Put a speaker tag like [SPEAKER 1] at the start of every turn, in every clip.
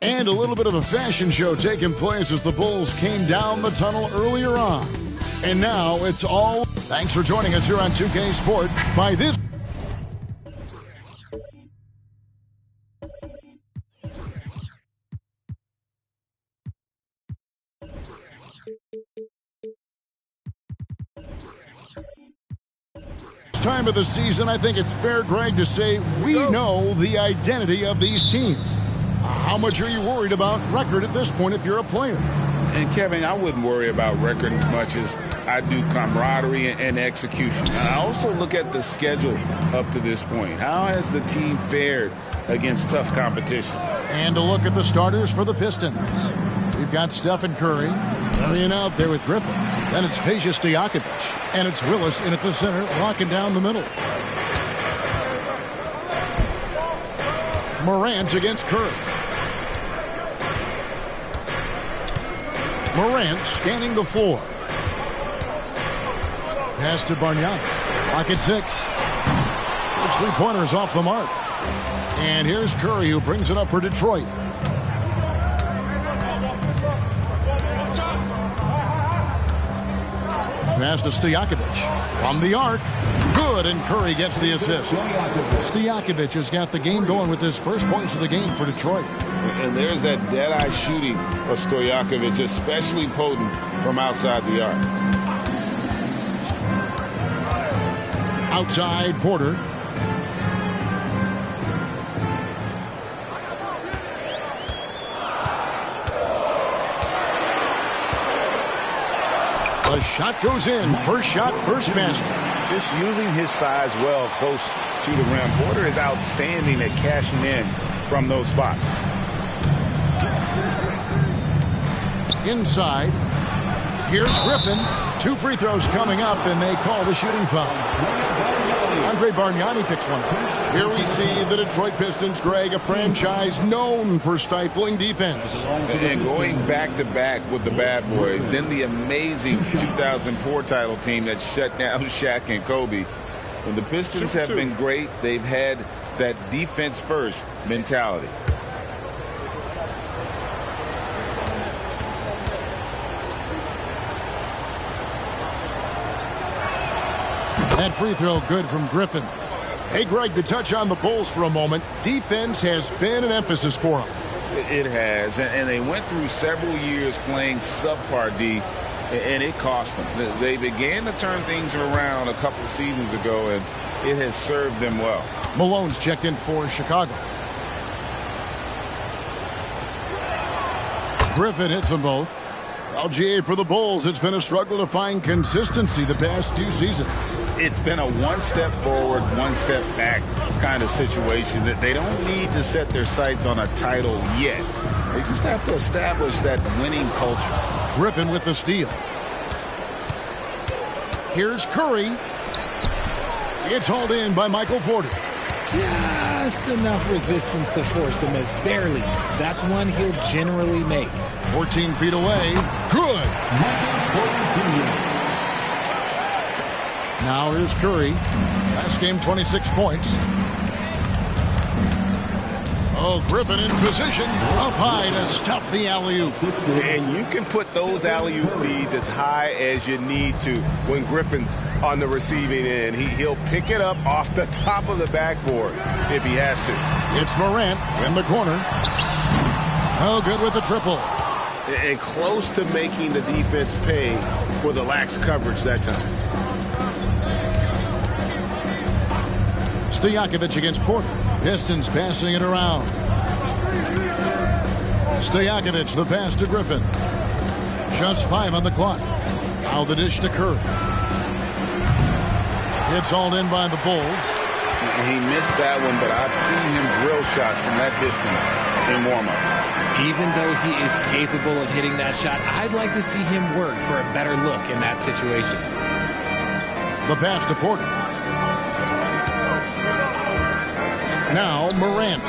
[SPEAKER 1] And a little bit of a fashion show taking place as the Bulls came down the tunnel earlier on. And now it's all... Thanks for joining us here on 2K Sport by this... time of the season, I think it's fair, Greg, to say we know the identity of these teams. How much are you worried about record at this point if you're a player?
[SPEAKER 2] And, Kevin, I wouldn't worry about record as much as I do camaraderie and execution. And I also look at the schedule up to this point. How has the team fared against tough competition?
[SPEAKER 1] And a look at the starters for the Pistons. We've got Stephen Curry carrying out there with Griffin. Then it's Peja Stojakovic. And it's Willis in at the center, locking down the middle. Morant against Curry. Morant scanning the floor. Pass to Bargnani. Lock at 6. Those three-pointers off the mark. And here's Curry who brings it up for Detroit. Pass to Stojakovic from the arc. Good, and Curry gets the assist. Stojakovic has got the game going with his first points of the game for Detroit.
[SPEAKER 2] And there's that dead-eye shooting of Stojakovic, especially potent from outside the arc.
[SPEAKER 1] Outside, Porter. The shot goes in. First shot, first basket.
[SPEAKER 2] Just using his size well close to the rim. Porter is outstanding at cashing in from those spots.
[SPEAKER 1] Inside. Here's Griffin. 2 free throws coming up, and they call the shooting foul. Andre Bargnani picks one up. Here we see the Detroit Pistons, Greg, a franchise known for stifling defense.
[SPEAKER 2] And going back-to-back with the bad boys. Then the amazing 2004 title team that shut down Shaq and Kobe. When the Pistons have been great, they've had that defense-first mentality.
[SPEAKER 1] That free throw good from Griffin. Hey, Greg, to touch on the Bulls for a moment, defense has been an emphasis for them.
[SPEAKER 2] It has, and they went through several years playing subpar D, and it cost them. They began to turn things around a couple seasons ago, and it has served them well.
[SPEAKER 1] Malone's checked in for Chicago. Griffin hits them both. LGA for the Bulls, it's been a struggle to find consistency the past few seasons.
[SPEAKER 2] It's been a one step forward, one step back kind of situation that they don't need to set their sights on a title yet. They just have to establish that winning culture.
[SPEAKER 1] Griffin with the steal. Here's Curry. It's hauled in by Michael Porter.
[SPEAKER 3] Just enough resistance to force the miss. Barely. That's one he'll generally make.
[SPEAKER 1] 14 feet away. Good. Now here's Curry. Last game, 26 points. Oh, Griffin in position. Up high to stuff the alley-oop.
[SPEAKER 4] And you can put those alley-oop feeds as high as you need to when Griffin's on the receiving end. He'll pick it up off the top of the backboard if he has to.
[SPEAKER 1] It's Morant in the corner. Oh, good with the triple.
[SPEAKER 4] And close to making the defense pay for the lax coverage that time.
[SPEAKER 1] Stojakovic against Porter. Pistons passing it around. Stojakovic, the pass to Griffin. Just 5 on the clock. Now the dish to Curry. It's hauled in by the Bulls.
[SPEAKER 2] He missed that one, but I've seen him drill shots from that distance in warm-up.
[SPEAKER 3] Even though he is capable of hitting that shot, I'd like to see him work for a better look in that situation.
[SPEAKER 1] The pass to Porter. Now Morant.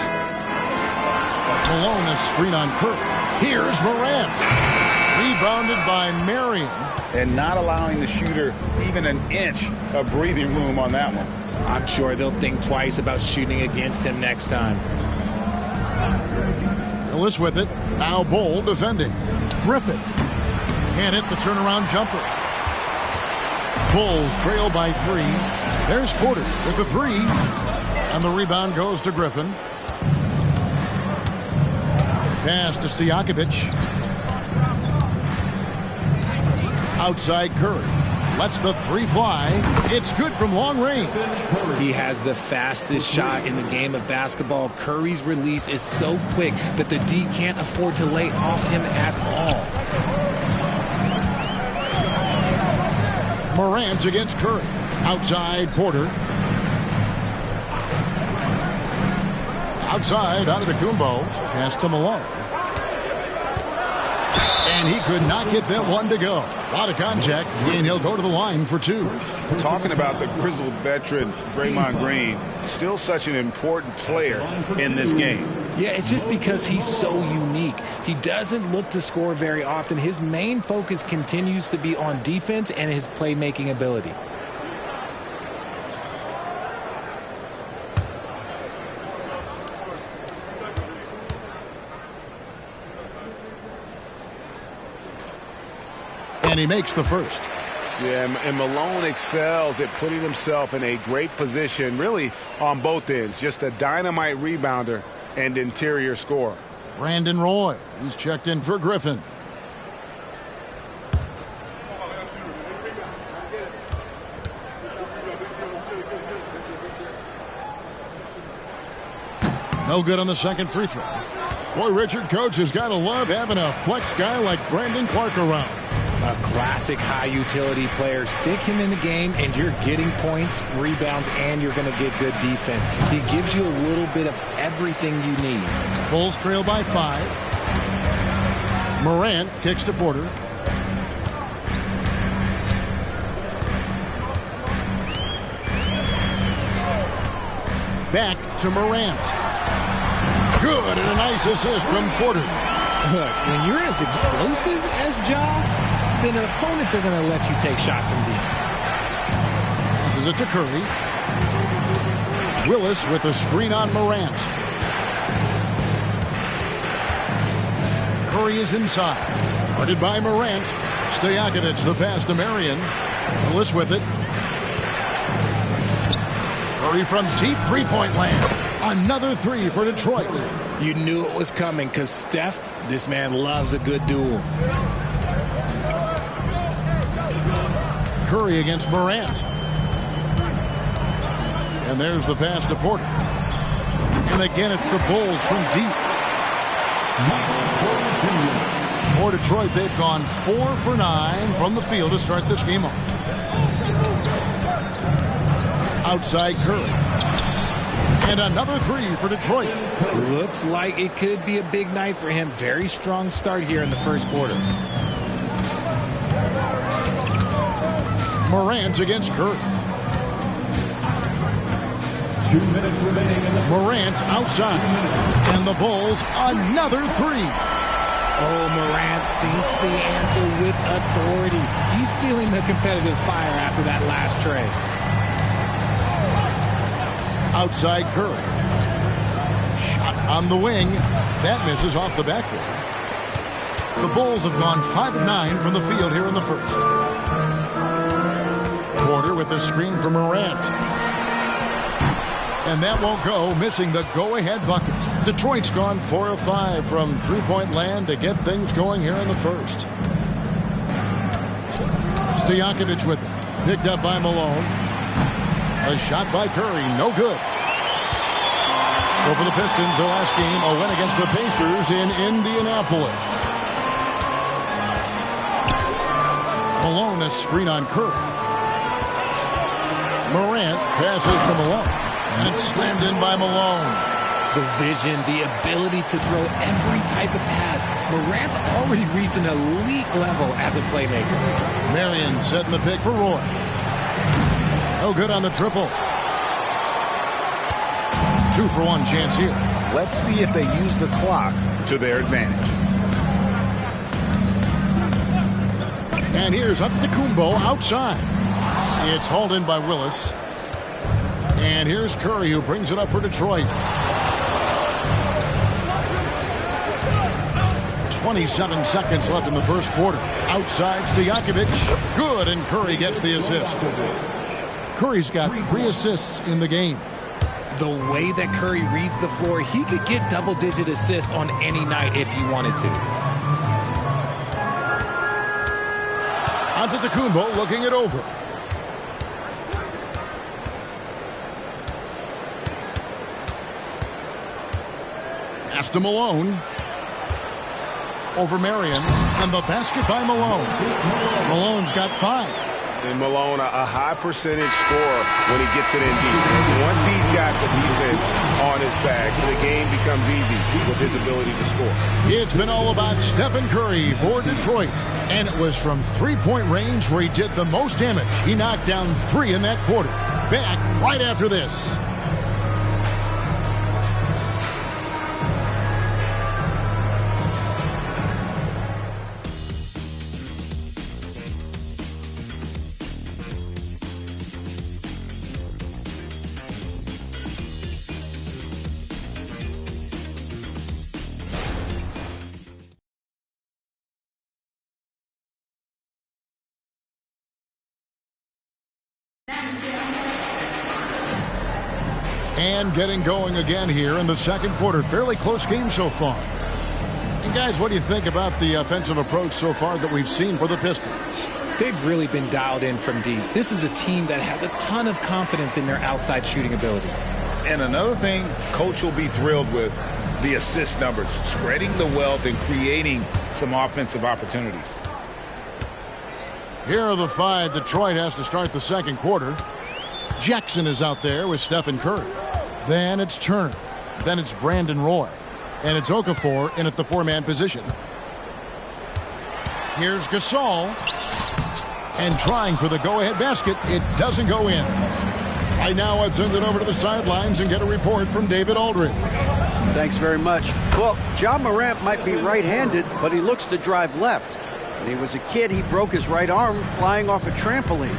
[SPEAKER 1] Malone, a screen on Curry. Here's Morant. Rebounded by Marion.
[SPEAKER 2] And not allowing the shooter even an inch of breathing room on that one.
[SPEAKER 3] I'm sure they'll think twice about shooting against him next time.
[SPEAKER 1] Willis with it. Now Bull defending. Griffin. Can't hit the turnaround jumper. Bulls trail by 3. There's Porter with the 3. And the rebound goes to Griffin. Pass to Stojakovic. Outside Curry. Lets the 3 fly. It's good from long range.
[SPEAKER 3] He has the fastest shot in the game of basketball. Curry's release is so quick that the D can't afford to lay off him at all.
[SPEAKER 1] Morant against Curry. Outside Porter. Outside Antetokounmpo. Pass to Malone. And he could not get that one to go. A lot of contact, and he'll go to the line for 2.
[SPEAKER 2] Talking about the grizzled veteran, Draymond Green, still such an important player in this game.
[SPEAKER 3] Yeah, it's just because he's so unique. He doesn't look to score very often. His main focus continues to be on defense and his playmaking ability.
[SPEAKER 1] And he makes the first.
[SPEAKER 4] Yeah, and Malone excels at putting himself in a great position, really on both ends. Just a dynamite rebounder and interior scorer.
[SPEAKER 1] Brandon Roy, he's checked in for Griffin. No good on the second free throw. Boy, Richard, coach has got to love having a flex guy like Brandon Clark around.
[SPEAKER 3] A classic high utility player. Stick him in the game and you're getting points, rebounds, and you're going to get good defense. He gives you a little bit of everything you need.
[SPEAKER 1] Bulls trail by 5. Morant kicks to Porter. Back to Morant. Good, and a nice assist from Porter.
[SPEAKER 3] Look, when you're as explosive as Ja, then opponents are going to let you take shots from deep.
[SPEAKER 1] Passes it to Curry. Willis with a screen on Morant. Curry is inside. Guarded by Morant. Stojakovic the pass to Marion. Willis with it. Curry from deep three-point land. Another three for Detroit.
[SPEAKER 3] You knew it was coming because Steph, this man loves a good duel.
[SPEAKER 1] Curry against Morant. And there's the pass to Porter. And again, it's the Bulls from deep. For Detroit, they've gone 4 for 9 from the field to start this game off. Outside Curry. And another three for Detroit.
[SPEAKER 3] Looks like it could be a big night for him. Very strong start here in the first quarter.
[SPEAKER 1] Morant against Curry.
[SPEAKER 5] 2 minutes remaining in the
[SPEAKER 1] Morant outside. And the Bulls another three.
[SPEAKER 3] Oh, Morant sinks the answer with authority. He's feeling the competitive fire after that last tray.
[SPEAKER 1] Outside Curry. Shot on the wing. That misses off the backboard. The Bulls have gone 5 of 9 from the field here in the first. Porter with the screen from Morant. And that won't go, missing the go-ahead bucket. Detroit's gone 4 of 5 from three-point land to get things going here in the first. Stojakovic with it. Picked up by Malone. A shot by Curry, no good. So for the Pistons, their last game, a win against the Pacers in Indianapolis. Malone, a screen on Curry. Morant passes to Malone. And it's slammed in by Malone.
[SPEAKER 3] The vision, the ability to throw every type of pass. Morant's already reached an elite level as a playmaker.
[SPEAKER 1] Marion setting the pick for Roy. No good on the triple. 2-for-1 chance here.
[SPEAKER 2] Let's see if they use the clock to their advantage.
[SPEAKER 1] And here's Antetokounmpo outside. It's hauled in by Willis. And here's Curry, who brings it up for Detroit. 27 seconds left in the first quarter. Outside Stojakovic. Good, and Curry gets the assist. Curry's got 3 assists in the game.
[SPEAKER 3] The way that Curry reads the floor, he could get double-digit assists on any night if he wanted to.
[SPEAKER 1] Antetokounmpo looking it over. Pass to Malone. Over Marion. And the basket by Malone. Malone's got 5.
[SPEAKER 4] And Malone, a high percentage scorer when he gets it in deep. Once he's got the defense on his back, the game becomes easy with his ability to score.
[SPEAKER 1] It's been all about Stephen Curry for Detroit. And it was from three-point range where he did the most damage. He knocked down 3 in that quarter. Back right after this. And getting going again here in the second quarter. Fairly close game so far. And guys, what do you think about the offensive approach so far that we've seen for the Pistons?
[SPEAKER 3] They've really been dialed in from deep. This is a team that has a ton of confidence in their outside shooting ability.
[SPEAKER 2] And another thing, coach will be thrilled with the assist numbers, spreading the wealth and creating some offensive opportunities.
[SPEAKER 1] Here are the 5 Detroit has to start the second quarter. Jackson is out there with Stephen Curry. Then it's Turner. Then it's Brandon Roy. And it's Okafor in at the 4-man position. Here's Gasol. And trying for the go-ahead basket. It doesn't go in. Right now, I'd send it over to the sidelines and get a report from David Aldridge.
[SPEAKER 6] Thanks very much. Well, Ja Morant might be right-handed, but he looks to drive left. When he was a kid, he broke his right arm flying off a trampoline.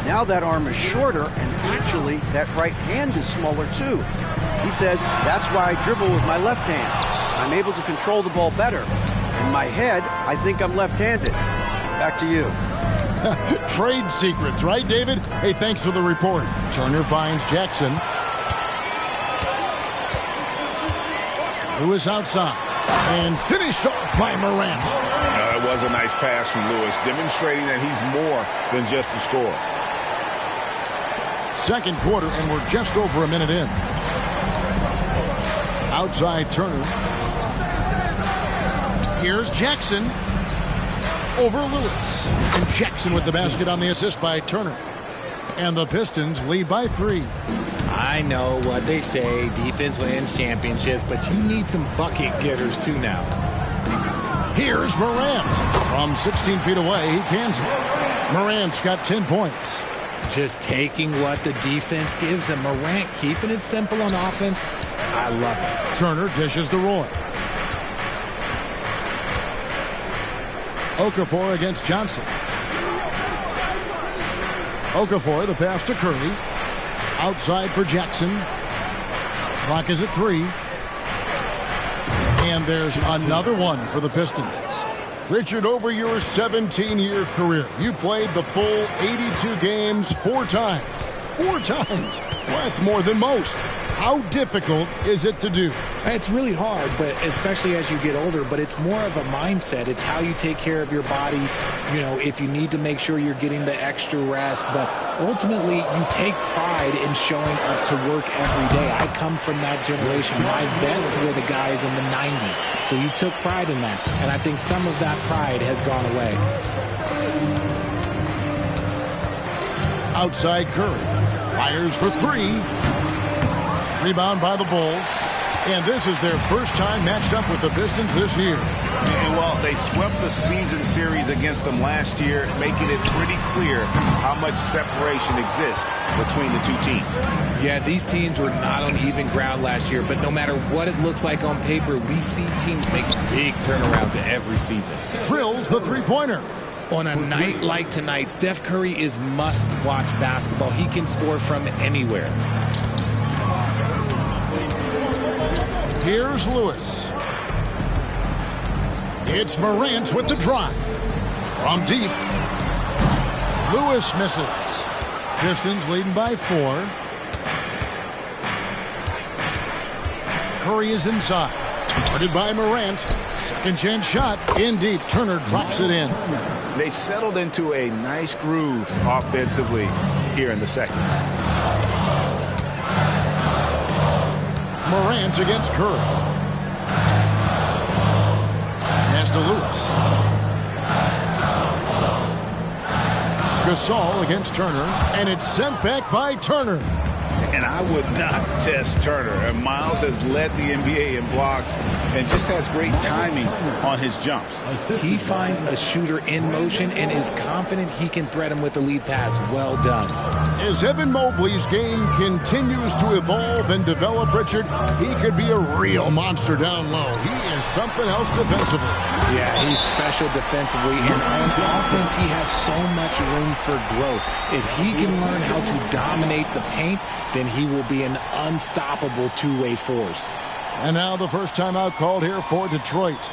[SPEAKER 6] Now that arm is shorter, and actually, that right hand is smaller too. He says, that's why I dribble with my left hand. I'm able to control the ball better. In my head, I think I'm left-handed. Back to you.
[SPEAKER 1] Trade secrets, right, David? Hey, thanks for the report. Turner finds Jackson. Lewis outside. And finished off by Morant.
[SPEAKER 2] That was a nice pass from Lewis, demonstrating that he's more than just a scorer.
[SPEAKER 1] Second quarter, and we're just over a minute in. Outside Turner. Here's Jackson. Over Lewis. And Jackson with the basket on the assist by Turner. And the Pistons lead by 3.
[SPEAKER 3] I know what they say, defense wins championships, but you need some bucket getters too now.
[SPEAKER 1] Here's Morant. From 16 feet away, he cans it. Morant's got 10 points.
[SPEAKER 3] Just taking what the defense gives him. Morant keeping it simple on offense. I love it.
[SPEAKER 1] Turner dishes to Roy. Okafor against Johnson. Okafor, the pass to Curry. Outside for Jackson. Clock is at 3. And there's another one for the Pistons. Richard, over your 17-year career, you played the full 82 games 4 times. 4 times? Well, that's more than most. How difficult is it to do?
[SPEAKER 3] It's really hard, but especially as you get older, but it's more of a mindset. It's how you take care of your body, you know, if you need to make sure you're getting the extra rest. But ultimately, you take pride in showing up to work every day. I come from that generation. My vets were the guys in the 90s. So you took pride in that. And I think some of that pride has gone away.
[SPEAKER 1] Outside Curry. Fires for 3. Rebound by the Bulls. And this is their first time matched up with the Pistons this year.
[SPEAKER 4] And well, they swept the season series against them last year, making it pretty clear how much separation exists between the two teams.
[SPEAKER 3] Yeah, these teams were not on even ground last year, but no matter what it looks like on paper, we see teams make big turnarounds every season.
[SPEAKER 1] Drills the three-pointer.
[SPEAKER 3] On a night like tonight, Steph Curry is must-watch basketball. He can score from anywhere.
[SPEAKER 1] Here's Lewis. It's Morant with the drive. From deep. Lewis misses. Pistons leading by 4. Curry is inside. Guarded by Morant. Second chance shot. In deep. Turner drops it in.
[SPEAKER 4] They've settled into a nice groove offensively here in the second.
[SPEAKER 1] Morant against Curry. Pass to Lewis. Gasol against Turner, and it's sent back by Turner.
[SPEAKER 2] And I would not test Turner. And Miles has led the NBA in blocks and just has great timing on his jumps.
[SPEAKER 3] He finds a shooter in motion and is confident he can threat him with the lead pass. Well done.
[SPEAKER 1] As Evan Mobley's game continues to evolve and develop, Richard, he could be a real monster down low. He is something else defensively.
[SPEAKER 3] Yeah, he's special defensively, and on offense, he has so much room for growth. If he can learn how to dominate the paint, then he will be an unstoppable two-way force.
[SPEAKER 1] And now the first timeout called here for Detroit.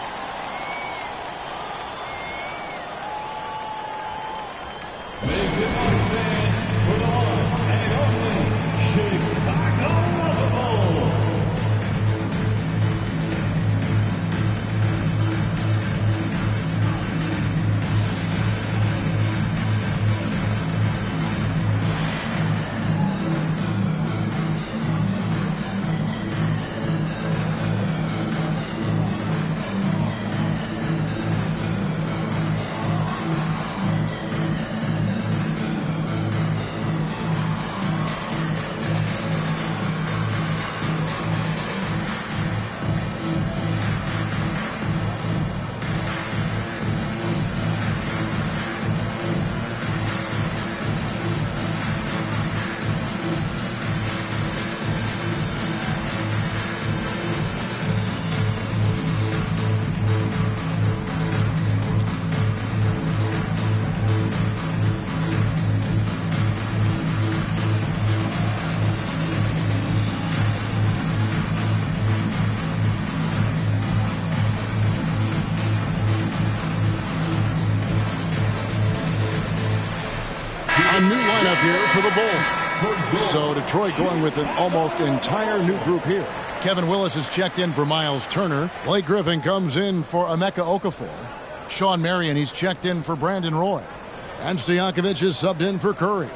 [SPEAKER 1] A new lineup here for the Bulls. So Detroit going with an almost entire new group here. Kevin Willis is checked in for Miles Turner. Blake Griffin comes in for Emeka Okafor. Sean Marion, he's checked in for Brandon Roy. And Stojakovic is subbed in for Curry.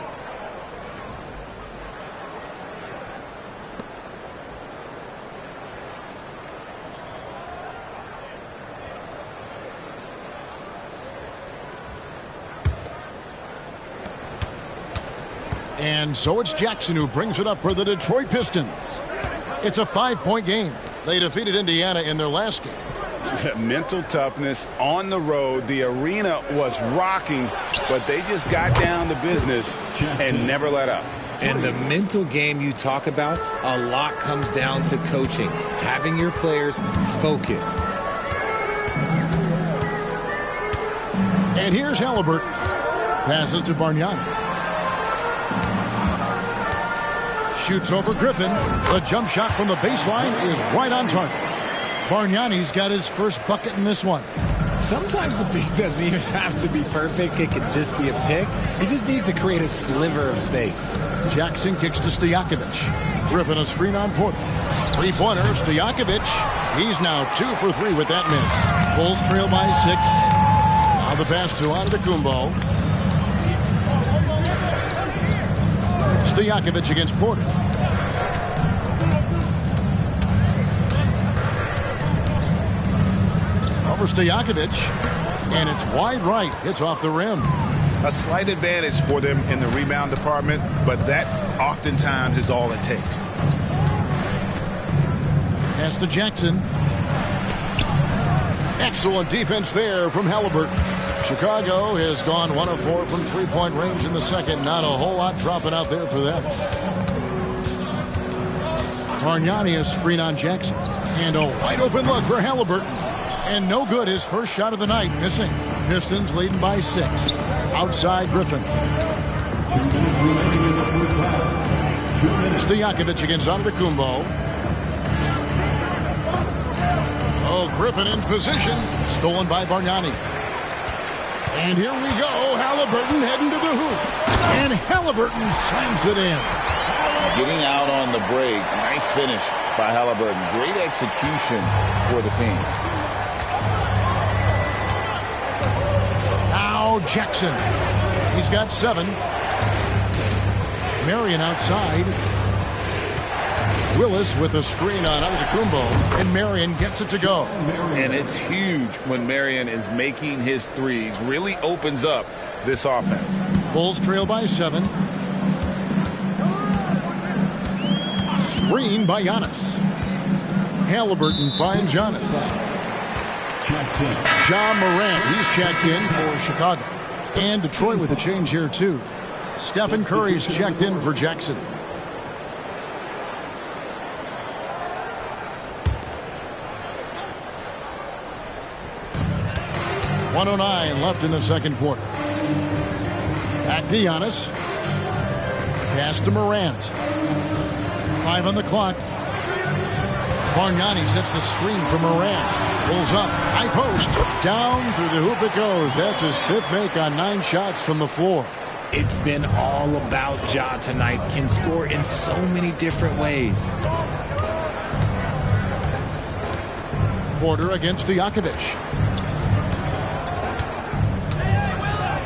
[SPEAKER 1] And so it's Jackson who brings it up for the Detroit Pistons. It's a 5-point game. They defeated Indiana in their last game.
[SPEAKER 2] Mental toughness on the road. The arena was rocking, but they just got down to business and never let up.
[SPEAKER 7] And the mental game you talk about, a lot comes down to coaching, having your players focused.
[SPEAKER 1] And here's Halliburton. Passes to Bargnani. Shoots over Griffin. The jump shot from the baseline is right on target. Bargnani's got his first bucket in this one.
[SPEAKER 3] Sometimes the pick doesn't even have to be perfect. It could just be a pick. He just needs to create a sliver of space.
[SPEAKER 1] Jackson kicks to Stojakovic. Griffin a screen on Porter. Three-pointer, Stojakovic. He's now 2 for 3 with that miss. Bulls trail by 6. Now the pass to Antetokounmpo. Stojakovic against Porter. Over Stojakovic, and it's wide right. Hits off the rim.
[SPEAKER 4] A slight advantage for them in the rebound department, but that oftentimes is all it takes.
[SPEAKER 1] Pass to Jackson. Excellent defense there from Halliburton. Chicago has gone 1 of 4 from three-point range in the second. Not a whole lot dropping out there for them. Bargnani a screen on Jackson. And a wide open look for Halliburton. And no good, his first shot of the night, missing. Pistons leading by 6. Outside Griffin. Stojakovic against Antetokounmpo. Oh, Griffin in position. Stolen by Bargnani. And here we go. Halliburton heading to the hoop. And Halliburton slams it in.
[SPEAKER 2] Getting out on the break. Nice finish by Halliburton. Great execution for the team.
[SPEAKER 1] Now Jackson. He's got 7. Marion outside. Willis with a screen on Antetokounmpo, and Marion gets it to go.
[SPEAKER 2] And it's huge when Marion is making his threes. Really opens up this offense.
[SPEAKER 1] Bulls trail by 7. Screen by Giannis. Halliburton finds Giannis. John Morant, he's checked in for Chicago. And Detroit with a change here too. Stephen Curry's checked in for Jackson. .109 left in the second quarter. Back to Giannis. Pass to Morant. 5 on the clock. Bargnani sets the screen for Morant. Pulls up. High post. Down through the hoop it goes. That's his 5th make on 9 shots from the floor.
[SPEAKER 3] It's been all about Ja tonight. Can score in so many different ways.
[SPEAKER 1] Porter against Stojakovic.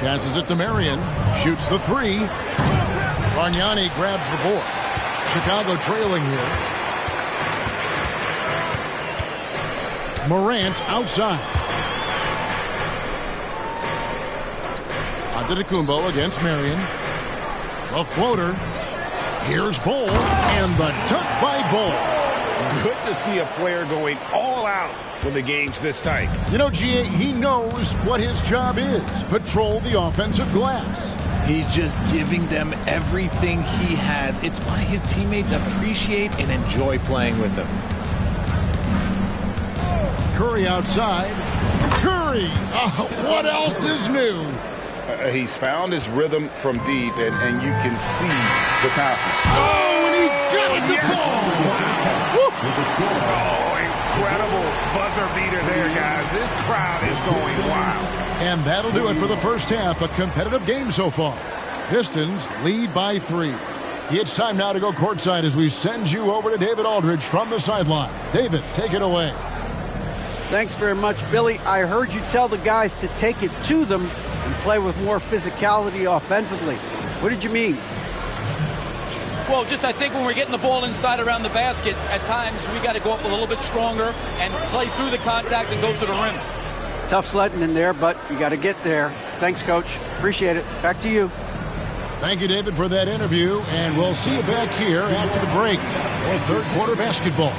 [SPEAKER 1] Passes it to Marion. Shoots the 3. Bargnani grabs the board. Chicago trailing here. Morant outside. Antetokounmpo against Marion. A floater. Here's Bol. And the dunk by Bol.
[SPEAKER 4] Good to see a player going all out when the game's this tight.
[SPEAKER 1] You know, G.A., he knows what his job is. Patrol the offensive glass.
[SPEAKER 3] He's just giving them everything he has. It's why his teammates appreciate and enjoy playing with him.
[SPEAKER 1] Curry outside. Curry! What else is new?
[SPEAKER 2] He's found his rhythm from deep, and you can see the confidence.
[SPEAKER 1] Oh, and he got it to fall!
[SPEAKER 4] Oh, incredible buzzer beater there, guys. This crowd is going wild.
[SPEAKER 1] And that'll do it for the first half. A competitive game so far. Pistons lead by 3. It's time now to go courtside as we send you over to David Aldridge from the sideline. David, take it away.
[SPEAKER 6] Thanks very much, Billy. I heard you tell the guys to take it to them and play with more physicality offensively. What did you mean?
[SPEAKER 8] Well, just I think when we're getting the ball inside around the basket, at times we got to go up a little bit stronger and play through the contact and go to the rim.
[SPEAKER 6] Tough sledding in there, but you got to get there. Thanks, Coach. Appreciate it. Back to you.
[SPEAKER 1] Thank you, David, for that interview, and we'll see you back here after the break for third quarter basketball.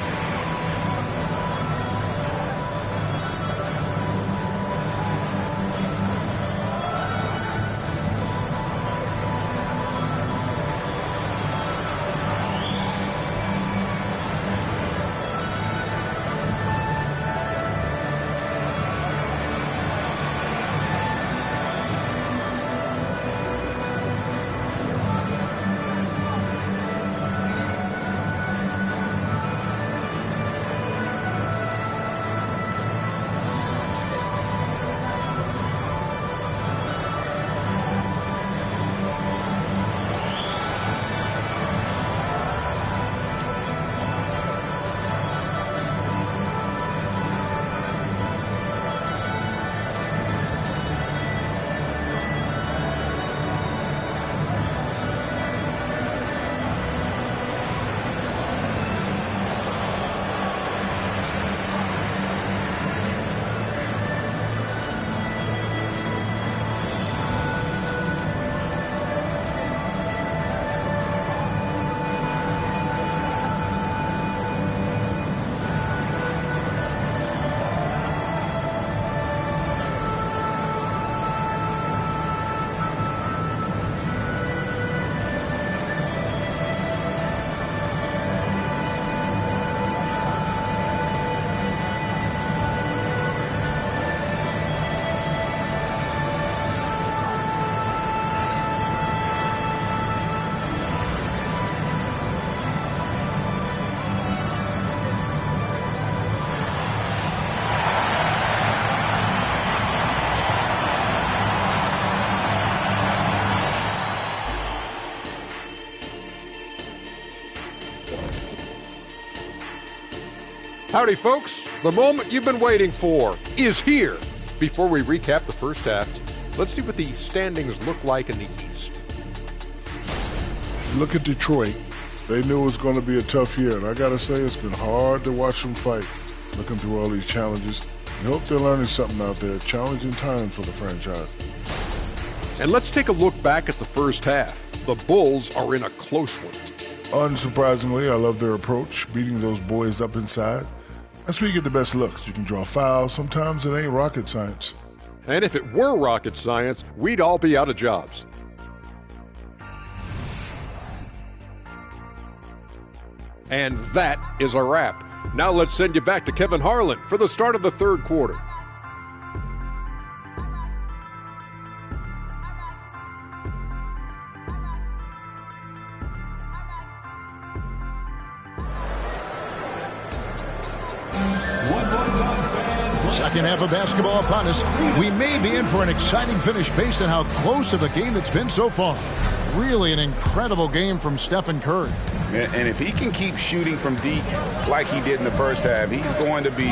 [SPEAKER 9] Howdy, folks. The moment you've been waiting for is here. Before we recap the first half, let's see what the standings look like in the East.
[SPEAKER 10] Look at Detroit. They knew it was going to be a tough year, and I got to say it's been hard to watch them fight, looking through all these challenges. We hope they're learning something out there. Challenging time for the franchise.
[SPEAKER 9] And let's take a look back at the first half. The Bulls are in a close one.
[SPEAKER 10] Unsurprisingly, I love their approach, beating those boys up inside. That's where you get the best looks. You can draw fouls. Sometimes it ain't rocket science.
[SPEAKER 9] And if it were rocket science, we'd all be out of jobs. And that is a wrap. Now let's send you back to Kevin Harlan for the start of the third quarter.
[SPEAKER 1] Second half of basketball upon us. We may be in for an exciting finish based on how close of a game it's been so far. Really an incredible game from Stephen Curry.
[SPEAKER 2] And if he can keep shooting from deep like he did in the first half, he's going to be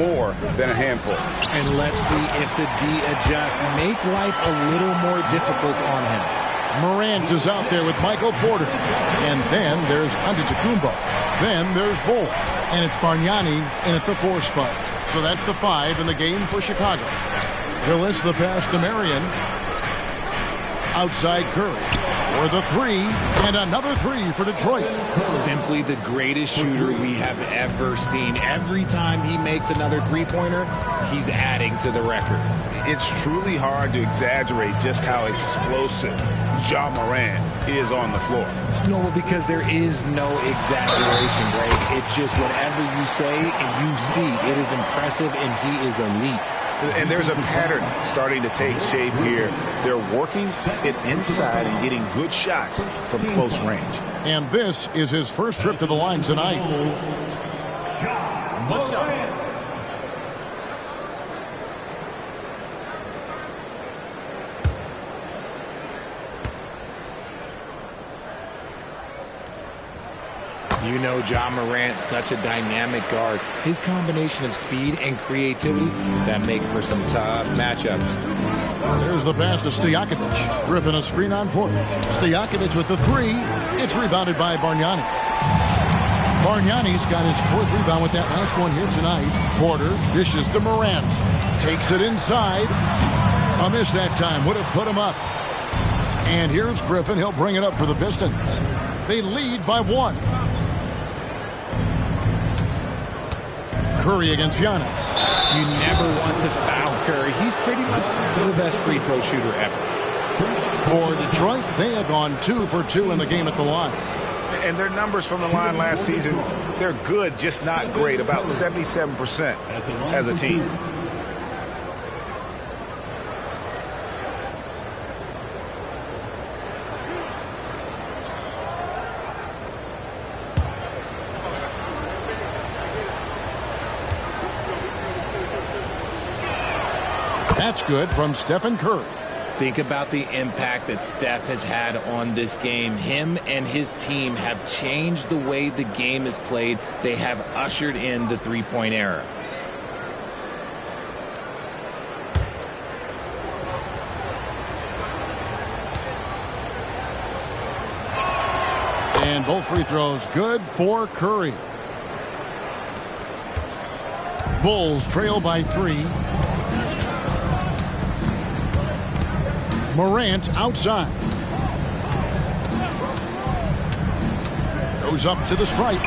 [SPEAKER 2] more than a handful.
[SPEAKER 3] And let's see if the D adjusts, make life a little more difficult on him.
[SPEAKER 1] Morant is out there with Michael Porter. And then there's Antetokounmpo. Then there's Bull. And it's Bargnani in at the 4 spot. So that's the 5 in the game for Chicago. Willis the pass to Marion. Outside Curry. For the 3, and another 3 for Detroit.
[SPEAKER 7] Simply the greatest shooter we have ever seen. Every time he makes another three-pointer, he's adding to the record.
[SPEAKER 2] It's truly hard to exaggerate just how explosive Ja Morant is on the floor.
[SPEAKER 3] No, because there is no exaggeration, Greg. It's just whatever you say and you see. It is impressive, and he is elite.
[SPEAKER 2] And there's a pattern starting to take shape here. They're working it inside and getting good shots from close range.
[SPEAKER 1] And this is his first trip to the line tonight.
[SPEAKER 7] You know Ja Morant, such a dynamic guard. His combination of speed and creativity, that makes for some tough matchups.
[SPEAKER 1] There's the pass to Stojakovic. Griffin a screen on Porter. Stojakovic with the three. It's rebounded by Bargnani. Bargnani's got his 4th rebound with that last one here tonight. Porter dishes to Morant. Takes it inside. A miss that time. Would have put him up. And here's Griffin. He'll bring it up for the Pistons. They lead by 1. Curry against Giannis.
[SPEAKER 7] You never want to foul Curry. He's pretty much the best free throw shooter ever.
[SPEAKER 1] For Detroit, they have gone 2 for 2 in the game at the line.
[SPEAKER 4] And their numbers from the line last season, they're good, just not great. About 77% as a team.
[SPEAKER 1] That's good from Stephen Curry.
[SPEAKER 7] Think about the impact that Steph has had on this game. Him and his team have changed the way the game is played. They have ushered in the three-point era.
[SPEAKER 1] And both free throws good for Curry. Bulls trail by 3. Morant outside. Goes up to the stripe.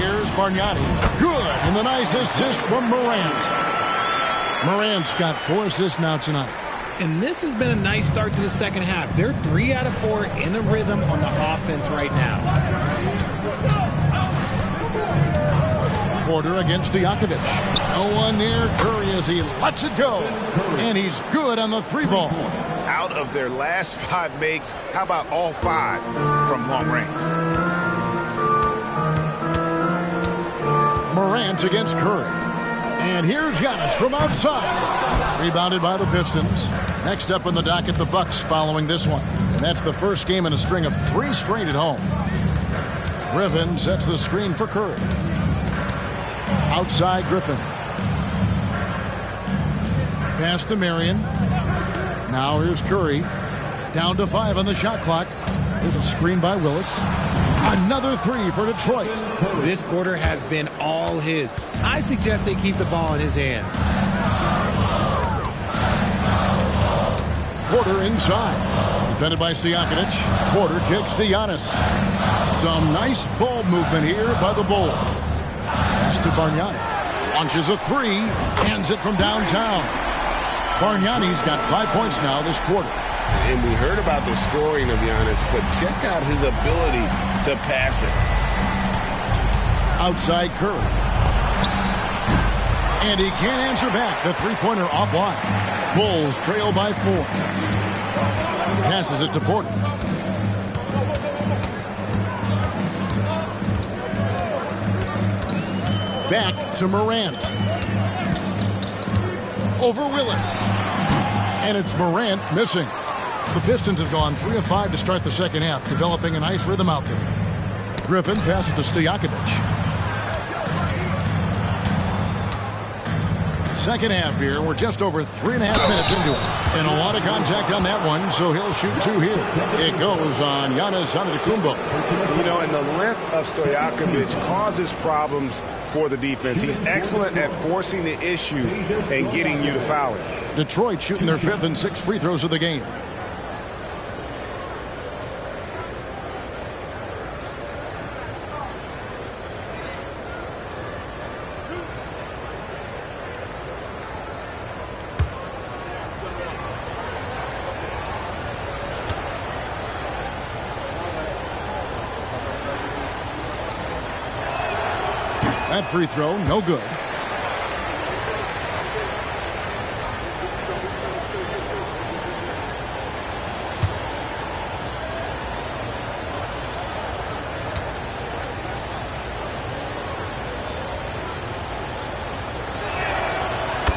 [SPEAKER 1] Here's Bargnani. Good. And the nice assist from Morant. Morant's got 4 assists now tonight.
[SPEAKER 3] And this has been a nice start to the second half. They're 3 out of 4 in a rhythm on the offense right now.
[SPEAKER 1] Porter against Stojakovic. No one near Curry as he lets it go. And he's good on the 3-ball.
[SPEAKER 4] Out of their last 5 makes, how about all 5 from long range?
[SPEAKER 1] Morant against Curry. And here's Giannis from outside. Rebounded by the Pistons. Next up on the docket, the Bucks following this one. And that's the first game in a string of 3 straight at home. Griffin sets the screen for Curry. Outside Griffin. Pass to Marion. Now here's Curry. Down to 5 on the shot clock. There's a screen by Willis. Another 3 for Detroit.
[SPEAKER 3] This quarter has been all his. I suggest they keep the ball in his hands.
[SPEAKER 1] Porter inside. Defended by Stojakovic. Porter kicks to Giannis. Some nice ball movement here by the Bulls. Pass to Bargnani. Launches a 3. Hands it from downtown. Bargnani's got 5 points now this quarter.
[SPEAKER 2] And we heard about the scoring of Giannis, but check out his ability to pass it.
[SPEAKER 1] Outside Curry. And he can't answer back. The 3-pointer offline. Bulls trail by 4. Passes it to Porter. Back to Morant. Over Willis. And it's Morant missing. The Pistons have gone 3 of 5 to start the second half, developing a nice rhythm out there. Griffin passes to Stojakovic. Second half here. We're just over 3.5 minutes into it. And a lot of contact on that one, so he'll shoot 2 here. It goes on Giannis Antetokounmpo.
[SPEAKER 4] You know, and the length of Stojakovic causes problems for the defense. He's excellent at forcing the issue and getting you to foul it.
[SPEAKER 1] Detroit shooting their 5th and 6th free throws of the game. That free throw, no good.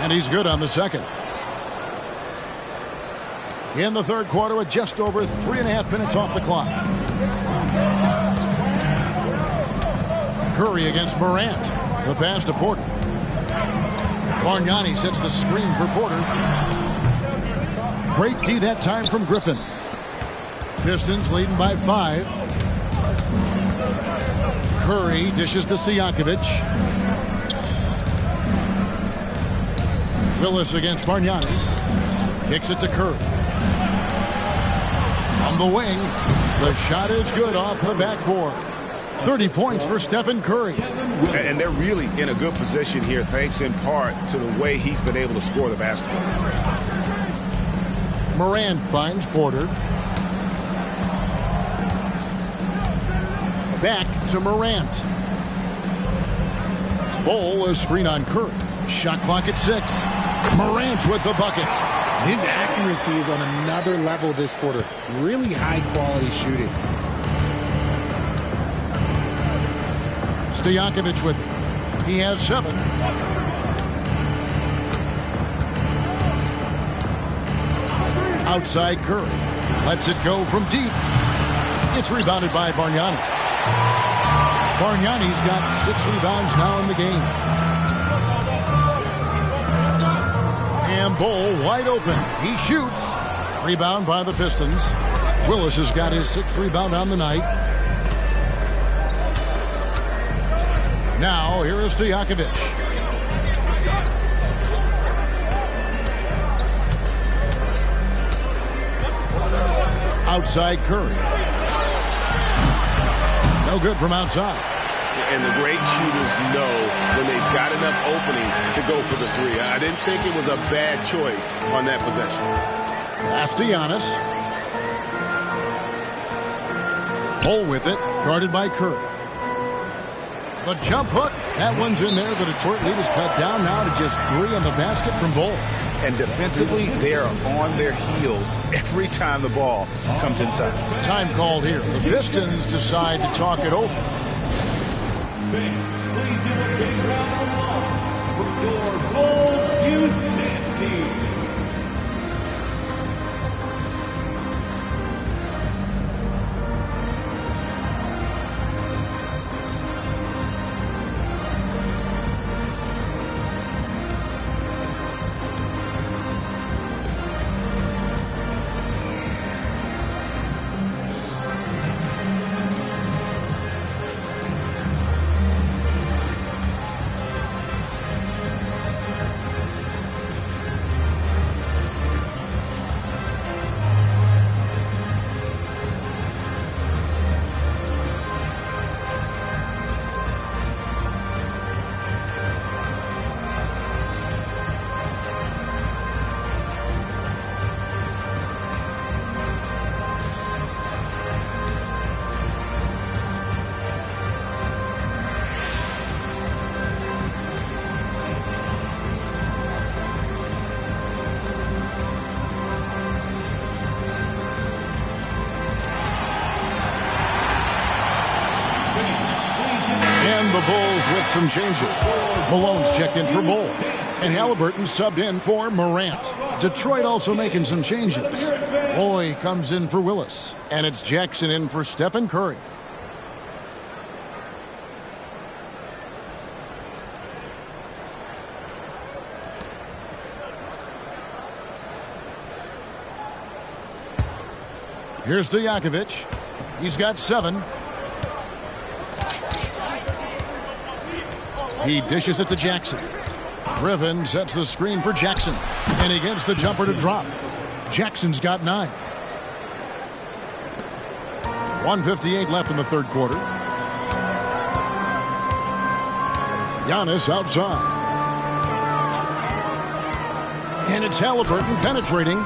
[SPEAKER 1] And he's good on the second. In the third quarter with just over 3.5 minutes off the clock. Curry against Morant. The pass to Porter. Bargnani sets the screen for Porter. Great D that time from Griffin. Pistons leading by 5. Curry dishes to Stojakovic. Willis against Bargnani. Kicks it to Curry. From the wing, the shot is good off the backboard. 30 points for Stephen Curry.
[SPEAKER 4] And they're really in a good position here, thanks in part to the way he's been able to score the basketball.
[SPEAKER 1] Morant finds Porter. Back to Morant. Bol, a screen on Curry. Shot clock at 6. Morant with the bucket.
[SPEAKER 3] His accuracy is on another level this quarter. Really high quality shooting.
[SPEAKER 1] Stojakovic with it. He has 7. Outside Curry. Lets it go from deep. It's rebounded by Bargnani. Bargnani's got 6 rebounds now in the game. And Bol wide open. He shoots. Rebound by the Pistons. Willis has got his 6th rebound on the night. Now, here is Stojakovic. Outside Curry. No good from outside.
[SPEAKER 4] And the great shooters know when they've got enough opening to go for the 3. I didn't think it was a bad choice on that possession.
[SPEAKER 1] Pass to Giannis. Bol with it, guarded by Curry. The jump hook, that one's in there. The Detroit lead is cut down now to just 3 on the basket from Bol.
[SPEAKER 2] And defensively, they are on their heels every time the ball comes inside.
[SPEAKER 1] Time called here. The Pistons decide to talk it over.
[SPEAKER 5] Please give a big round of applause for your Bulls Youth Dance Team.
[SPEAKER 1] The Bulls with some changes. Malone's checked in for Bol. And Halliburton subbed in for Morant. Detroit also making some changes. Loy comes in for Willis. And it's Jackson in for Stephen Curry. Here's Stojakovic. He's got 7. He dishes it to Jackson. Griffin sets the screen for Jackson. And he gets the jumper to drop. Jackson's got 9. 1:58 left in the third quarter. Giannis outside. And it's Halliburton penetrating.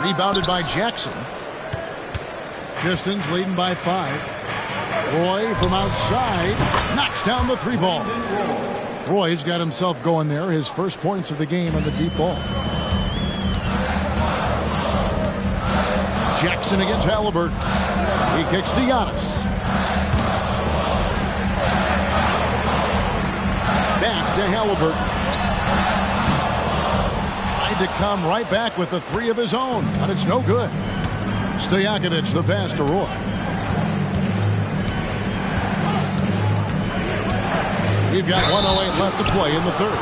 [SPEAKER 1] Rebounded by Jackson. Pistons leading by 5. Roy from outside knocks down the 3 ball. Roy's got himself going there. His first points of the game on the deep ball. Jackson against Halliburton. He kicks to Giannis. Back to Halliburton. Tried to come right back with the 3 of his own, but it's no good. Stojakovic the pass to Roy. We've got 1:08 left to play in the third.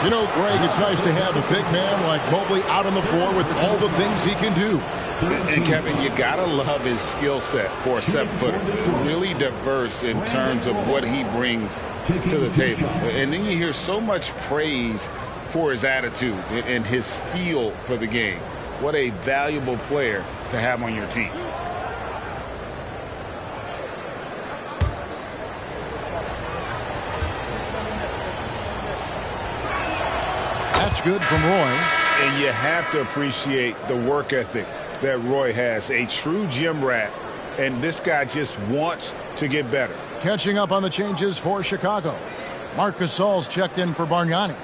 [SPEAKER 1] You know, Greg, it's nice to have a big man like Mobley out on the floor with all the things he can do.
[SPEAKER 2] And Kevin, you gotta love his skill set for a 7-footer. Really diverse in terms of what he brings to the table. And then you hear so much praise for his attitude and his feel for the game. What a valuable player to have on your team.
[SPEAKER 1] That's good from Roy.
[SPEAKER 4] And you have to appreciate the work ethic that Roy has. A true gym rat. And this guy just wants to get better.
[SPEAKER 1] Catching up on the changes for Chicago. Marc Gasol's checked in for Bargnani.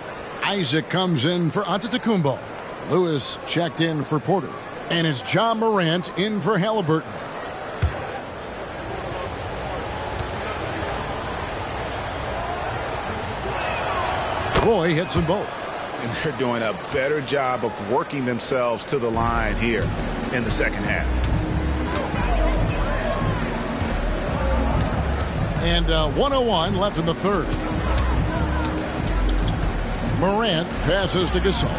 [SPEAKER 1] Isaac comes in for Antetokounmpo. Lewis checked in for Porter. And it's Ja Morant in for Halliburton. Roy hits them both.
[SPEAKER 4] And they're doing a better job of working themselves to the line here in the second half.
[SPEAKER 1] And 1:01 left in the third. Morant passes to Gasol.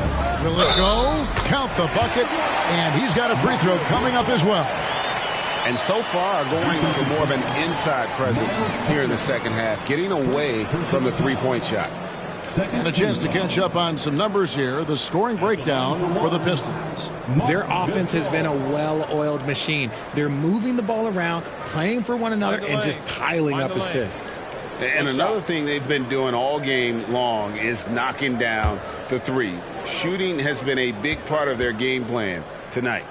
[SPEAKER 1] Will it go? Count the bucket. And he's got a free throw coming up as well.
[SPEAKER 4] And so far going for more of an inside presence here in the second half, getting away from the three-point shot.
[SPEAKER 1] And a chance to catch up on some numbers here. The scoring breakdown for the Pistons.
[SPEAKER 3] Their offense has been a well-oiled machine. They're moving the ball around, playing for one another, and just piling up assists.
[SPEAKER 4] And another thing they've been doing all game long is knocking down the three. Shooting has been a big part of their game plan tonight.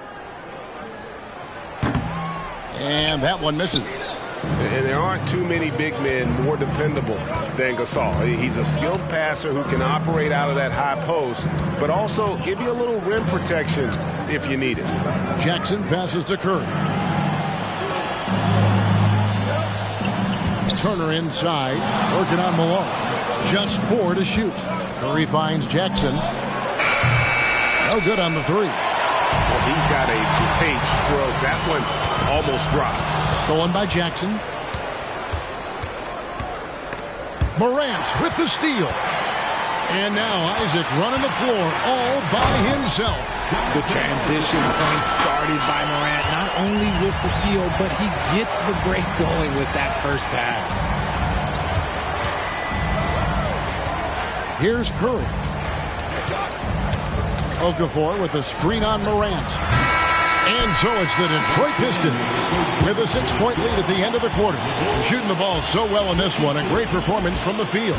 [SPEAKER 1] And that one misses.
[SPEAKER 4] And there aren't too many big men more dependable than Gasol. He's a skilled passer who can operate out of that high post, but also give you a little rim protection if you need it.
[SPEAKER 1] Jackson passes to Curry. Turner inside, working on Malone. Just 4 to shoot. Curry finds Jackson. No good on the three.
[SPEAKER 4] Well, he's got a great stroke. That one almost dropped.
[SPEAKER 1] Stolen by Jackson. Morant with the steal. And now Isaac running the floor all by himself.
[SPEAKER 3] The transition point started by Morant, not only with the steal, but he gets the break going with that first pass.
[SPEAKER 1] Here's Curry. Okafor with a screen on Morant. And so it's the Detroit Pistons with a 6-point lead at the end of the quarter. Shooting the ball so well in this one. A great performance from the field.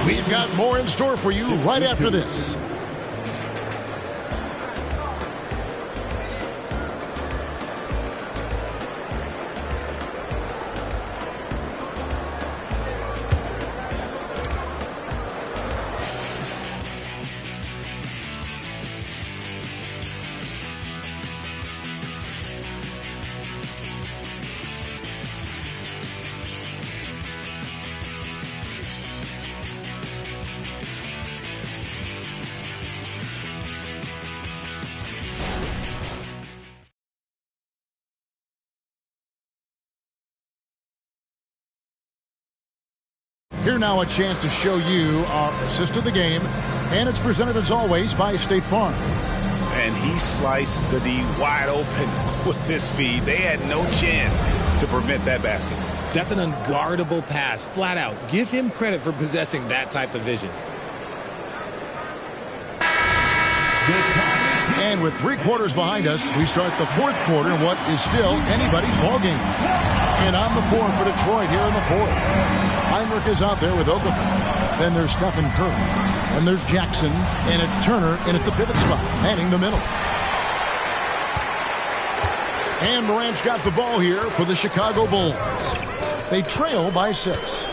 [SPEAKER 1] We've got more in store for you right after this. Here now a chance to show you our assist of the game, and it's presented as always by State Farm.
[SPEAKER 4] And he sliced the D wide open with this feed. They had no chance to prevent that basket.
[SPEAKER 3] That's an unguardable pass, flat out. Give him credit for possessing that type of vision.
[SPEAKER 1] And with 3 quarters behind us, we start the fourth quarter in what is still anybody's ballgame. And on the floor for Detroit here in the fourth. Heinrich is out there with Okafor. Then there's Stephen Curry. And there's Jackson. And it's Turner in at the pivot spot, manning the middle. And Morant's got the ball here for the Chicago Bulls. They trail by 6.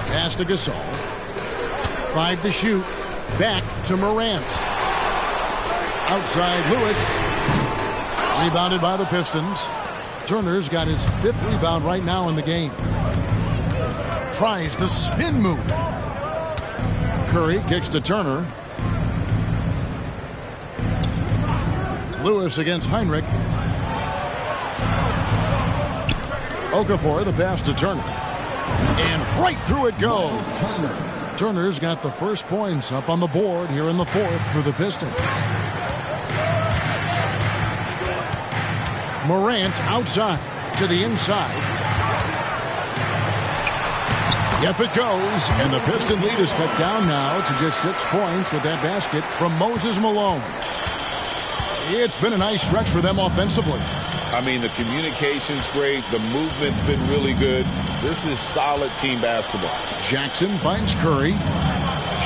[SPEAKER 1] Pass to Gasol. 5 to shoot. Back to Morant. Outside Lewis. Rebounded by the Pistons. Turner's got his 5th rebound right now in the game. Tries the spin move. Curry kicks to Turner. Lewis against Heinrich. Okafor, the pass to Turner. And right through it goes. Turner's got the first points up on the board here in the fourth for the Pistons. Morant outside to the inside. Yep, it goes. And the Piston lead is cut down now to just 6 points with that basket from Moses Malone. It's been a nice stretch for them offensively.
[SPEAKER 2] I mean, the communication's great. The movement's been really good. This is solid team basketball.
[SPEAKER 1] Jackson finds Curry.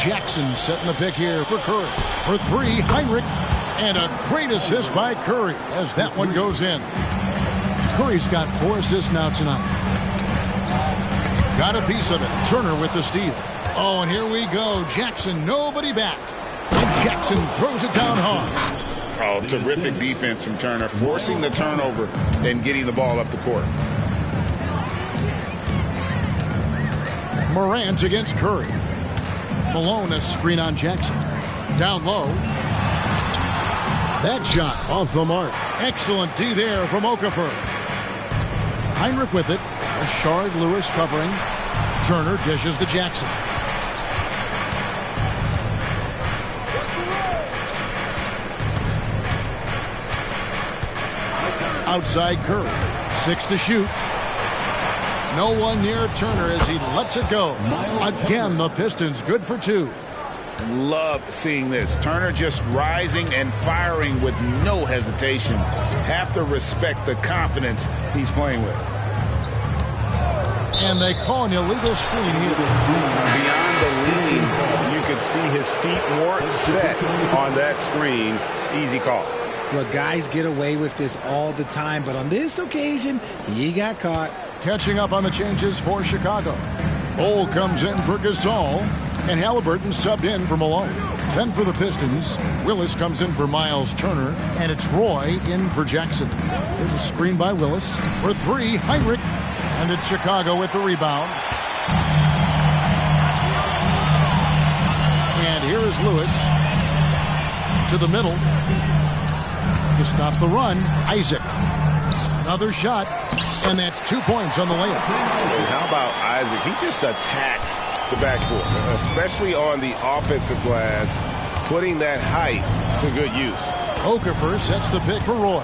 [SPEAKER 1] Jackson setting the pick here for Curry. For three, Heinrich. And a great assist by Curry as that one goes in. Curry's got 4 assists now tonight. Got a piece of it. Turner with the steal. Oh, and here we go. Jackson, nobody back. And Jackson throws it down hard.
[SPEAKER 2] Oh, terrific defense from Turner, forcing the turnover and getting the ball up the court.
[SPEAKER 1] Morant against Curry. Malone a screen on Jackson. Down low. That shot off the mark. Excellent D there from Okafor. Heinrich with it. Rashard Lewis covering. Turner dishes to Jackson. Outside Curry. 6 to shoot. No one near Turner as he lets it go. Again, the Pistons good for 2.
[SPEAKER 2] Love seeing this. Turner just rising and firing with no hesitation. Have to respect the confidence he's playing with.
[SPEAKER 1] And they call an illegal screen here.
[SPEAKER 4] Beyond the lead, you could see his feet weren't set on that screen. Easy call.
[SPEAKER 3] Look, guys get away with this all the time, but on this occasion, he got caught.
[SPEAKER 1] Catching up on the changes for Chicago. Bol comes in for Gasol, and Halliburton subbed in for Malone. Then for the Pistons, Willis comes in for Miles Turner, and it's Roy in for Jackson. There's a screen by Willis. For 3, Heinrich. And it's Chicago with the rebound. And here is Lewis to the middle to stop the run. Isaac. Another shot, and that's 2 points on the layup.
[SPEAKER 4] And how about Isaac? He just attacks the backboard, especially on the offensive glass, putting that height to good use.
[SPEAKER 1] Okafor sets the pick for Roy.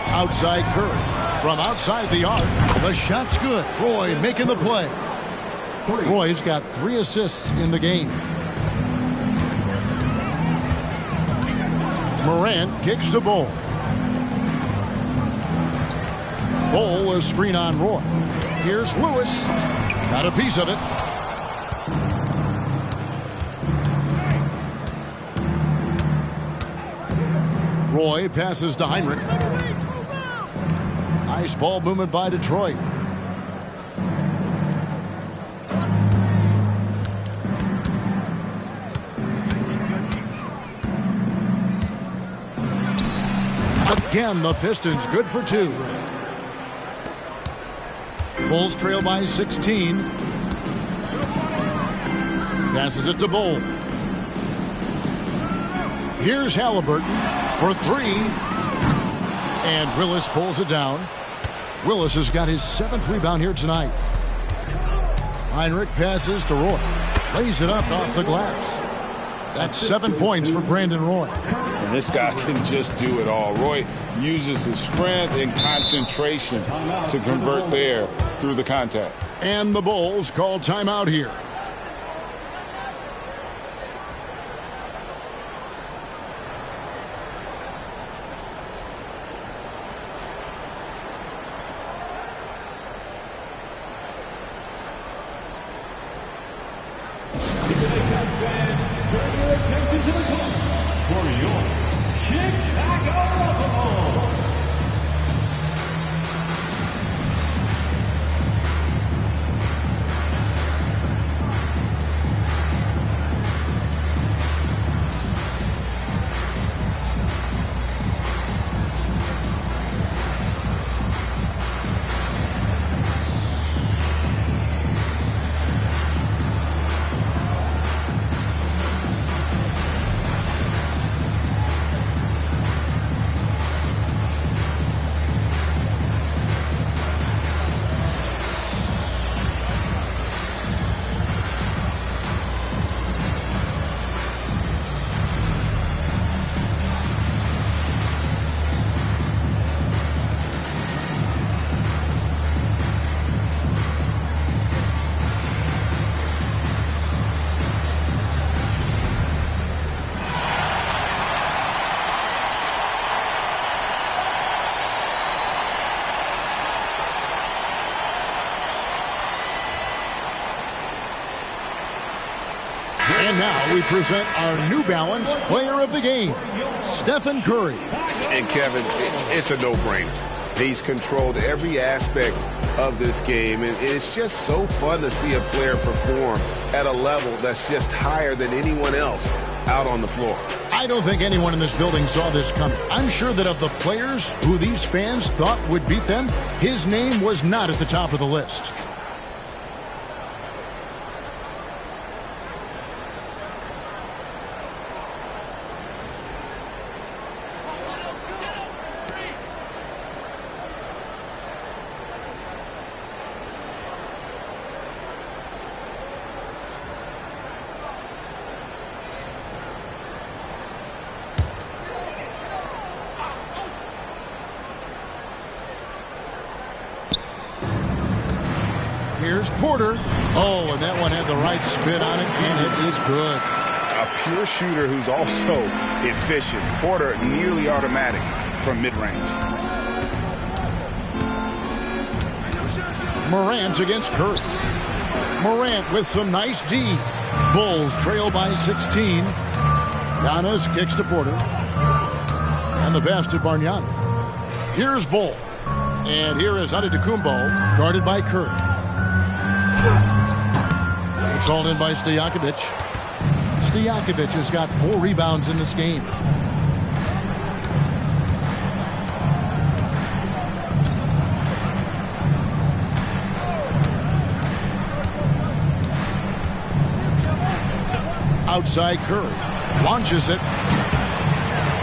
[SPEAKER 1] Outside Curry. From outside the arc, the shot's good. Roy making the play. Roy's got 3 assists in the game. Morant kicks to Bol. Bol a screen on Roy. Here's Lewis. Got a piece of it. Roy passes to Heinrich. Nice ball movement by Detroit. Again, the Pistons good for 2. Bulls trail by 16. Passes it to Bol. Here's Halliburton for 3. And Willis pulls it down. Willis has got his 7th rebound here tonight. Heinrich passes to Roy. Lays it up off the glass. That's 7 points for Brandon Roy.
[SPEAKER 2] And this guy can just do it all. Roy uses his strength and concentration to convert there through the contact.
[SPEAKER 1] And the Bulls call timeout here. And now we present our New Balance Player of the Game, Stephen Curry.
[SPEAKER 4] And Kevin, it's a no-brainer. He's controlled every aspect of this game, and it's just so fun to see a player perform at a level that's just higher than anyone else out on the floor.
[SPEAKER 1] I don't think anyone in this building saw this coming. I'm sure that of the players who these fans thought would beat them, his name was not at the top of the list. Here's Porter. Oh, and that one had the right spin on it, and it is good.
[SPEAKER 2] A pure shooter who's also efficient. Porter nearly automatic from mid-range.
[SPEAKER 1] Morant against Curry. Morant with some nice D. Bulls trail by 16. Giannis kicks to Porter. And the pass to Bargnani. Here's Bull. And here is Antetokounmpo, guarded by Curry. It's hauled in by Stojakovic. Stojakovic has got 4 rebounds in this game. Outside Curry. Launches it.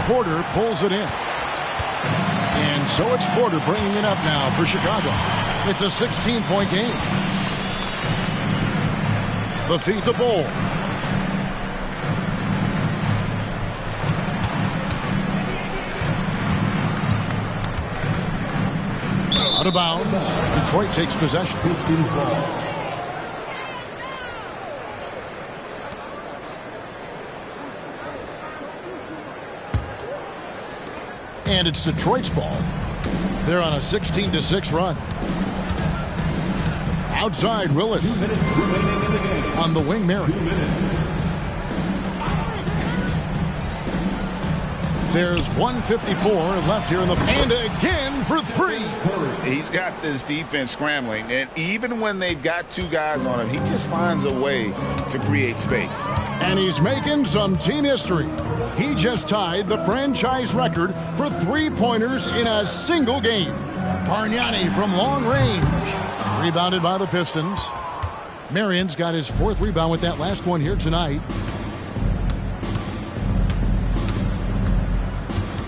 [SPEAKER 1] Porter pulls it in. And so it's Porter bringing it up now for Chicago. It's a 16-point game. The feed the Bull. Out of bounds. Detroit takes possession. And it's Detroit's ball. They're on a 16-6 run. Outside Willis. On the wing, Mary. There's 1:54 left here in the... And again for 3.
[SPEAKER 2] He's got this defense scrambling, and even when they've got 2 guys on him, he just finds a way to create space.
[SPEAKER 1] And he's making some team history. He just tied the franchise record for 3-pointers in a single game. Bargnani from long range. Rebounded by the Pistons. Marion's got his 4th rebound with that last one here tonight.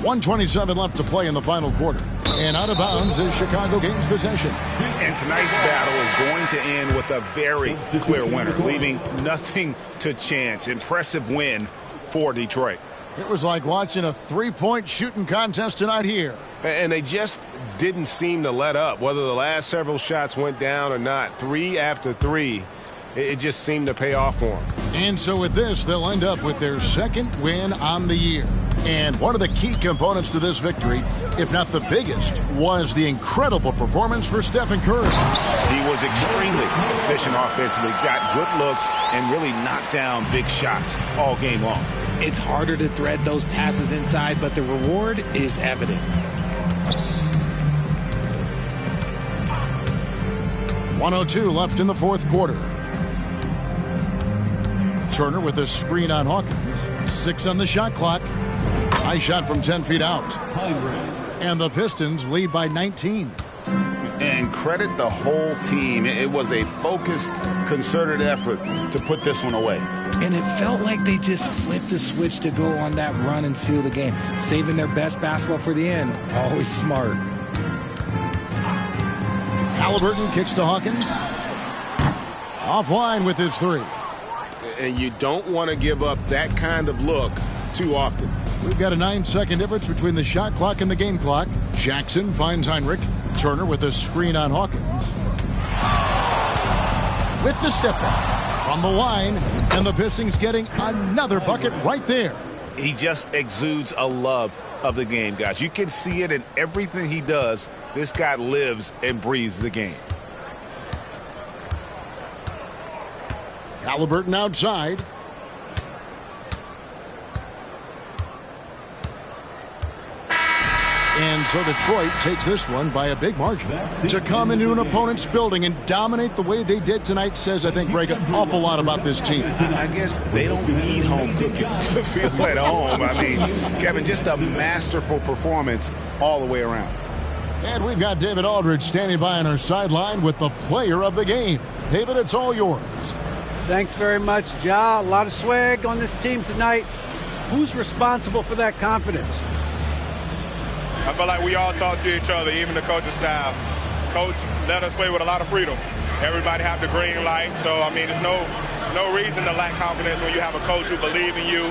[SPEAKER 1] 1:27 left to play in the final quarter. And out of bounds as Chicago gains possession.
[SPEAKER 2] And tonight's battle is going to end with a very clear winner, leaving nothing to chance. Impressive win for Detroit.
[SPEAKER 1] It was like watching a 3-point shooting contest tonight here.
[SPEAKER 4] And they just didn't seem to let up, whether the last several shots went down or not. 3 after 3, it just seemed to pay off for them.
[SPEAKER 1] And so with this, they'll end up with their 2nd win on the year. And one of the key components to this victory, if not the biggest, was the incredible performance for Stephen Curry.
[SPEAKER 2] He was extremely efficient offensively, got good looks, and really knocked down big shots all game long.
[SPEAKER 3] It's harder to thread those passes inside, but the reward is evident.
[SPEAKER 1] .102 left in the 4th quarter. Turner with a screen on Hawkins. 6 on the shot clock. High shot from 10 feet out. And the Pistons lead by 19.
[SPEAKER 2] And credit the whole team. It was a focused, concerted effort to put this one away.
[SPEAKER 3] And it felt like they just flipped the switch to go on that run and seal the game. Saving their best basketball for the end. Always smart.
[SPEAKER 1] Halliburton kicks to Hawkins. Offline with his 3.
[SPEAKER 4] And you don't want to give up that kind of look too often.
[SPEAKER 1] We've got a 9-second difference between the shot clock and the game clock. Jackson finds Heinrich. Turner with a screen on Hawkins. With the step back from the line, and the Pistons getting another bucket right there.
[SPEAKER 4] He just exudes a love of the game, guys. You can see it in everything he does. This guy lives and breathes the game.
[SPEAKER 1] Halliburton outside. And so Detroit takes this one by a big margin. To come into an opponent's building and dominate the way they did tonight says, I think, Greg, an awful lot about this team.
[SPEAKER 2] I guess they don't need home cooking to feel at home. I mean, Kevin, just a masterful performance all the way around.
[SPEAKER 1] And we've got David Aldridge standing by on our sideline with the player of the game. David, it's all yours.
[SPEAKER 6] Thanks very much, Ja. A lot of swag on this team tonight. Who's responsible for that confidence?
[SPEAKER 11] I feel like we all talk to each other, even the coaching staff. Coach let us play with a lot of freedom. Everybody have the green light, so I mean, there's no reason to lack confidence when you have a coach who believes in you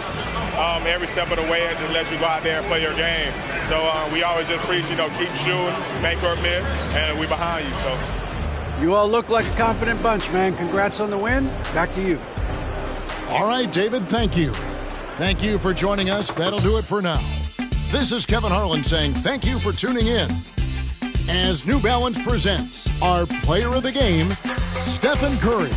[SPEAKER 11] every step of the way and just let you go out there and play your game. So we always just preach, keep shooting, make or miss, and we behind you. So
[SPEAKER 6] you all look like a confident bunch, man. Congrats on the win. Back to you.
[SPEAKER 1] All right, David, thank you. Thank you for joining us. That'll do it for now. This is Kevin Harlan saying thank you for tuning in as New Balance presents our player of the game, Stephen Curry.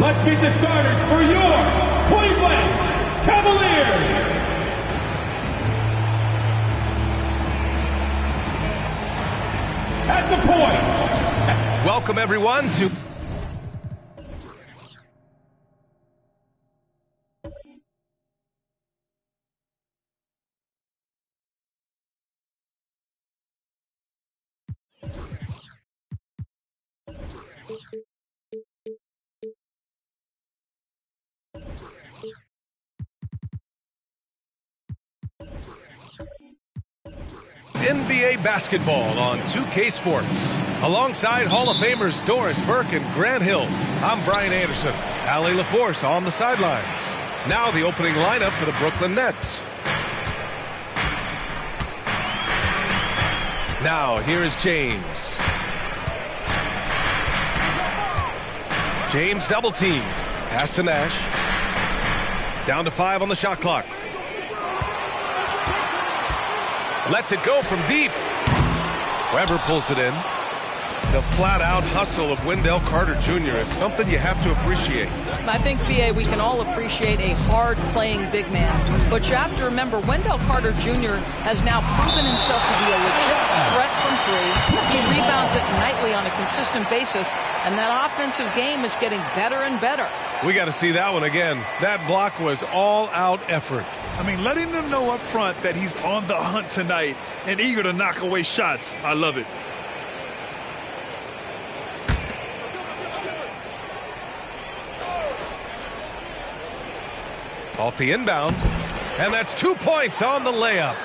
[SPEAKER 5] Let's meet the starters for your Cleveland Cavaliers. At the point.
[SPEAKER 12] Welcome, everyone, to... NBA basketball on 2K Sports. Alongside Hall of Famers Doris Burke and Grant Hill, I'm Brian Anderson. Allie LaForce on the sidelines. Now the opening lineup for the Brooklyn Nets. Now here is James. James double teamed. Pass to Nash. Down to 5 on the shot clock. Lets it go from deep. Weber pulls it in. The flat-out hustle of Wendell Carter Jr. is something you have to appreciate.
[SPEAKER 13] I think, B.A., we can all appreciate a hard-playing big man. But you have to remember, Wendell Carter Jr. has now proven himself to be a legit threat from three. He rebounds it nightly on a consistent basis, and that offensive game is getting better and better.
[SPEAKER 12] We got to see that one again. That block was all-out effort.
[SPEAKER 14] I mean, letting them know up front that he's on the hunt tonight and eager to knock away shots. I love it.
[SPEAKER 12] Off the inbound, and that's 2 points on the layup.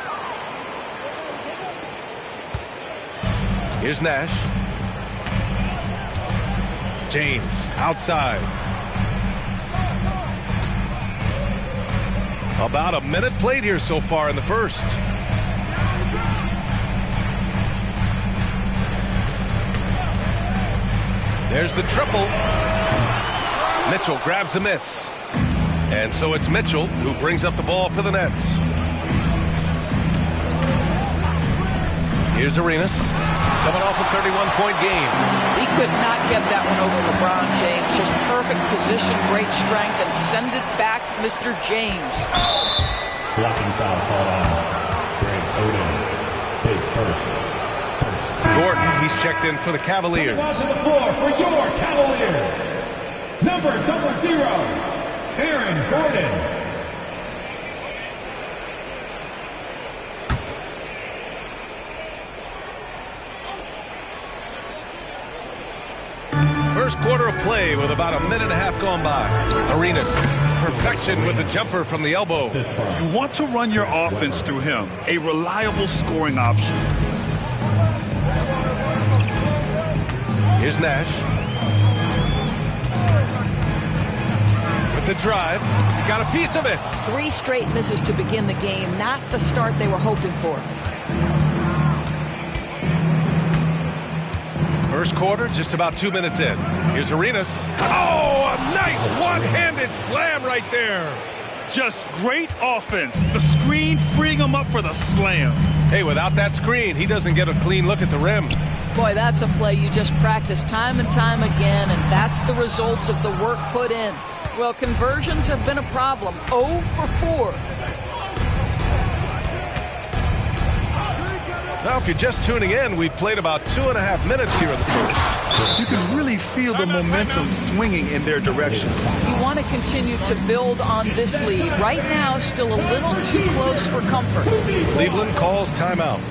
[SPEAKER 12] Here's Nash. James outside. About a minute played here so far in the first. There's the triple. Mitchell grabs a miss. And so it's Mitchell who brings up the ball for the Nets. Here's Arenas, coming off a 31-point game.
[SPEAKER 13] He could not get that one over LeBron James. Just perfect position, great strength, and send it back, Mr. James.
[SPEAKER 5] Blocking foul called on Greg Oden. His first.
[SPEAKER 12] Gordon, he's checked in for the Cavaliers.
[SPEAKER 5] Coming to the floor for your Cavaliers. Number 00. Aaron Gordon.
[SPEAKER 12] First quarter of play with about a minute and a half gone by. Arenas, perfection with the jumper from the elbow.
[SPEAKER 14] You want to run your offense through him, a reliable scoring option.
[SPEAKER 12] Here's Nash. The drive, got a piece of it.
[SPEAKER 13] 3 straight misses to begin the game, not the start they were hoping for.
[SPEAKER 12] First quarter, just about 2 minutes in. Here's Arenas. Oh, a nice one-handed slam right there.
[SPEAKER 14] Just great offense. The screen freeing him up for the slam.
[SPEAKER 12] Hey, without that screen, he doesn't get a clean look at the rim.
[SPEAKER 13] Boy, that's a play you just practice time and time again, and that's the result of the work put in. Well, conversions have been a problem. 0 for 4.
[SPEAKER 12] Now, if you're just tuning in, we played about 2.5 minutes here in the first.
[SPEAKER 14] You can really feel the momentum swinging in their direction.
[SPEAKER 13] You want to continue to build on this lead. Right now, still a little too close for comfort.
[SPEAKER 12] Cleveland calls timeout.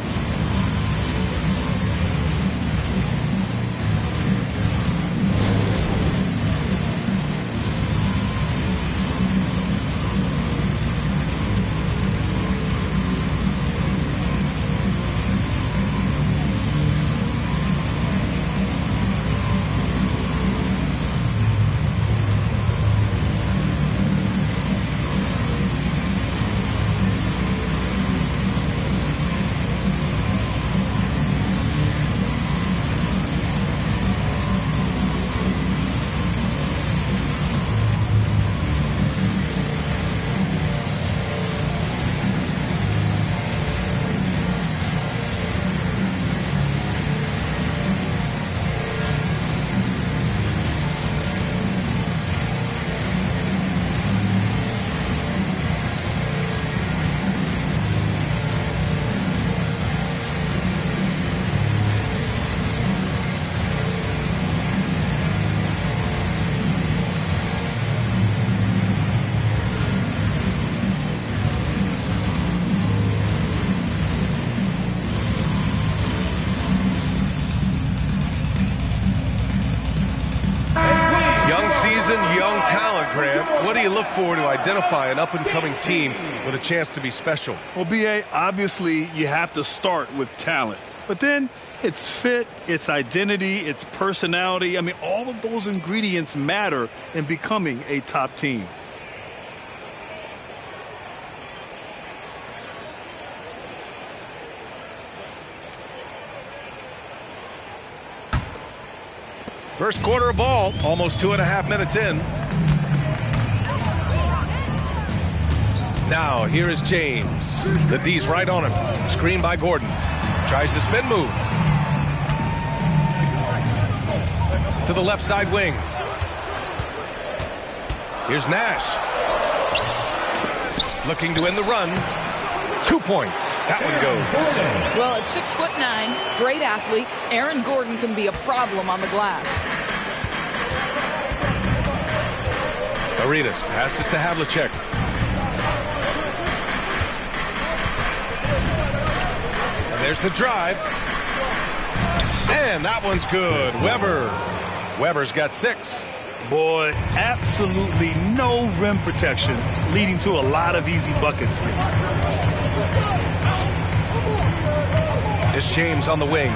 [SPEAKER 12] Grant. What do you look for to identify an up-and-coming team with a chance to be special?
[SPEAKER 14] Well, B.A., obviously you have to start with talent. But then it's fit, it's identity, it's personality. I mean, all of those ingredients matter in becoming a top team.
[SPEAKER 12] First quarter of ball, almost 2.5 minutes in. Now, here is James. The D's right on him. Screen by Gordon. Tries the spin move. To the left side wing. Here's Nash. Looking to end the run. 2 points. That one goes.
[SPEAKER 13] Well, at 6'9", great athlete, Aaron Gordon can be a problem on the glass.
[SPEAKER 12] Arenas passes to Havlicek. And there's the drive. And that one's good. Weber's got 6.
[SPEAKER 14] Boy, absolutely no rim protection, leading to a lot of easy buckets here.
[SPEAKER 12] It's James on the wing.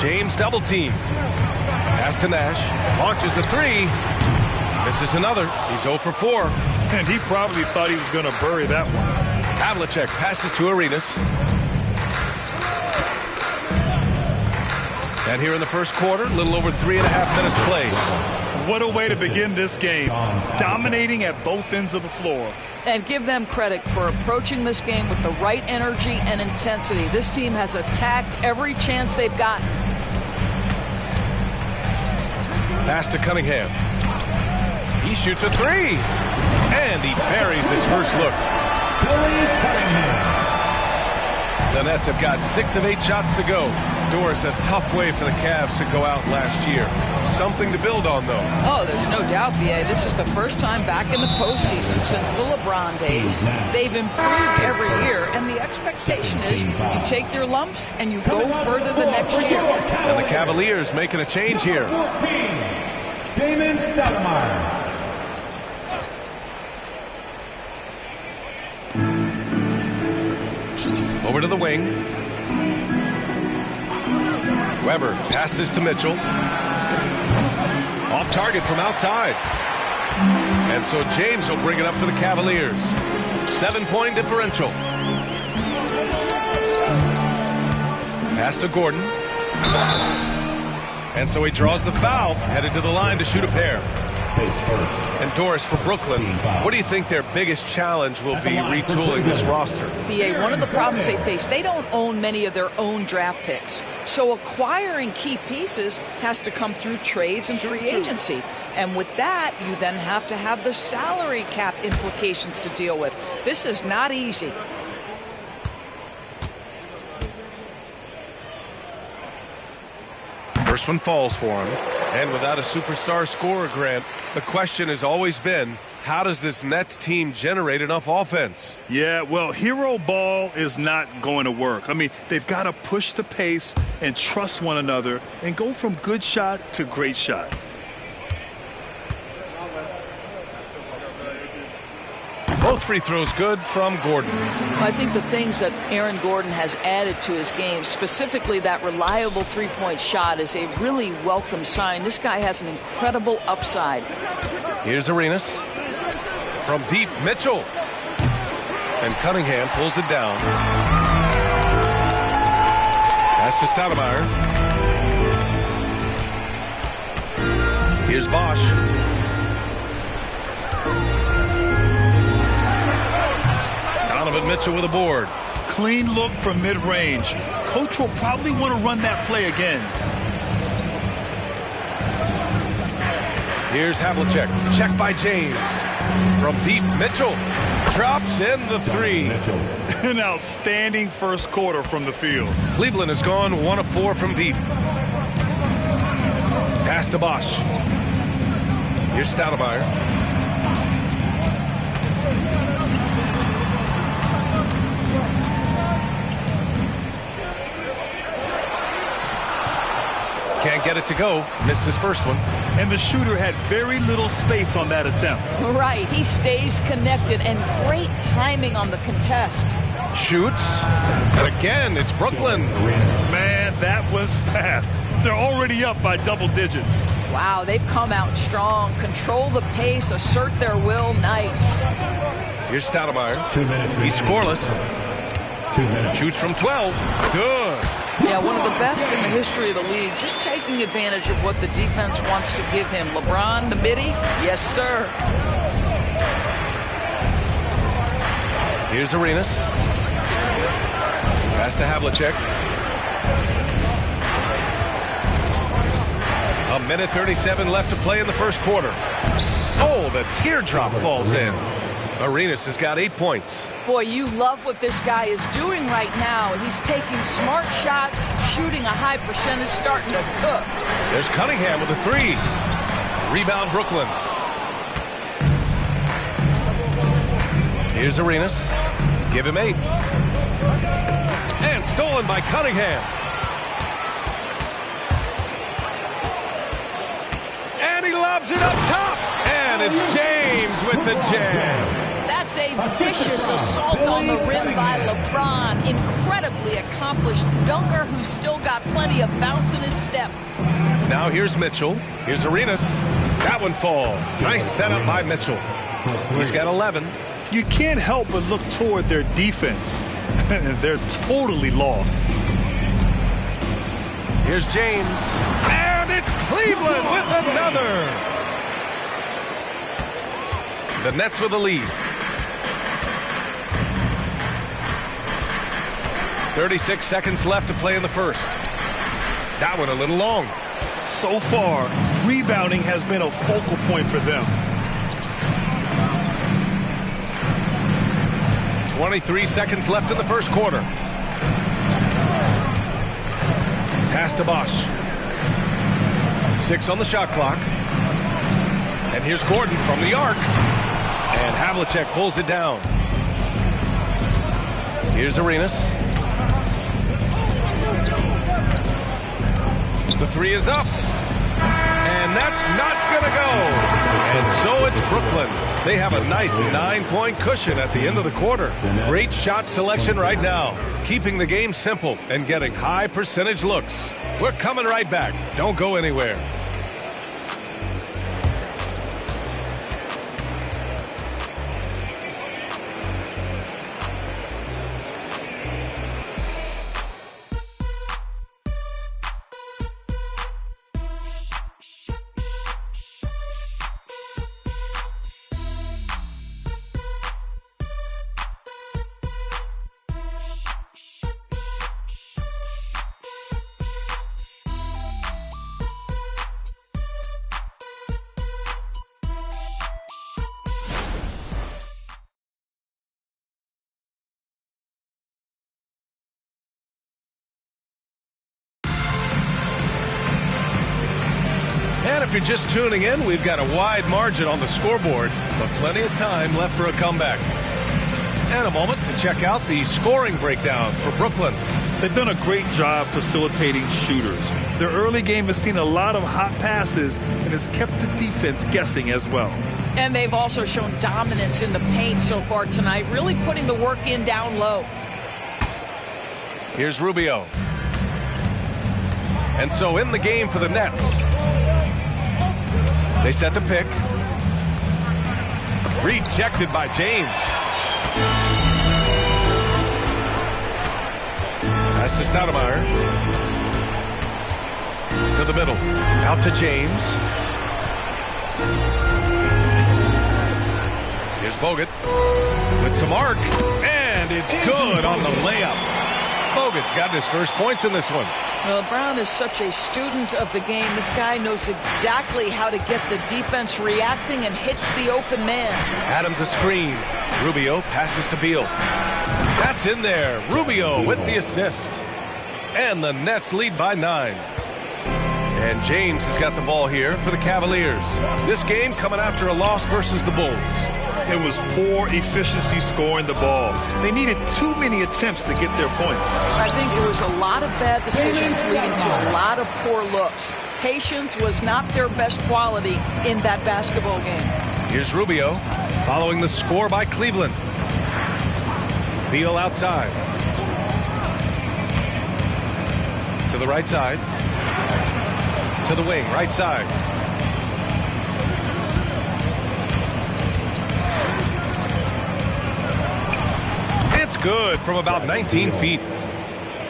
[SPEAKER 12] James double teamed. Pass to Nash. Launches a 3. Misses another. He's 0 for 4.
[SPEAKER 14] And he probably thought he was going to bury that one.
[SPEAKER 12] Havlicek passes to Arenas. And here in the first quarter, a little over 3.5 minutes played.
[SPEAKER 14] What a way to begin this game. Dominating at both ends of the floor.
[SPEAKER 13] And give them credit for approaching this game with the right energy and intensity. This team has attacked every chance they've gotten.
[SPEAKER 12] Pass to Cunningham. He shoots a 3. And he buries his first look. The Nets have got 6 of 8 shots to go. Doris, a tough way for the Cavs to go out last year. Something to build on, though.
[SPEAKER 13] Oh, there's no doubt, B.A. This is the first time back in the postseason since the LeBron days. They've improved every year, and the expectation is you take your lumps and you go further the next year.
[SPEAKER 12] And the Cavaliers making a change here.
[SPEAKER 5] Damon Stoudemire.
[SPEAKER 12] Over to the wing. Weber passes to Mitchell. Off target from outside. And so James will bring it up for the Cavaliers. 7-point differential. Pass to Gordon. And so he draws the foul, headed to the line to shoot a pair. And Doris, for Brooklyn, what do you think their biggest challenge will be retooling this roster?
[SPEAKER 13] BA, one of the problems they face, they don't own many of their own draft picks. So acquiring key pieces has to come through trades and free agency. And with that, you then have to have the salary cap implications to deal with. This is not easy.
[SPEAKER 12] First one falls for him. And without a superstar scorer, Grant, the question has always been, how does this Nets team generate enough offense?
[SPEAKER 14] Yeah, well, hero ball is not going to work. I mean, they've got to push the pace and trust one another and go from good shot to great shot.
[SPEAKER 12] Both free throws good from Gordon.
[SPEAKER 13] I think the things that Aaron Gordon has added to his game, specifically that reliable three-point shot, is a really welcome sign. This guy has an incredible upside.
[SPEAKER 12] Here's Arenas. From deep, Mitchell. And Cunningham pulls it down. Pass to Stoudemire. Here's Bosch. Donovan Mitchell with a board.
[SPEAKER 14] Clean look from mid-range. Coach will probably want to run that play again.
[SPEAKER 12] Here's Havlicek. Check by James. From deep, Mitchell drops in the 3.
[SPEAKER 14] An outstanding first quarter from the field.
[SPEAKER 12] Cleveland has gone 1 of 4 from deep. Pass to Bosch. Here's Stoudemire. Can't get it to go. Missed his first one.
[SPEAKER 14] And the shooter had very little space on that attempt.
[SPEAKER 13] Right. He stays connected, and great timing on the contest.
[SPEAKER 12] Shoots. And again, it's Brooklyn.
[SPEAKER 14] Man, that was fast. They're already up by double digits.
[SPEAKER 13] Wow, they've come out strong. Control the pace, assert their will. Nice.
[SPEAKER 12] Here's Stoudemire. He's scoreless. Shoots from 12. Good.
[SPEAKER 13] Yeah, one of the best in the history of the league, just taking advantage of what the defense wants to give him. LeBron, the midi? Yes, sir.
[SPEAKER 12] Here's Arenas. Pass to Havlicek. A minute 37 left to play in the first quarter. Oh, the teardrop falls in. Arenas has got 8 points.
[SPEAKER 13] Boy, you love what this guy is doing right now. He's taking smart shots, shooting a high percentage, starting to cook.
[SPEAKER 12] There's Cunningham with a 3. Rebound, Brooklyn. Here's Arenas. Give him 8. And stolen by Cunningham. And he lobs it up top. And it's James with the jam.
[SPEAKER 13] That's a vicious assault on the rim by LeBron. Incredibly accomplished dunker who's still got plenty of bounce in his step.
[SPEAKER 12] Now here's Mitchell. Here's Arenas. That one falls. Nice setup by Mitchell. He's got 11.
[SPEAKER 14] You can't help but look toward their defense. They're totally lost.
[SPEAKER 12] Here's James. And it's Cleveland with another. The Nets with the lead. 36 seconds left to play in the first. That one a little long.
[SPEAKER 14] So far, rebounding has been a focal point for them.
[SPEAKER 12] 23 seconds left in the first quarter. Pass to Bosch. 6 on the shot clock. And here's Gordon from the arc. And Havlicek pulls it down. Here's Arenas. The 3 is up. And that's not going to go. And so it's Brooklyn. They have a nice 9-point cushion at the end of the quarter. Great shot selection right now. Keeping the game simple and getting high percentage looks. We're coming right back. Don't go anywhere. And if you're just tuning in, we've got a wide margin on the scoreboard, but plenty of time left for a comeback. And a moment to check out the scoring breakdown for Brooklyn.
[SPEAKER 14] They've done a great job facilitating shooters. Their early game has seen a lot of hot passes and has kept the defense guessing as well.
[SPEAKER 13] And they've also shown dominance in the paint so far tonight, really putting the work in down low.
[SPEAKER 12] Here's Rubio. And so in the game for the Nets. They set the pick. Rejected by James. Pass to Stoudemire. To the middle. Out to James. Here's Bogut. With some arc. And it's good on the layup. Bogut's got his first points in this one.
[SPEAKER 13] Well, Brown is such a student of the game. This guy knows exactly how to get the defense reacting and hits the open man.
[SPEAKER 12] Adams a screen. Rubio passes to Beal. That's in there. Rubio with the assist. And the Nets lead by 9. And James has got the ball here for the Cavaliers. This game coming after a loss versus the Bulls.
[SPEAKER 14] It was poor efficiency scoring the ball. They needed too many attempts to get their points.
[SPEAKER 13] I think it was a lot of bad decisions leading to a lot of poor looks. Patience was not their best quality in that basketball game.
[SPEAKER 12] Here's Rubio following the score by Cleveland. Beal outside. To the right side. To the wing, right side. It's good from about 19 feet.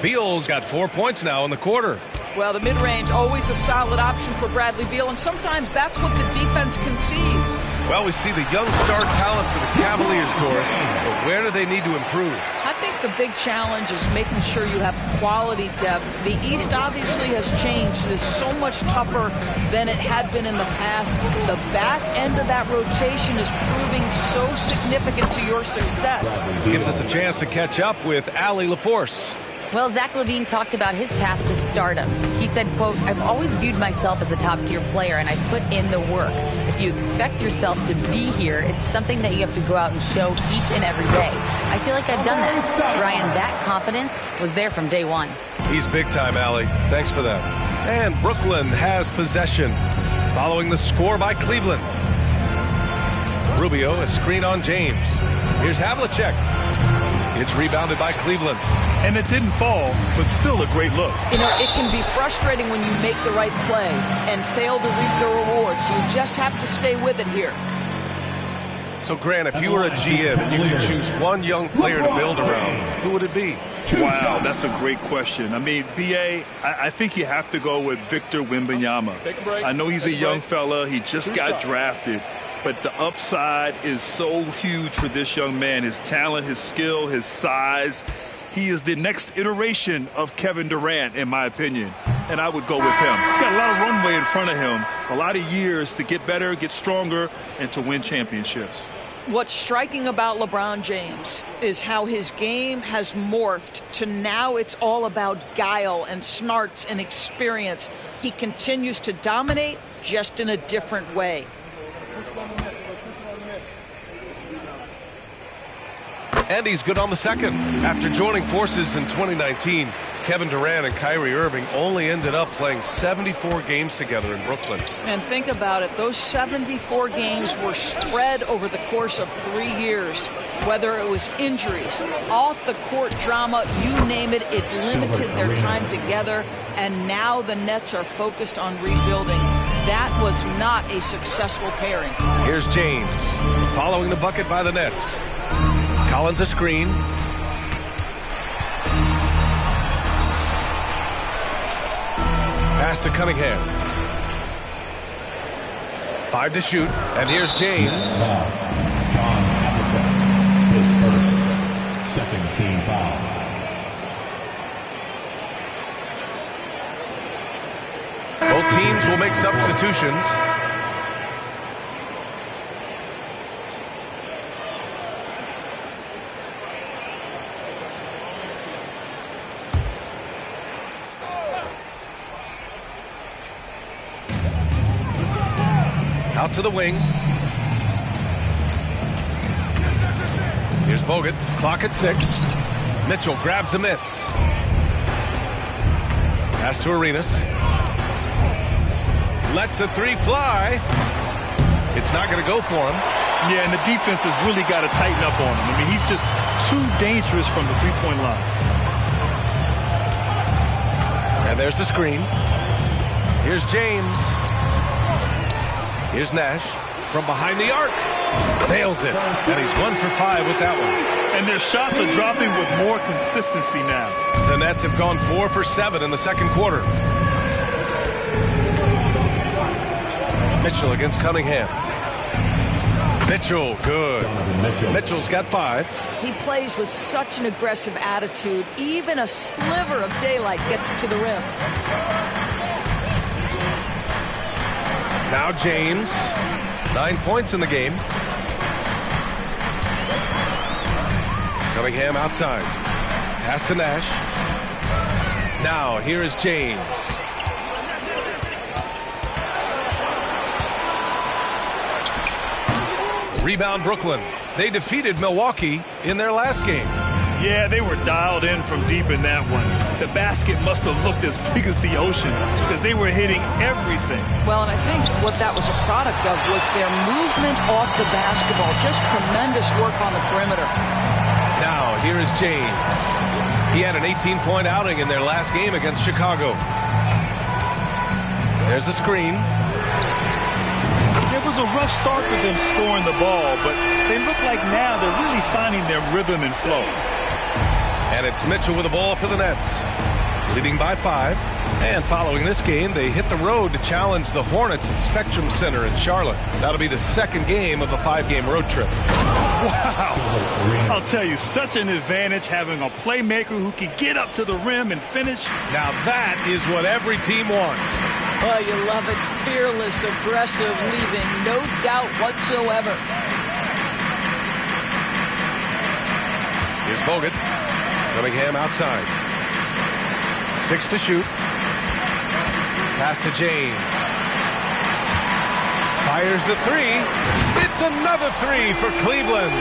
[SPEAKER 12] Beal's got 4 points now in the quarter.
[SPEAKER 13] Well, the mid-range, always a solid option for Bradley Beal, and sometimes that's what the defense concedes.
[SPEAKER 12] Well, we see the young star talent for the Cavaliers, Doris, but where do they need to improve?
[SPEAKER 13] I think the big challenge is making sure you have quality depth. The East obviously has changed. It is so much tougher than it had been in the past. The back end of that rotation is proving so significant to your success.
[SPEAKER 12] Gives us a chance to catch up with Allie LaForce.
[SPEAKER 15] Well, Zach LaVine talked about his path to stardom. He said, quote, "I've always viewed myself as a top-tier player, and I put in the work. If you expect yourself to be here, it's something that you have to go out and show each and every day. I feel like I've done that." Ryan, that confidence was there from day one.
[SPEAKER 12] He's big time, Allie. Thanks for that. And Brooklyn has possession following the score by Cleveland. Rubio, a screen on James. Here's Havlicek. It's rebounded by Cleveland.
[SPEAKER 14] And it didn't fall, but still a great look.
[SPEAKER 13] You know, it can be frustrating when you make the right play and fail to reap the rewards. You just have to stay with it here.
[SPEAKER 12] So, Grant, if you were a GM and you could choose one young player to build around, who would it be?
[SPEAKER 14] Wow, that's a great question. I mean, B.A., I think you have to go with Victor Wembanyama. I know he's a young fella. He just got drafted. But the upside is so huge for this young man. His talent, his skill, his size. He is the next iteration of Kevin Durant, in my opinion. And I would go with him. He's got a lot of runway in front of him. A lot of years to get better, get stronger, and to win championships.
[SPEAKER 13] What's striking about LeBron James is how his game has morphed to now it's all about guile and smarts and experience. He continues to dominate, just in a different way.
[SPEAKER 12] And he's good on the second. After joining forces in 2019, Kevin Durant and Kyrie Irving only ended up playing 74 games together in Brooklyn.
[SPEAKER 13] And think about it. Those 74 games were spread over the course of 3 years. Whether it was injuries, off-the-court drama, you name it, it limited their time together. And now the Nets are focused on rebuilding. That was not a successful pairing.
[SPEAKER 12] Here's James following the bucket by the Nets. Collins a screen. Pass to Cunningham. 5 to shoot. And here's James.
[SPEAKER 5] John Havlicek, his first, second team foul.
[SPEAKER 12] Both teams will make substitutions. Out to the wing. Here's Bogut. Clock at 6. Mitchell grabs a miss. Pass to Arenas. Lets the three fly. It's not going to go for him.
[SPEAKER 14] Yeah, and the defense has really got to tighten up on him. I mean, he's just too dangerous from the three-point line.
[SPEAKER 12] And there's the screen. Here's James. Here's Nash from behind the arc. Nails it. And he's 1 for 5 with that one.
[SPEAKER 14] And their shots are dropping with more consistency now.
[SPEAKER 12] The Nets have gone 4 for 7 in the second quarter. Mitchell against Cunningham. Mitchell, good. Mitchell's got 5.
[SPEAKER 13] He plays with such an aggressive attitude. Even a sliver of daylight gets him to the rim.
[SPEAKER 12] Now James, 9 points in the game. Cunningham outside. Pass to Nash. Now here is James. Rebound Brooklyn. They defeated Milwaukee in their last game.
[SPEAKER 14] Yeah, they were dialed in from deep in that one. The basket must have looked as big as the ocean because they were hitting everything.
[SPEAKER 13] Well, and I think what that was a product of was their movement off the basketball. Just tremendous work on the perimeter.
[SPEAKER 12] Now, here is James. He had an 18-point outing in their last game against Chicago. There's a screen.
[SPEAKER 14] It was a rough start for them scoring the ball, but they look like now they're really finding their rhythm and flow.
[SPEAKER 12] And it's Mitchell with the ball for the Nets, leading by 5. And following this game, they hit the road to challenge the Hornets at Spectrum Center in Charlotte. That'll be the second game of a 5-game road trip.
[SPEAKER 14] Wow. I'll tell you, such an advantage having a playmaker who can get up to the rim and finish.
[SPEAKER 12] Now that is what every team wants.
[SPEAKER 13] Oh, you love it. Fearless, aggressive, leaving no doubt whatsoever.
[SPEAKER 12] Here's Bogut. Cunningham outside. 6 to shoot. Pass to James. Fires the 3. It's another 3 for Cleveland.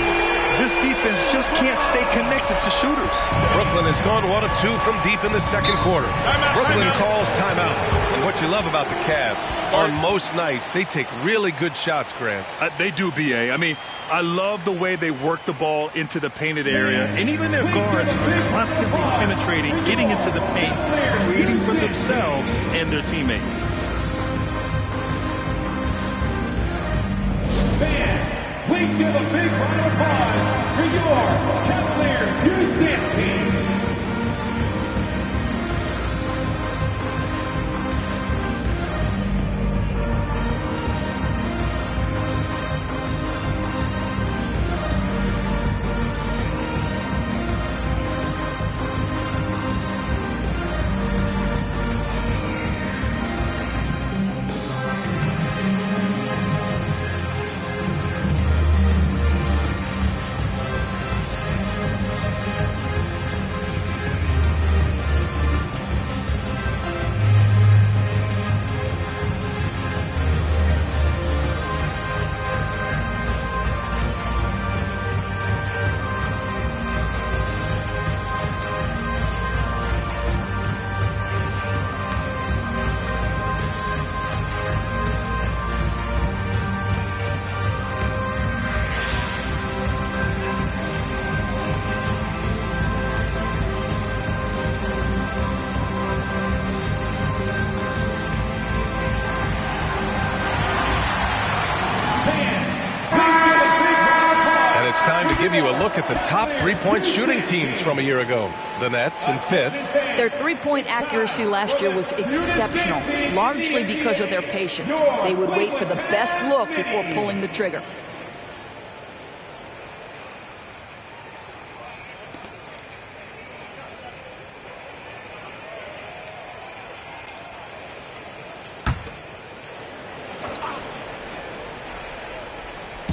[SPEAKER 14] This defense just can't stay connected to shooters.
[SPEAKER 12] Brooklyn has gone 1 of 2 from deep in the second quarter. Brooklyn calls timeout. And what you love about the Cavs, on most nights, they take really good shots, Grant.
[SPEAKER 14] They do, B.A. I mean, I love the way they work the ball into the painted area. And even their guards are constantly penetrating, getting into the paint, creating for themselves and their teammates.
[SPEAKER 5] Fans, please give a big round of applause for your Cavaliers Youth Dance Team.
[SPEAKER 12] Give you a look at the top 3-point shooting teams from a year ago. The Nets in 5th.
[SPEAKER 13] Their 3-point accuracy last year was exceptional, largely because of their patience. They would wait for the best look before pulling the trigger.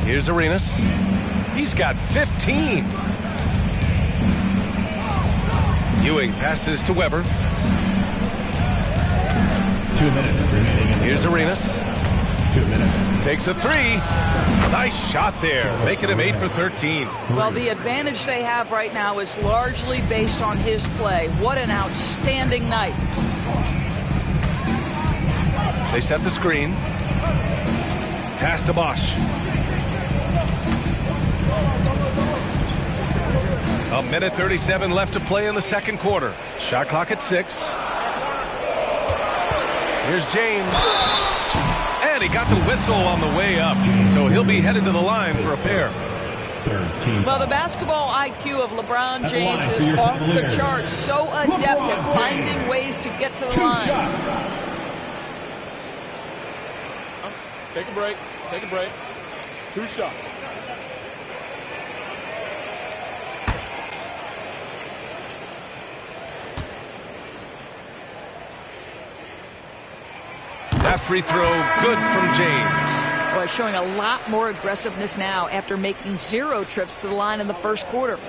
[SPEAKER 12] Here's Arenas. He's got 15. Ewing passes to Weber.
[SPEAKER 5] 2 minutes remaining.
[SPEAKER 12] Here's Arenas.
[SPEAKER 5] 2 minutes.
[SPEAKER 12] Takes a 3. Nice shot there, making him 8 for 13.
[SPEAKER 13] Well, the advantage they have right now is largely based on his play. What an outstanding night.
[SPEAKER 12] They set the screen. Pass to Bosch. A minute 37 left to play in the second quarter. Shot clock at 6. Here's James. And he got the whistle on the way up. So he'll be headed to the line for a pair.
[SPEAKER 13] Well, the basketball IQ of LeBron James is off the charts. So adept at finding ways to get to the line.
[SPEAKER 16] Take a break. Take a break. 2 shots.
[SPEAKER 12] That free throw good from James.
[SPEAKER 13] Boy, showing a lot more aggressiveness now after making 0 trips to the line in the first quarter.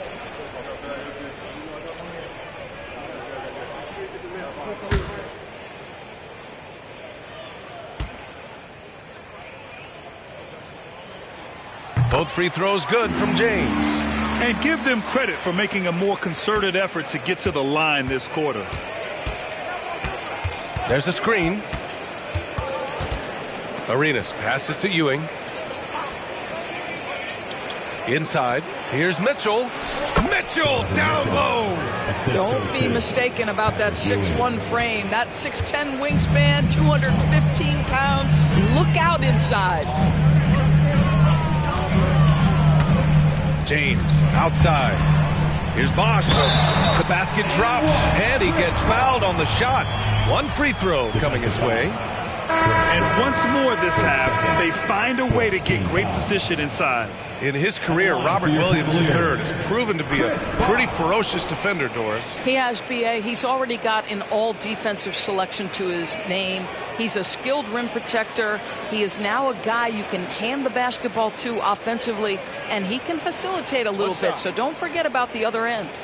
[SPEAKER 12] Both free throws good from James.
[SPEAKER 14] And give them credit for making a more concerted effort to get to the line this quarter.
[SPEAKER 12] There's a screen. Arenas passes to Ewing. Inside. Here's Mitchell. Mitchell down low.
[SPEAKER 13] Don't be mistaken about that 6'1" frame. That 6'10" wingspan, 215 pounds. Look out inside.
[SPEAKER 12] James outside. Here's Bosch. The basket drops, and he gets fouled on the shot. One free throw coming his way.
[SPEAKER 14] And once more this half, they find a way to get great position inside.
[SPEAKER 12] In his career, Robert Williams III has proven to be a pretty ferocious defender, Doris.
[SPEAKER 13] He has, B.A. He's already got an all-defensive selection to his name. He's a skilled rim protector. He is now a guy you can hand the basketball to offensively, and he can facilitate a little bit, so don't forget about the other end.
[SPEAKER 12] –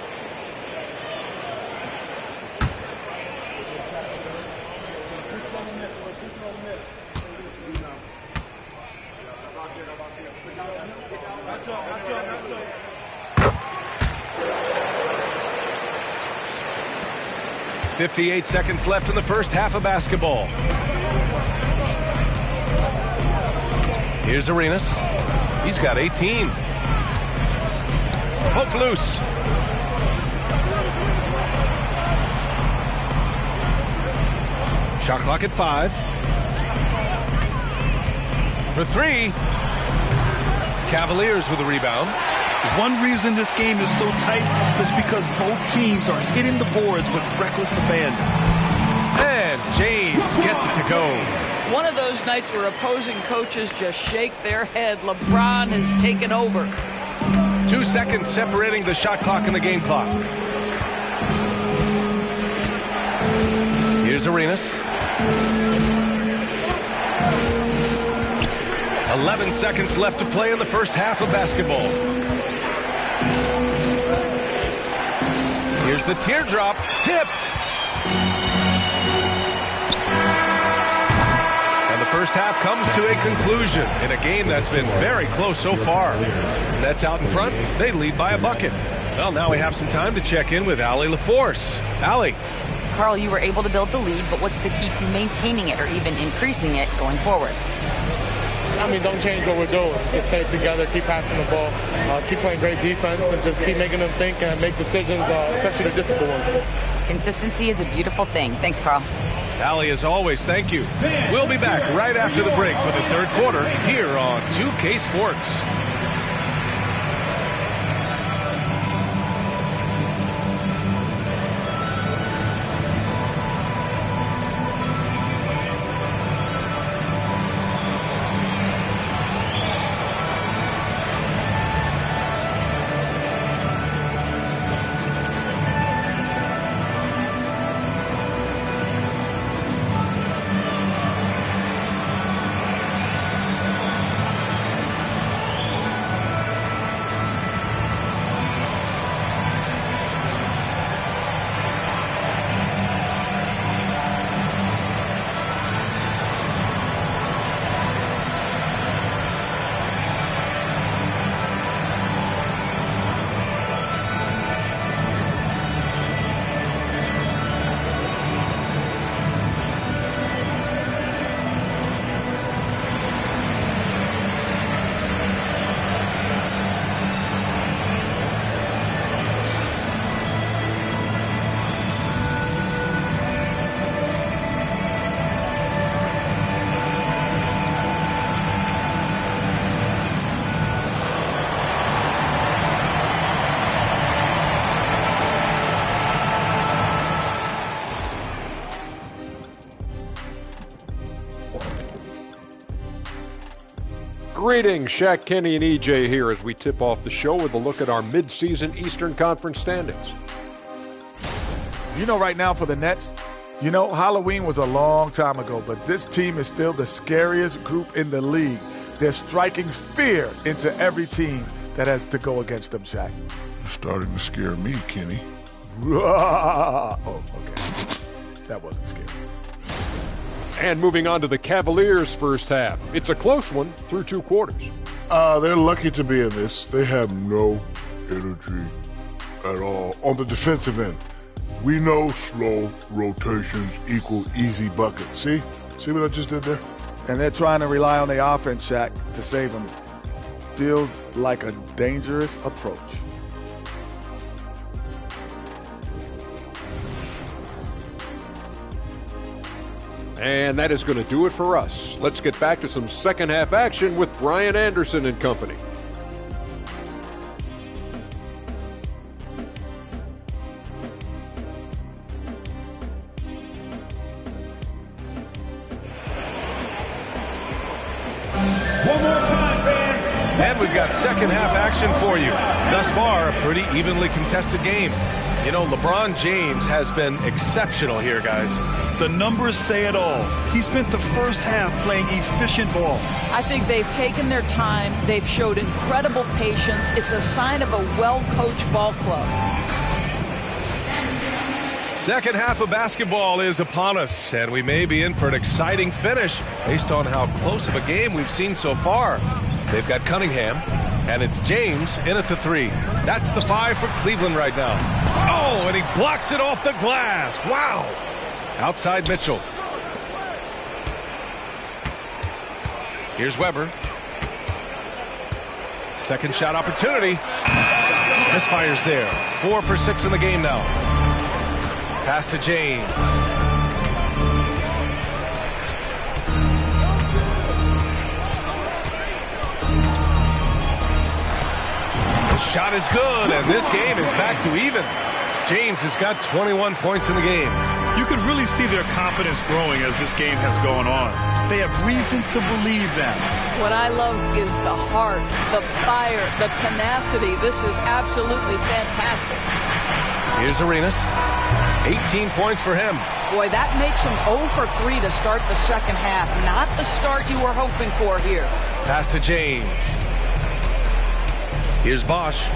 [SPEAKER 12] 58 seconds left in the first half of basketball. Here's Arenas. He's got 18. Poke loose. Shot clock at 5. For 3. Cavaliers with a rebound.
[SPEAKER 14] One reason this game is so tight is because both teams are hitting the boards with reckless abandon.
[SPEAKER 12] And James gets it to go.
[SPEAKER 13] One of those nights where opposing coaches just shake their head. LeBron has taken over.
[SPEAKER 12] 2 seconds separating the shot clock and the game clock. Here's Arenas. 11 seconds left to play in the first half of basketball. Here's the teardrop, tipped. And the first half comes to a conclusion in a game that's been very close so far. Nets out in front, they lead by a bucket. Well, now we have some time to check in with Allie LaForce. Allie.
[SPEAKER 15] Carl, you were able to build the lead, but what's the key to maintaining it or even increasing it going forward?
[SPEAKER 17] I mean, don't change what we're doing. Just stay together, keep passing the ball, keep playing great defense, and just keep making them think and make decisions, especially the difficult ones.
[SPEAKER 15] Consistency is a beautiful thing. Thanks, Carl.
[SPEAKER 12] Allie, as always, thank you. We'll be back right after the break for the third quarter here on 2K Sports.
[SPEAKER 9] Greetings, Shaq, Kenny, and EJ here as we tip off the show with a look at our midseason Eastern Conference standings.
[SPEAKER 18] You know, right now for the Nets, you know, Halloween was a long time ago, but this team is still the scariest group in the league. They're striking fear into every team that has to go against them, Shaq.
[SPEAKER 10] You're starting to scare me, Kenny.
[SPEAKER 18] Oh, okay. That wasn't scary.
[SPEAKER 9] And moving on to the Cavaliers' first half. It's a close one through 2 quarters.
[SPEAKER 10] They're lucky to be in this. They have no energy at all on the defensive end. We know slow rotations equal easy buckets. See what I just did there?
[SPEAKER 18] And they're trying to rely on the offense, Shaq, to save them. Feels like a dangerous approach.
[SPEAKER 9] And that is going to do it for us. Let's get back to some second half action with Brian Anderson and company.
[SPEAKER 12] And we've got second half action for you. Thus far, a pretty evenly contested game. You know, LeBron James has been exceptional here, guys.
[SPEAKER 14] The numbers say it all. He spent the first half playing efficient ball.
[SPEAKER 13] I think they've taken their time. They've showed incredible patience. It's a sign of a well-coached ball club.
[SPEAKER 12] Second half of basketball is upon us, and we may be in for an exciting finish based on how close of a game we've seen so far. They've got Cunningham, and it's James in at the 3. That's the 5 for Cleveland right now. Oh, and he blocks it off the glass. Wow. Outside Mitchell. Here's Weber. Second shot opportunity. Misfires there. 4 for 6 in the game now. Pass to James. The shot is good, and this game is back to even. James has got 21 points in the game.
[SPEAKER 14] You can really see their confidence growing as this game has gone on. They have reason to believe that.
[SPEAKER 13] What I love is the heart, the fire, the tenacity. This is absolutely fantastic.
[SPEAKER 12] Here's Arenas. 18 points for him.
[SPEAKER 13] Boy, that makes him 0 for 3 to start the second half. Not the start you were hoping for here.
[SPEAKER 12] Pass to James. Here's Bosch.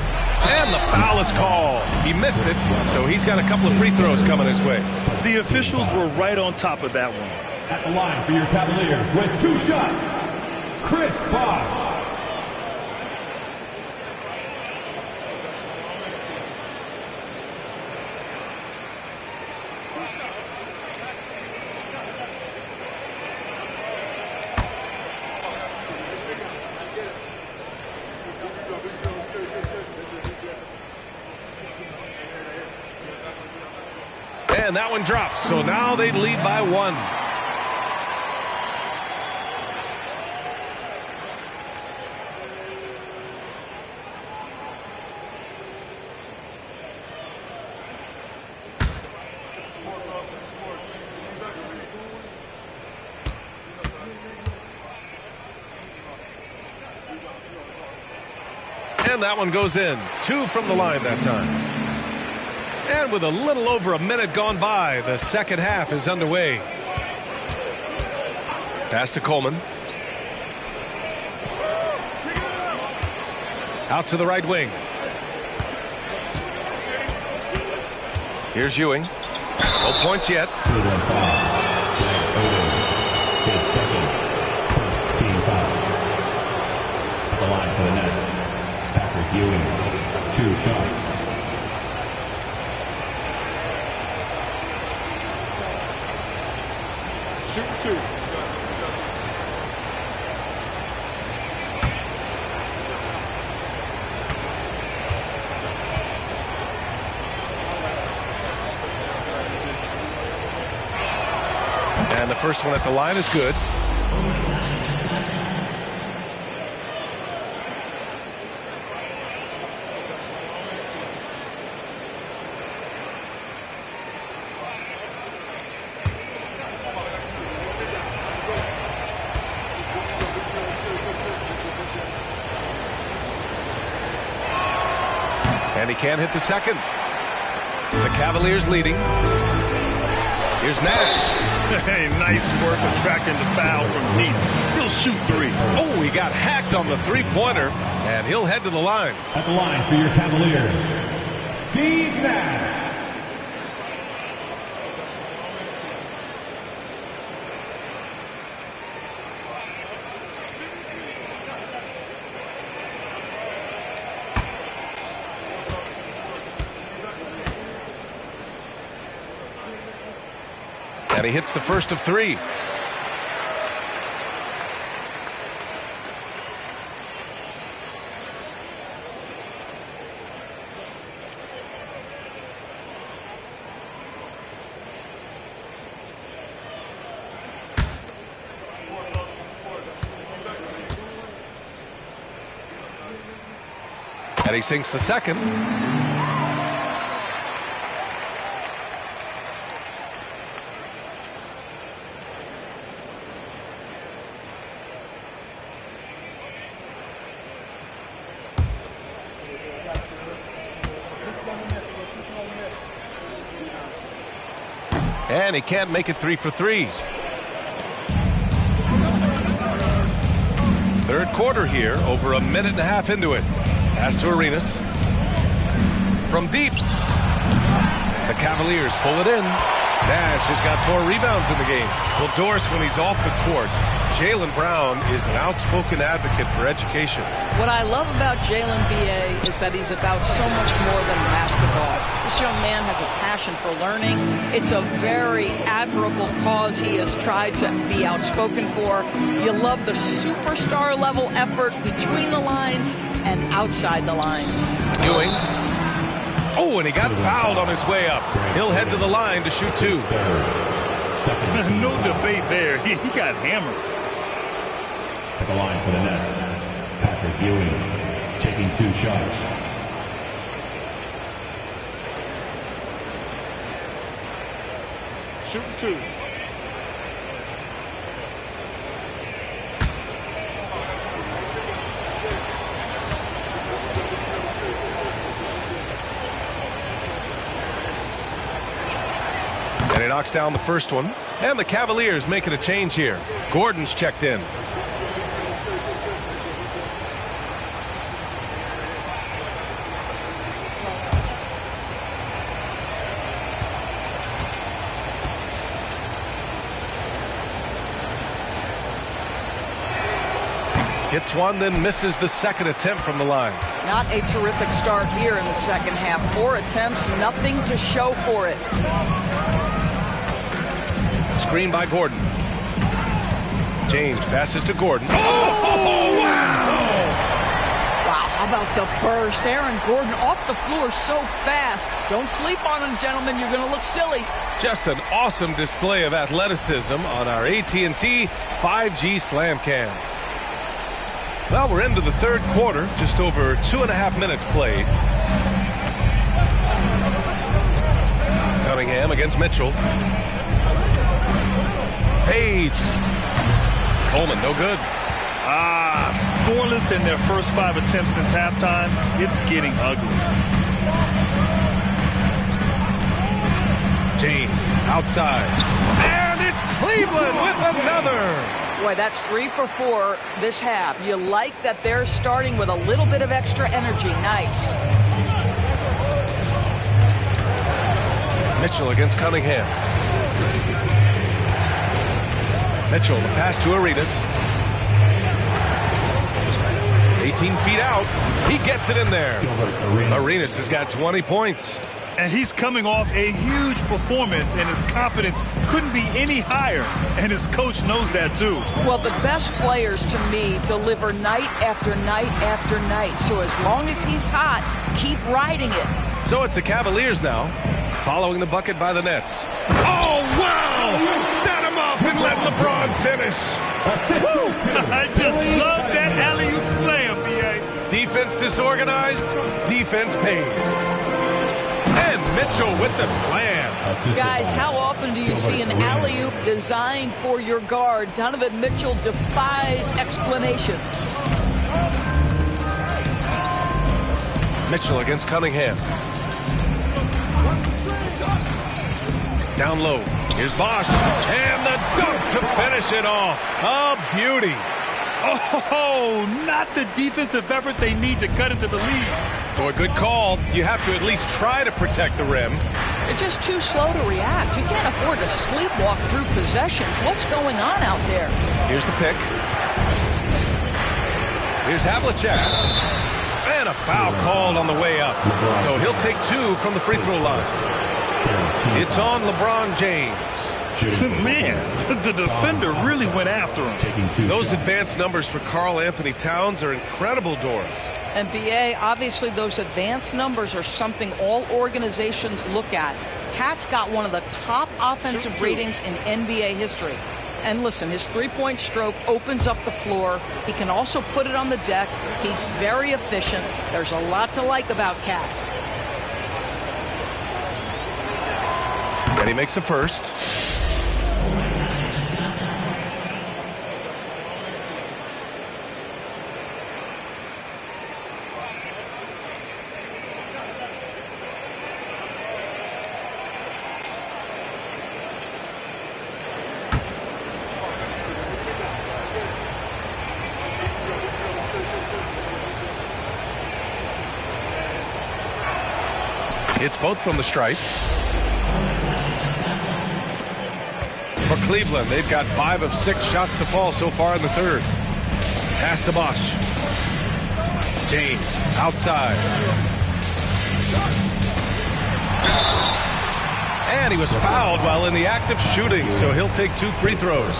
[SPEAKER 12] And the foul is called. He missed it, so he's got a couple of free throws coming his way.
[SPEAKER 14] The officials were right on top of that one.
[SPEAKER 5] At the line for your Cavaliers with 2 shots, Chris Bosch.
[SPEAKER 12] And that one drops, so now they lead by 1. And that one goes in. 2 from the line that time. And with a little over a minute gone by, the second half is underway. Pass to Coleman. Out to the right wing. Here's Ewing. No points yet.
[SPEAKER 5] Cleveland foul. His second, first team foul. At the line for the Nets, Patrick Ewing, 2 shots.
[SPEAKER 16] Shoot 2.
[SPEAKER 12] And the first one at the line is good. And he can't hit the second. The Cavaliers leading. Here's Nash.
[SPEAKER 14] Hey, nice work attracting the foul from deep. He'll shoot 3.
[SPEAKER 12] Oh, he got hacked on the 3-pointer, and he'll head to the line.
[SPEAKER 5] At the line for your Cavaliers, Steve Nash.
[SPEAKER 12] And he hits the first of 3. And he sinks the second. And he can't make it 3 for 3. Third quarter here, over a minute and a half into it. Pass to Arenas. From deep. The Cavaliers pull it in. Nash has got 4 rebounds in the game. Well, Doris, when he's off the court, Jaylen Brown is an outspoken advocate for education.
[SPEAKER 13] What I love about Jaylen, B.A., is that he's about so much more than basketball. This young man has a passion for learning. It's a very admirable cause he has tried to be outspoken for. You love the superstar level effort between the lines and outside the lines.
[SPEAKER 12] Ewing. Oh, and he got fouled on his way up. He'll head to the line to shoot 2.
[SPEAKER 14] No debate there. He got hammered.
[SPEAKER 5] At the line for the Nets, Patrick Ewing taking 2 shots.
[SPEAKER 14] Shooting 2.
[SPEAKER 12] And he knocks down the first one. And the Cavaliers making a change here. Gordon's checked in. Hits one, then misses the second attempt from the line.
[SPEAKER 13] Not a terrific start here in the second half. 4 attempts, nothing to show for it.
[SPEAKER 12] Screen by Gordon. James passes to Gordon. Oh, wow!
[SPEAKER 13] Wow, how about the burst? Aaron Gordon off the floor so fast. Don't sleep on him, gentlemen. You're going to look silly.
[SPEAKER 12] Just an awesome display of athleticism on our AT&T 5G Slam Cam. Well, we're into the third quarter, just over 2.5 minutes played. Cunningham against Mitchell. Fades. Coleman, no good.
[SPEAKER 14] Scoreless in their first 5 attempts since halftime. It's getting ugly.
[SPEAKER 12] James outside. And it's Cleveland with another.
[SPEAKER 13] Boy, that's 3 for 4 this half. You like that they're starting with a little bit of extra energy. Nice.
[SPEAKER 12] Mitchell against Cunningham. Mitchell, the pass to Arenas. 18 feet out. He gets it in there. Arenas has got 20 points.
[SPEAKER 14] And he's coming off a huge performance, and his confidence couldn't be any higher. And his coach knows that, too.
[SPEAKER 13] Well, the best players, to me, deliver night after night after night. So as long as he's hot, keep riding it.
[SPEAKER 12] So it's the Cavaliers now, following the bucket by the Nets. Oh, wow! Set him up and let LeBron finish.
[SPEAKER 14] I just love that alley-oop slam, B.A.
[SPEAKER 12] Defense disorganized, defense pays. And Mitchell with the slam.
[SPEAKER 13] Guys, how often do you see an alley-oop designed for your guard? Donovan Mitchell defies explanation.
[SPEAKER 12] Mitchell against Cunningham. Down low. Here's Bosch. And the dunk to finish it off. A beauty.
[SPEAKER 14] Oh, not the defensive effort they need to cut into the lead.
[SPEAKER 12] Boy, good call. You have to at least try to protect the rim.
[SPEAKER 13] They're just too slow to react. You can't afford to sleepwalk through possessions. What's going on out there?
[SPEAKER 12] Here's the pick. Here's Havlicek. And a foul called on the way up. So he'll take 2 from the free throw line. It's on LeBron James.
[SPEAKER 14] Man, the defender really went after him.
[SPEAKER 12] Those advanced numbers for Karl Anthony Towns are incredible, Doris.
[SPEAKER 13] And BA, obviously those advanced numbers are something all organizations look at. Cat's got one of the top offensive ratings in NBA history. And listen, his three-point stroke opens up the floor. He can also put it on the deck. He's very efficient. There's a lot to like about Cat.
[SPEAKER 12] And he makes a first. It's both from the stripe. For Cleveland, they've got 5 of 6 shots to fall so far in the third. Pass to Bosch. James outside. And he was fouled while in the act of shooting, so he'll take 2 free throws.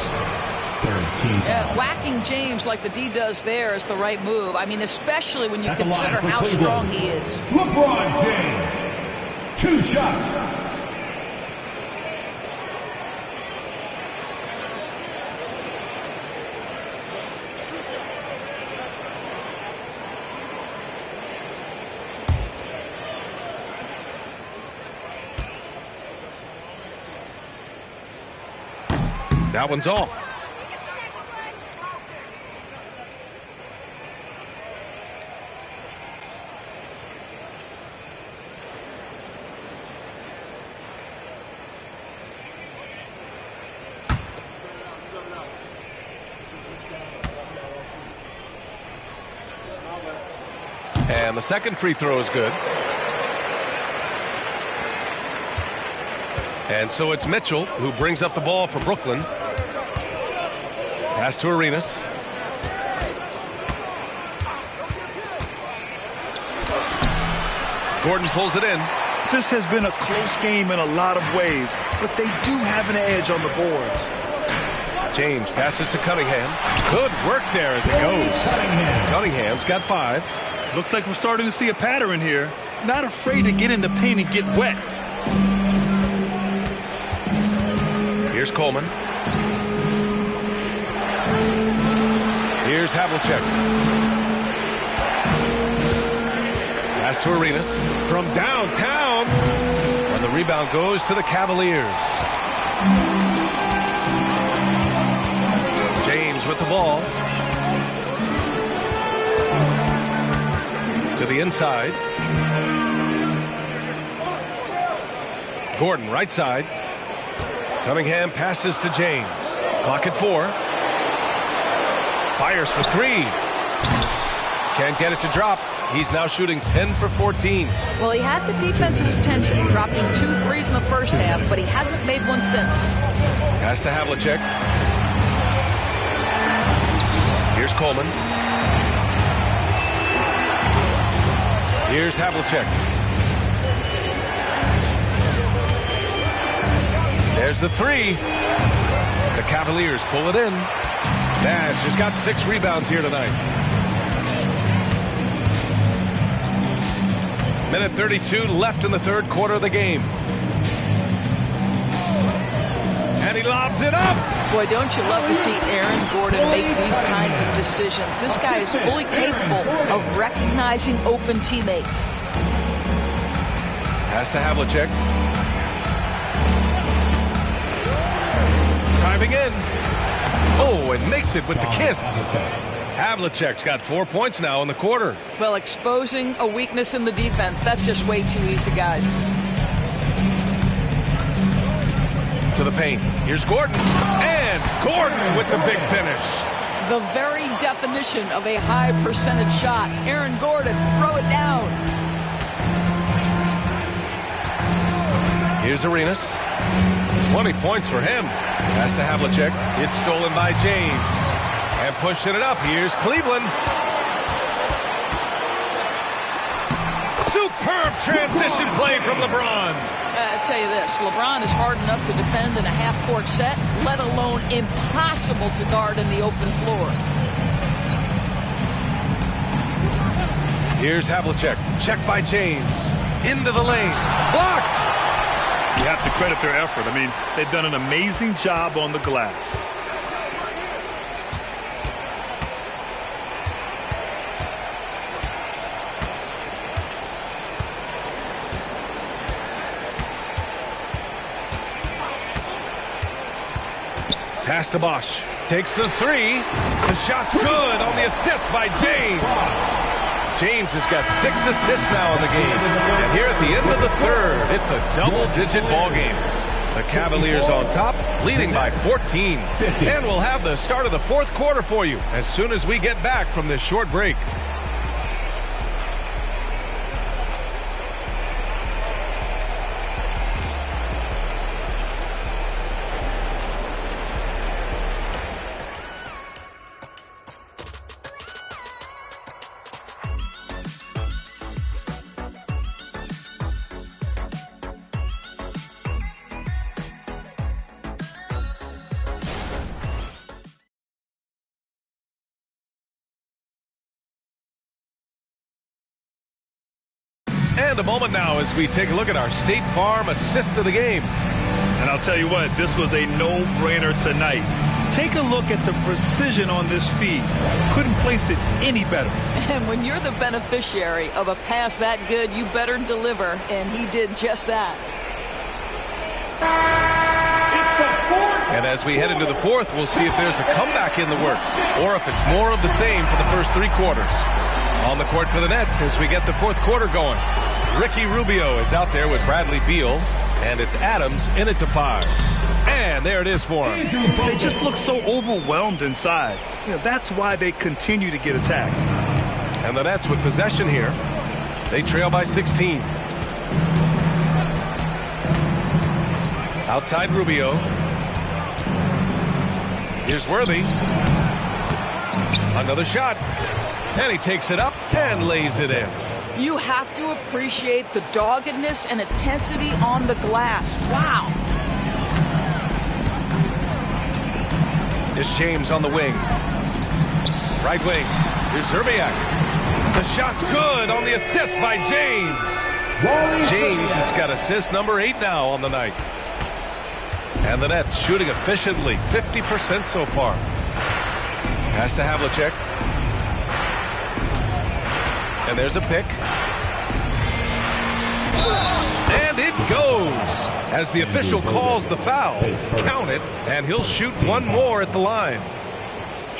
[SPEAKER 13] Yeah, whacking James like the D does there is the right move. I mean, especially when you consider how strong he is.
[SPEAKER 5] LeBron James, 2 shots.
[SPEAKER 12] That one's off. And the second free throw is good. And so it's Mitchell who brings up the ball for Brooklyn. Pass to Arenas. Gordon pulls it in.
[SPEAKER 14] This has been a close game in a lot of ways, but they do have an edge on the boards.
[SPEAKER 12] James passes to Cunningham. Good work there as it goes. Cunningham's got 5.
[SPEAKER 14] Looks like we're starting to see a pattern here. Not afraid to get in the paint and get wet.
[SPEAKER 12] Here's Coleman. Here's Havlicek. Pass to Arenas from downtown. And the rebound goes to the Cavaliers. James with the ball. To the inside. Gordon right side. Cunningham passes to James. Clock at 4. Fires for 3. Can't get it to drop. He's now shooting 10 for 14.
[SPEAKER 13] Well, he had the defense's attention, dropping 2 threes in the first half, but he hasn't made one since.
[SPEAKER 12] Pass to Havlicek. Here's Coleman. Here's Havlicek. There's the 3. The Cavaliers pull it in. Nash has got 6 rebounds here tonight. Minute 32 left in the third quarter of the game. And he lobs it up.
[SPEAKER 13] Boy, don't you love to see Aaron Gordon make these kinds of decisions. This guy is fully capable of recognizing open teammates.
[SPEAKER 12] Pass to Havlicek. Driving in. Oh, and makes it with the kiss. Havlicek's got 4 points now in the quarter.
[SPEAKER 13] Well, exposing a weakness in the defense, that's just way too easy, guys.
[SPEAKER 12] To the paint. Here's Gordon. And Gordon with the big finish.
[SPEAKER 13] The very definition of a high percentage shot. Aaron Gordon, throw it down.
[SPEAKER 12] Here's Arenas. 20 points for him. Pass to Havlicek. It's stolen by James. And pushing it up. Here's Cleveland. Superb transition play from LeBron.
[SPEAKER 13] tell you this, LeBron is hard enough to defend in a half-court set, let alone impossible to guard in the open floor.
[SPEAKER 12] Here's Havlicek. Check by James. Into the lane. Blocked!
[SPEAKER 14] You have to credit their effort. I mean, they've done an amazing job on the glass.
[SPEAKER 12] Pass to Bosch. Takes the three. The shot's good on the assist by James. James has got 6 assists now in the game. And here at the end of the third, it's a double-digit ball game. The Cavaliers on top, leading by 14. And we'll have the start of the fourth quarter for you as soon as we get back from this short break. And a moment now as we take a look at our State Farm assist of the game.
[SPEAKER 14] And I'll tell you what, this was a no-brainer tonight. Take a look at the precision on this feed. Couldn't place it any better.
[SPEAKER 13] And when you're the beneficiary of a pass that good, you better deliver, and he did just that.
[SPEAKER 12] And as we head into the fourth, we'll see if there's a comeback in the works or if it's more of the same for the first 3 quarters. On the court for the Nets as we get the fourth quarter going. Ricky Rubio is out there with Bradley Beal, and it's Adams in at the 5. And there it is for him.
[SPEAKER 14] They just look so overwhelmed inside. You know, that's why they continue to get attacked.
[SPEAKER 12] And the Nets with possession here. They trail by 16. Outside Rubio. Here's Worthy. Another shot. And he takes it up and lays it in.
[SPEAKER 13] You have to appreciate the doggedness and intensity on the glass. Wow.
[SPEAKER 12] Here's James on the wing. Right wing. Here's Zerbiak. The shot's good on the assist by James. James has got assist number 8 now on the night. And the Nets shooting efficiently, 50% so far. Pass to Havlicek. And there's a pick. And it goes as the official calls the foul. Count it, and he'll shoot one more at the line.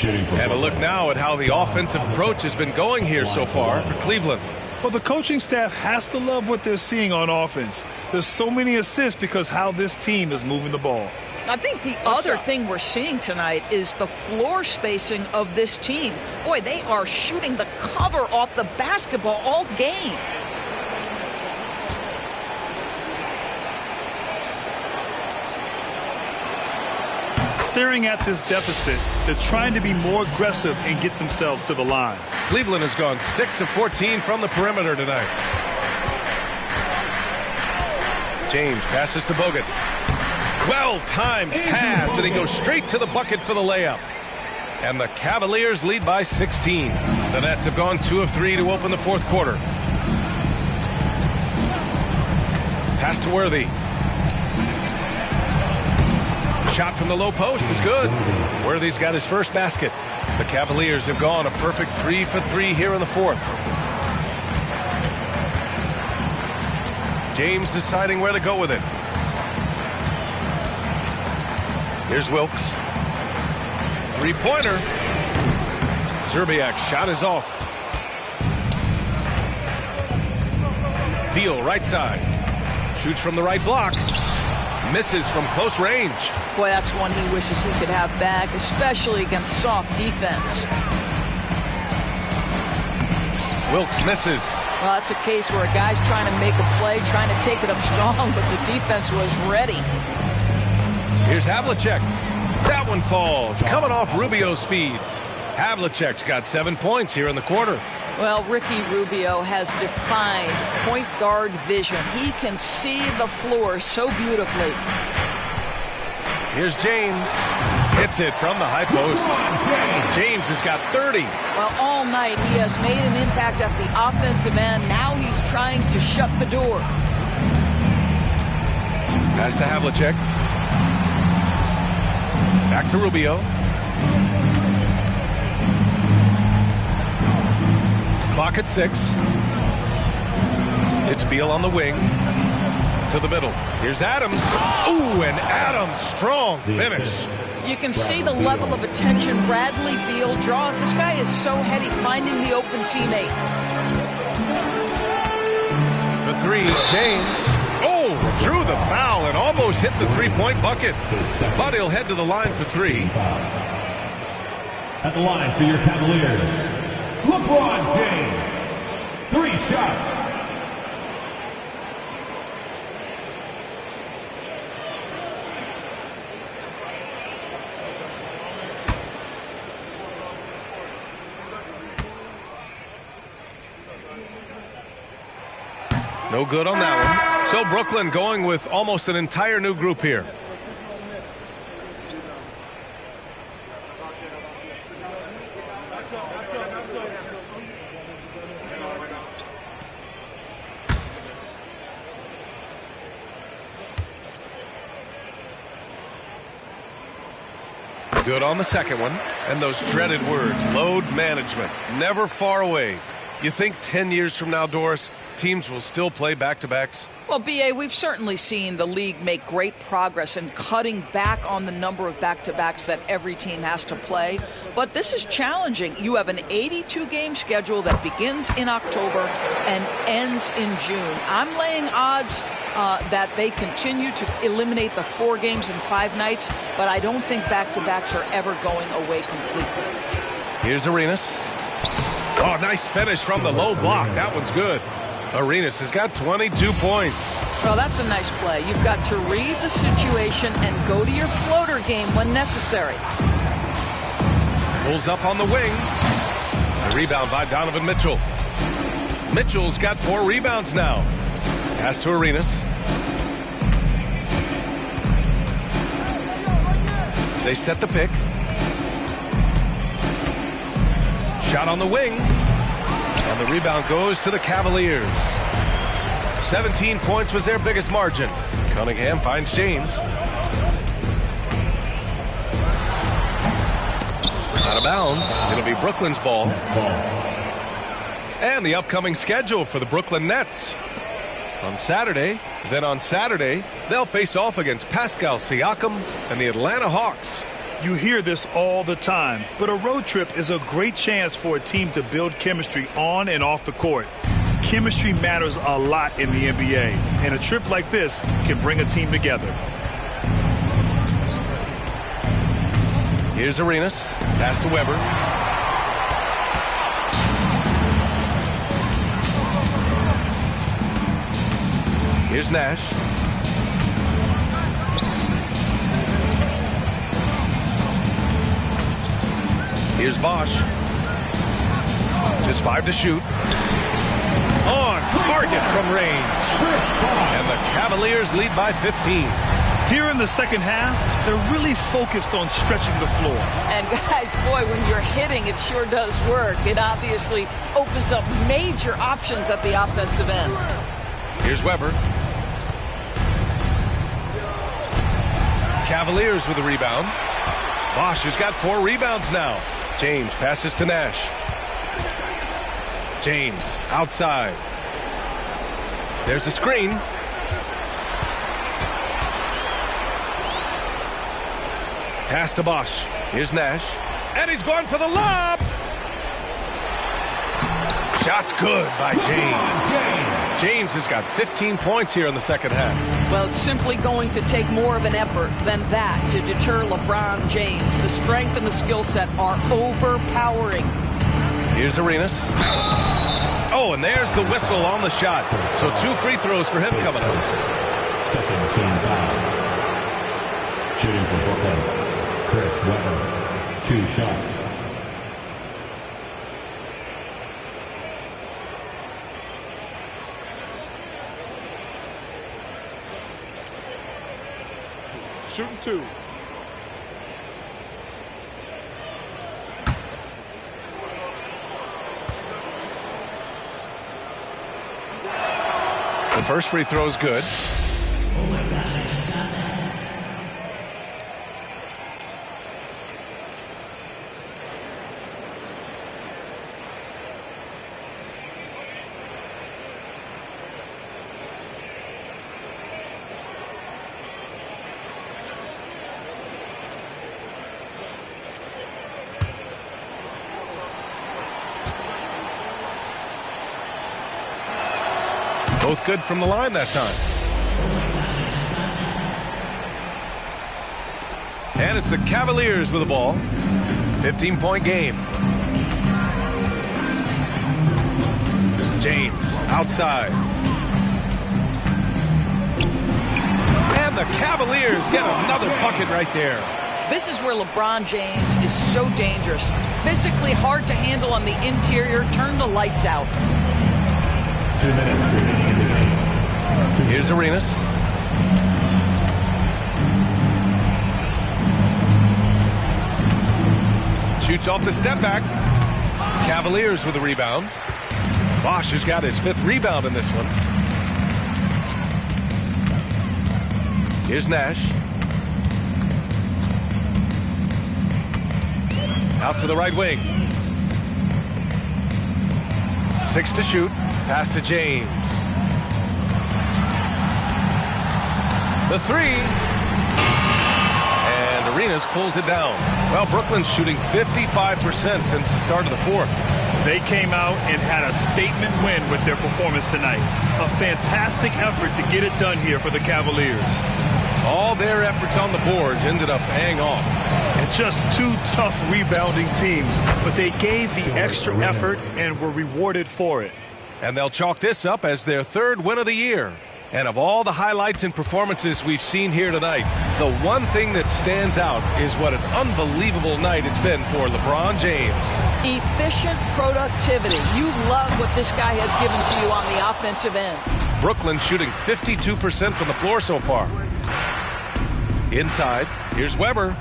[SPEAKER 12] And a look now at how the offensive approach has been going here so far for Cleveland.
[SPEAKER 14] Well, the coaching staff has to love what they're seeing on offense. There's so many assists because how this team is moving the ball.
[SPEAKER 13] I think the other thing we're seeing tonight is the floor spacing of this team. Boy, they are shooting the cover off the basketball all game.
[SPEAKER 14] Staring at this deficit, they're trying to be more aggressive and get themselves to the line.
[SPEAKER 12] Cleveland has gone 6 of 14 from the perimeter tonight. James passes to Bogut. Well-timed pass, and he goes straight to the bucket for the layup. And the Cavaliers lead by 16. The Nets have gone 2 of 3 to open the fourth quarter. Pass to Worthy. Shot from the low post is good. Worthy's got his first basket. The Cavaliers have gone a perfect 3 for 3 here in the fourth. James deciding where to go with it. Here's Wilkes. Three-pointer. Zerbiak's shot is off. Beal, right side. Shoots from the right block. Misses from close range.
[SPEAKER 13] Boy, that's one he wishes he could have back, especially against soft defense.
[SPEAKER 12] Wilkes misses.
[SPEAKER 13] Well, that's a case where a guy's trying to make a play, trying to take it up strong, but the defense was ready.
[SPEAKER 12] Here's Havlicek. That one falls, coming off Rubio's feed. Havlicek's got 7 points here in the quarter.
[SPEAKER 13] Well, Ricky Rubio has defined point guard vision. He can see the floor so beautifully.
[SPEAKER 12] Here's James. Hits it from the high post. James has got 30.
[SPEAKER 13] Well, all night he has made an impact at the offensive end. Now he's trying to shut the door.
[SPEAKER 12] Pass to Havlicek. Back to Rubio. Clock at 6. It's Beal on the wing. To the middle. Here's Adams. Ooh, and Adams, strong finish.
[SPEAKER 13] You can see the level of attention Bradley Beal draws. This guy is so heady finding the open teammate.
[SPEAKER 12] For 3, James. Oh, drew the foul and almost hit the three-point bucket. But he'll head to the line for 3.
[SPEAKER 5] At the line for your Cavaliers, LeBron James. 3 shots.
[SPEAKER 12] No good on that one. So Brooklyn going with almost an entire new group here. Good on the second one. And those dreaded words, load management, never far away. You think 10 years from now, Doris, teams will still play back-to-backs?
[SPEAKER 13] Well, B.A., we've certainly seen the league make great progress in cutting back on the number of back-to-backs that every team has to play. But this is challenging. You have an 82-game schedule that begins in October and ends in June. I'm laying odds that they continue to eliminate the 4 games in 5 nights, but I don't think back-to-backs are ever going away completely.
[SPEAKER 12] Here's Arenas. Oh, nice finish from the low block. That one's good. Arenas has got 22 points.
[SPEAKER 13] Well, that's a nice play. You've got to read the situation and go to your floater game when necessary.
[SPEAKER 12] Pulls up on the wing. A rebound by Donovan Mitchell. Mitchell's got 4 rebounds now. Pass to Arenas. They set the pick. Shot on the wing. And the rebound goes to the Cavaliers. 17 points was their biggest margin. Cunningham finds James. Out of bounds. It'll be Brooklyn's ball. And the upcoming schedule for the Brooklyn Nets. On Saturday, they'll face off against Pascal Siakam and the Atlanta Hawks.
[SPEAKER 14] You hear this all the time, but a road trip is a great chance for a team to build chemistry on and off the court. Chemistry matters a lot in the NBA, and a trip like this can bring a team together.
[SPEAKER 12] Here's Arenas. Pass to Weber. Here's Nash. Here's Bosch. Just 5 to shoot. On target from range. And the Cavaliers lead by 15.
[SPEAKER 14] Here in the second half, they're really focused on stretching the floor.
[SPEAKER 13] And guys, boy, when you're hitting, it sure does work. It obviously opens up major options at the offensive end.
[SPEAKER 12] Here's Weber. Cavaliers with a rebound. Bosch has got 4 rebounds now. James passes to Nash. James outside. There's a screen. Pass to Bosch. Here's Nash. And he's going for the lob. Shot's good by James. James has got 15 points here in the second half.
[SPEAKER 13] Well, it's simply going to take more of an effort than that to deter LeBron James. The strength and the skill set are overpowering.
[SPEAKER 12] Here's Arenas. Oh, and there's the whistle on the shot. So 2 free throws for him coming up.
[SPEAKER 5] Second team foul. Shooting for Brooklyn, Chris Webber. 2 shots.
[SPEAKER 16] shooting 2.
[SPEAKER 12] The first free throw is good.
[SPEAKER 5] Oh my gosh, I just got that.
[SPEAKER 12] Both good from the line that time. And it's the Cavaliers with the ball. 15-point game. James outside. And the Cavaliers get another bucket right there.
[SPEAKER 13] This is where LeBron James is so dangerous. Physically hard to handle on the interior. Turn the lights out.
[SPEAKER 5] 2 minutes.
[SPEAKER 12] Here's Arenas. Shoots off the step back. Cavaliers with a rebound. Bosch has got his 5th rebound in this one. Here's Nash. Out to the right wing. 6 to shoot. Pass to James. The 3. And Arenas pulls it down. Well, Brooklyn's shooting 55% since the start of the 4th.
[SPEAKER 14] They came out and had a statement win with their performance tonight. A fantastic effort to get it done here for the Cavaliers.
[SPEAKER 12] All their efforts on the boards ended up paying off.
[SPEAKER 14] And just 2 tough rebounding teams, but they gave the extra effort and were rewarded for it.
[SPEAKER 12] And they'll chalk this up as their 3rd win of the year. And of all the highlights and performances we've seen here tonight, the one thing that stands out is what an unbelievable night it's been for LeBron James.
[SPEAKER 13] Efficient productivity. You love what this guy has given to you on the offensive end.
[SPEAKER 12] Brooklyn shooting 52% from the floor so far. Inside, here's Weber.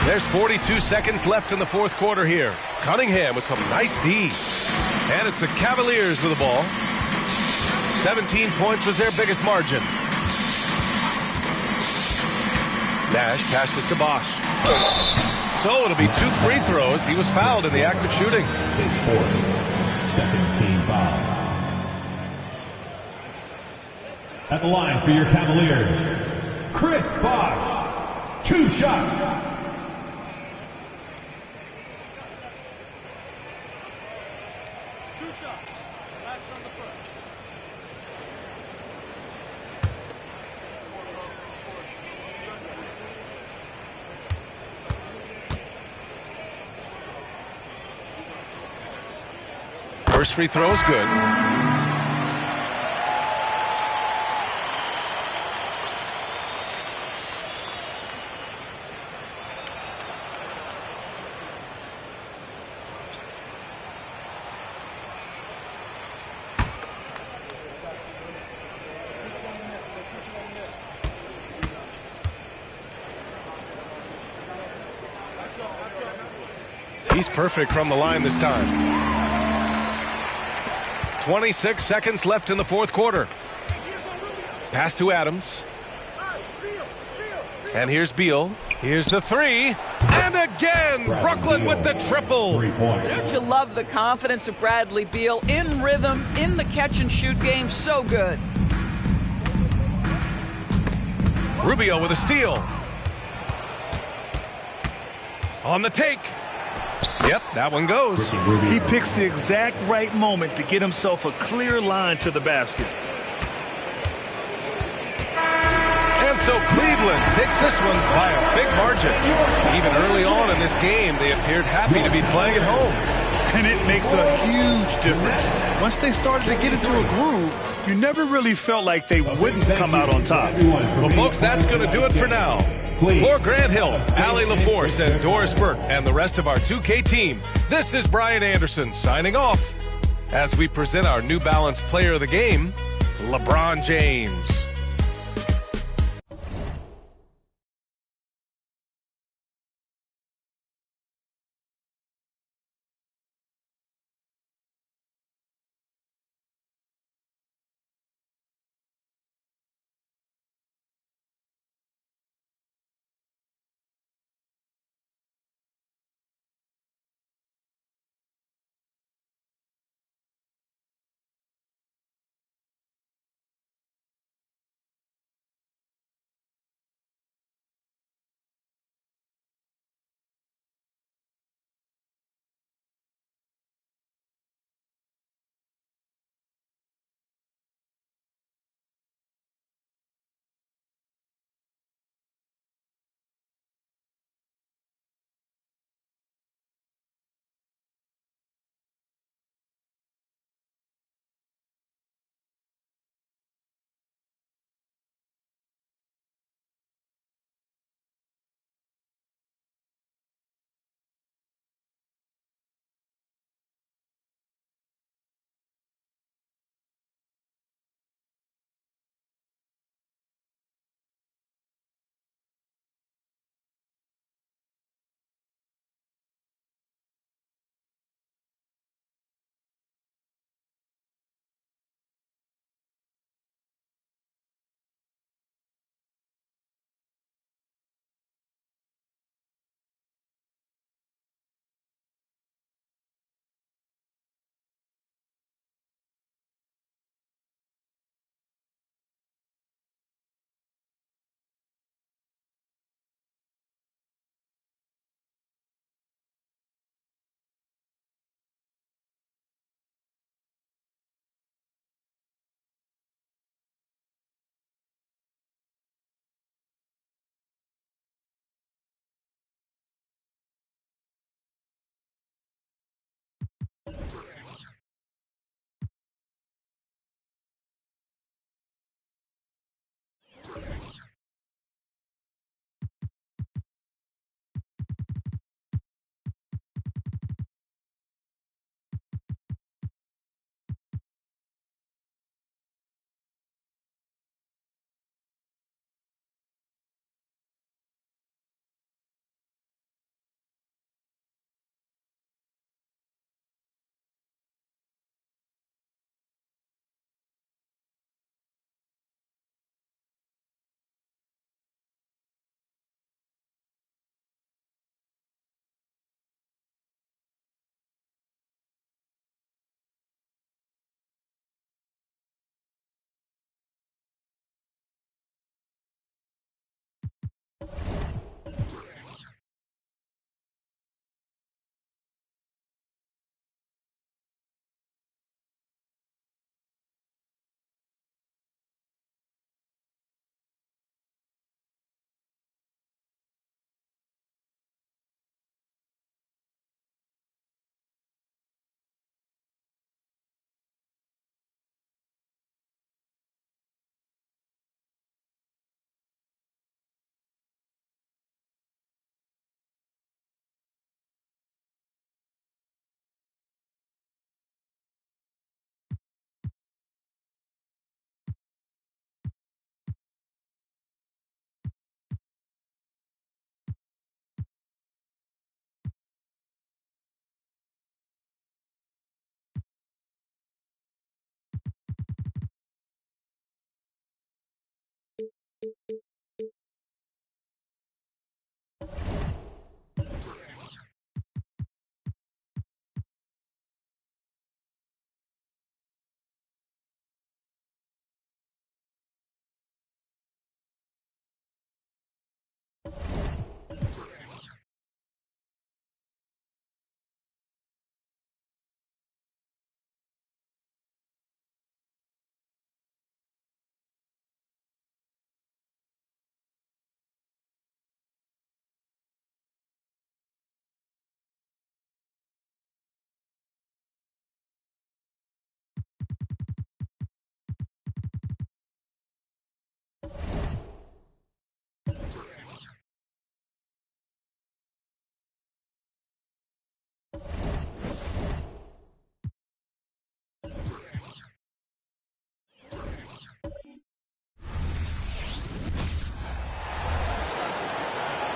[SPEAKER 12] There's 42 seconds left in the 4th quarter here. Cunningham with some nice D. And it's the Cavaliers with the ball. 17 points was their biggest margin. Nash passes to Bosch. So it'll be 2 free throws. He was fouled in the act of shooting.
[SPEAKER 5] His 4th, second team foul. At the line for your Cavaliers, Chris Bosch. 2 shots.
[SPEAKER 12] First free throw is good. He's perfect from the line this time. 26 seconds left in the 4th quarter. Pass to Adams. And here's Beal. Here's the 3. And again, Brooklyn with the triple.
[SPEAKER 13] Don't you love the confidence of Bradley Beal? In rhythm, in the catch-and-shoot game, so good.
[SPEAKER 12] Rubio with a steal. On the take. Yep, that one goes.
[SPEAKER 14] He picks the exact right moment to get himself a clear line to the basket.
[SPEAKER 12] And so Cleveland takes this one by a big margin. Even early on in this game, they appeared happy to be playing at home.
[SPEAKER 14] And it makes a huge difference. Once they started to get into a groove, you never really felt like they wouldn't come out on top.
[SPEAKER 12] Well, folks, that's going to do it for now. For Grant Hill, Allie LaForce, and Doris Burke, and the rest of our 2K team, this is Brian Anderson signing off as we present our New Balance Player of the Game, LeBron James.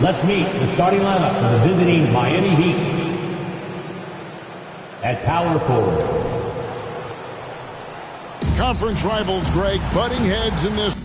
[SPEAKER 5] Let's meet the starting lineup for the visiting Miami Heat. At power forward.
[SPEAKER 1] Conference rivals, Greg, butting heads in this.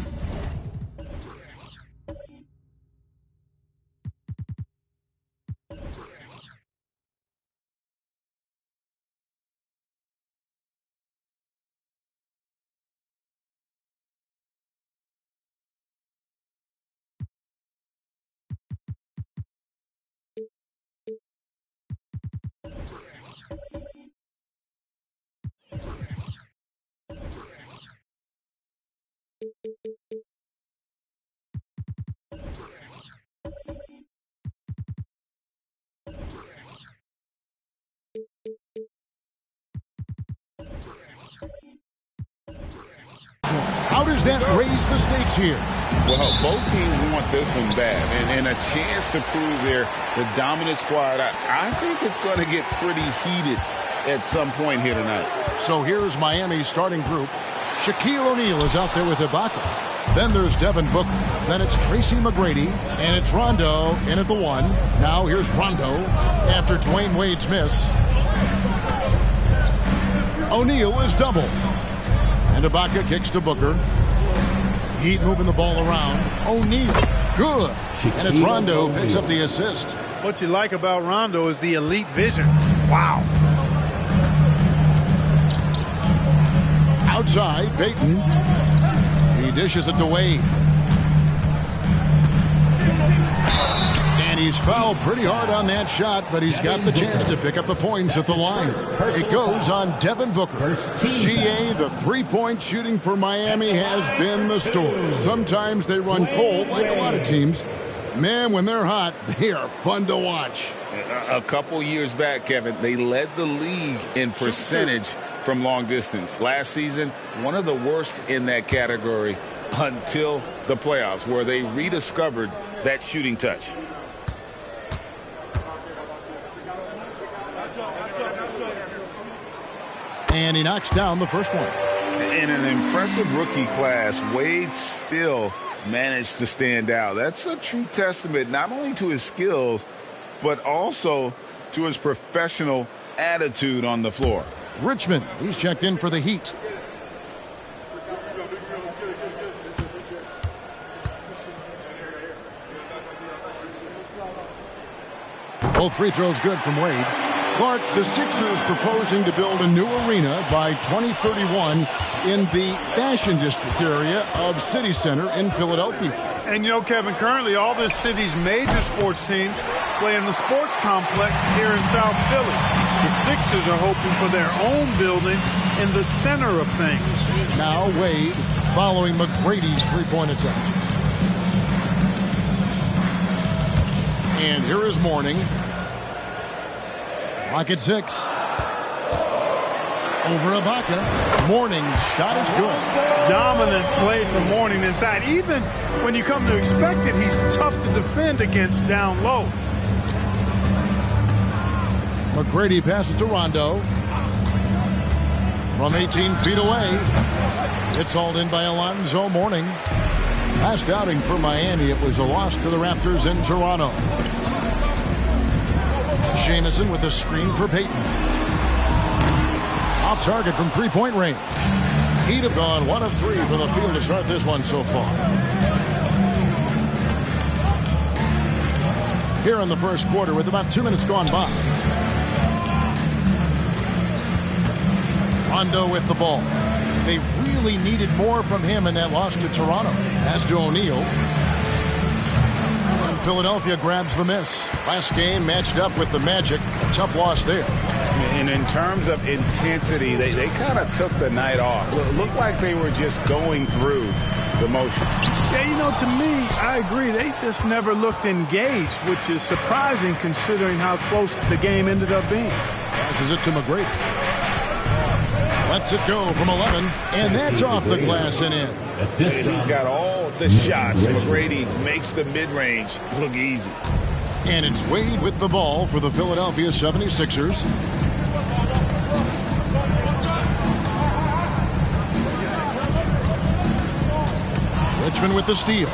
[SPEAKER 1] How does that raise the stakes here?
[SPEAKER 2] Well, both teams want this one bad, and a chance to prove they're the dominant squad. I think it's going to get pretty heated at some point here tonight.
[SPEAKER 1] So here's Miami's starting group. Shaquille O'Neal is out there with Ibaka. Then there's Devin Booker. Then it's Tracy McGrady. And it's Rondo in at the 1. Now here's Rondo after Dwayne Wade's miss. O'Neal is double. And Ibaka kicks to Booker. Heat moving the ball around. O'Neal, good. And it's Rondo who picks up the assist.
[SPEAKER 19] What you like about Rondo is the elite vision. Wow.
[SPEAKER 1] Outside, Payton. He dishes it to Wade. And he's fouled pretty hard on that shot, but he's got the chance to pick up the points at the line. It goes on Devin Booker. GA, the three-point shooting for Miami has been the story. Sometimes they run cold, like a lot of teams. Man, when they're hot, they are fun to watch.
[SPEAKER 2] A couple years back, Kevin, they led the league in percentage from long distance. Last season, one of the worst in that category until the playoffs, where they rediscovered that shooting touch.
[SPEAKER 1] And he knocks down the first one.
[SPEAKER 2] In an impressive rookie class, Wade still managed to stand out. That's a true testament not only to his skills, but also to his professional attitude on the floor.
[SPEAKER 1] Richmond, he's checked in for the Heat. Both free throws good from Wade. Clark, the Sixers proposing to build a new arena by 2031 in the Fashion District area of City Center in Philadelphia.
[SPEAKER 19] And you know, Kevin, currently all this city's major sports teams play in the sports complex here in South Philly. The Sixers are hoping for their own building in the center of things.
[SPEAKER 1] Now Wade following McGrady's three-point attempt. And here is Mourning. Clock at 6. Over Ibaka. Mourning's shot is good.
[SPEAKER 19] Dominant play from Mourning inside. Even when you come to expect it, he's tough to defend against down low.
[SPEAKER 1] McGrady passes to Rondo. From 18 feet away. It's hauled in by Alonzo Mourning. Last outing for Miami, it was a loss to the Raptors in Toronto. Jamison with a screen for Payton. Off target from three-point range. Heat have gone 1 of 3 from the field to start this one so far. Here in the first quarter with about 2 minutes gone by. Rondo with the ball. They really needed more from him in that loss to Toronto. Pass to O'Neal. And Philadelphia grabs the miss. Last game matched up with the Magic. A tough loss there.
[SPEAKER 2] And in terms of intensity, they kind of took the night off. Looked like they were just going through the motions.
[SPEAKER 19] Yeah, you know, to me, I agree. They just never looked engaged, which is surprising considering how close the game ended up being.
[SPEAKER 1] Passes it to McGrady. Lets it go from 11, and that's off the glass and in.
[SPEAKER 2] And he's got all the shots. McGrady makes the mid-range look easy.
[SPEAKER 1] And it's Wade with the ball for the Philadelphia 76ers. Richmond with the steal.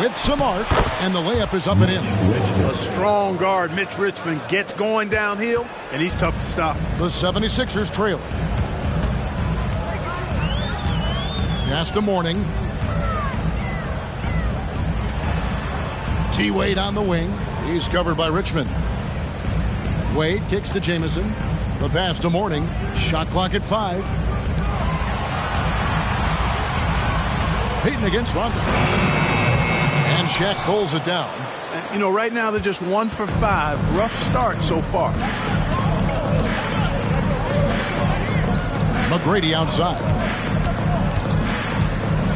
[SPEAKER 1] with some arc, and the layup is up and in.
[SPEAKER 19] A strong guard, Mitch Richmond, gets going downhill, and he's tough to stop.
[SPEAKER 1] The 76ers trailing. Pass to Mourning. T. Wade on the wing. He's covered by Richmond. Wade kicks to Jamison. The pass to Mourning. Shot clock at 5. Payton against Rondo. And Shaq pulls it down.
[SPEAKER 19] You know, right now they're just 1 for 5. Rough start so far.
[SPEAKER 1] McGrady outside.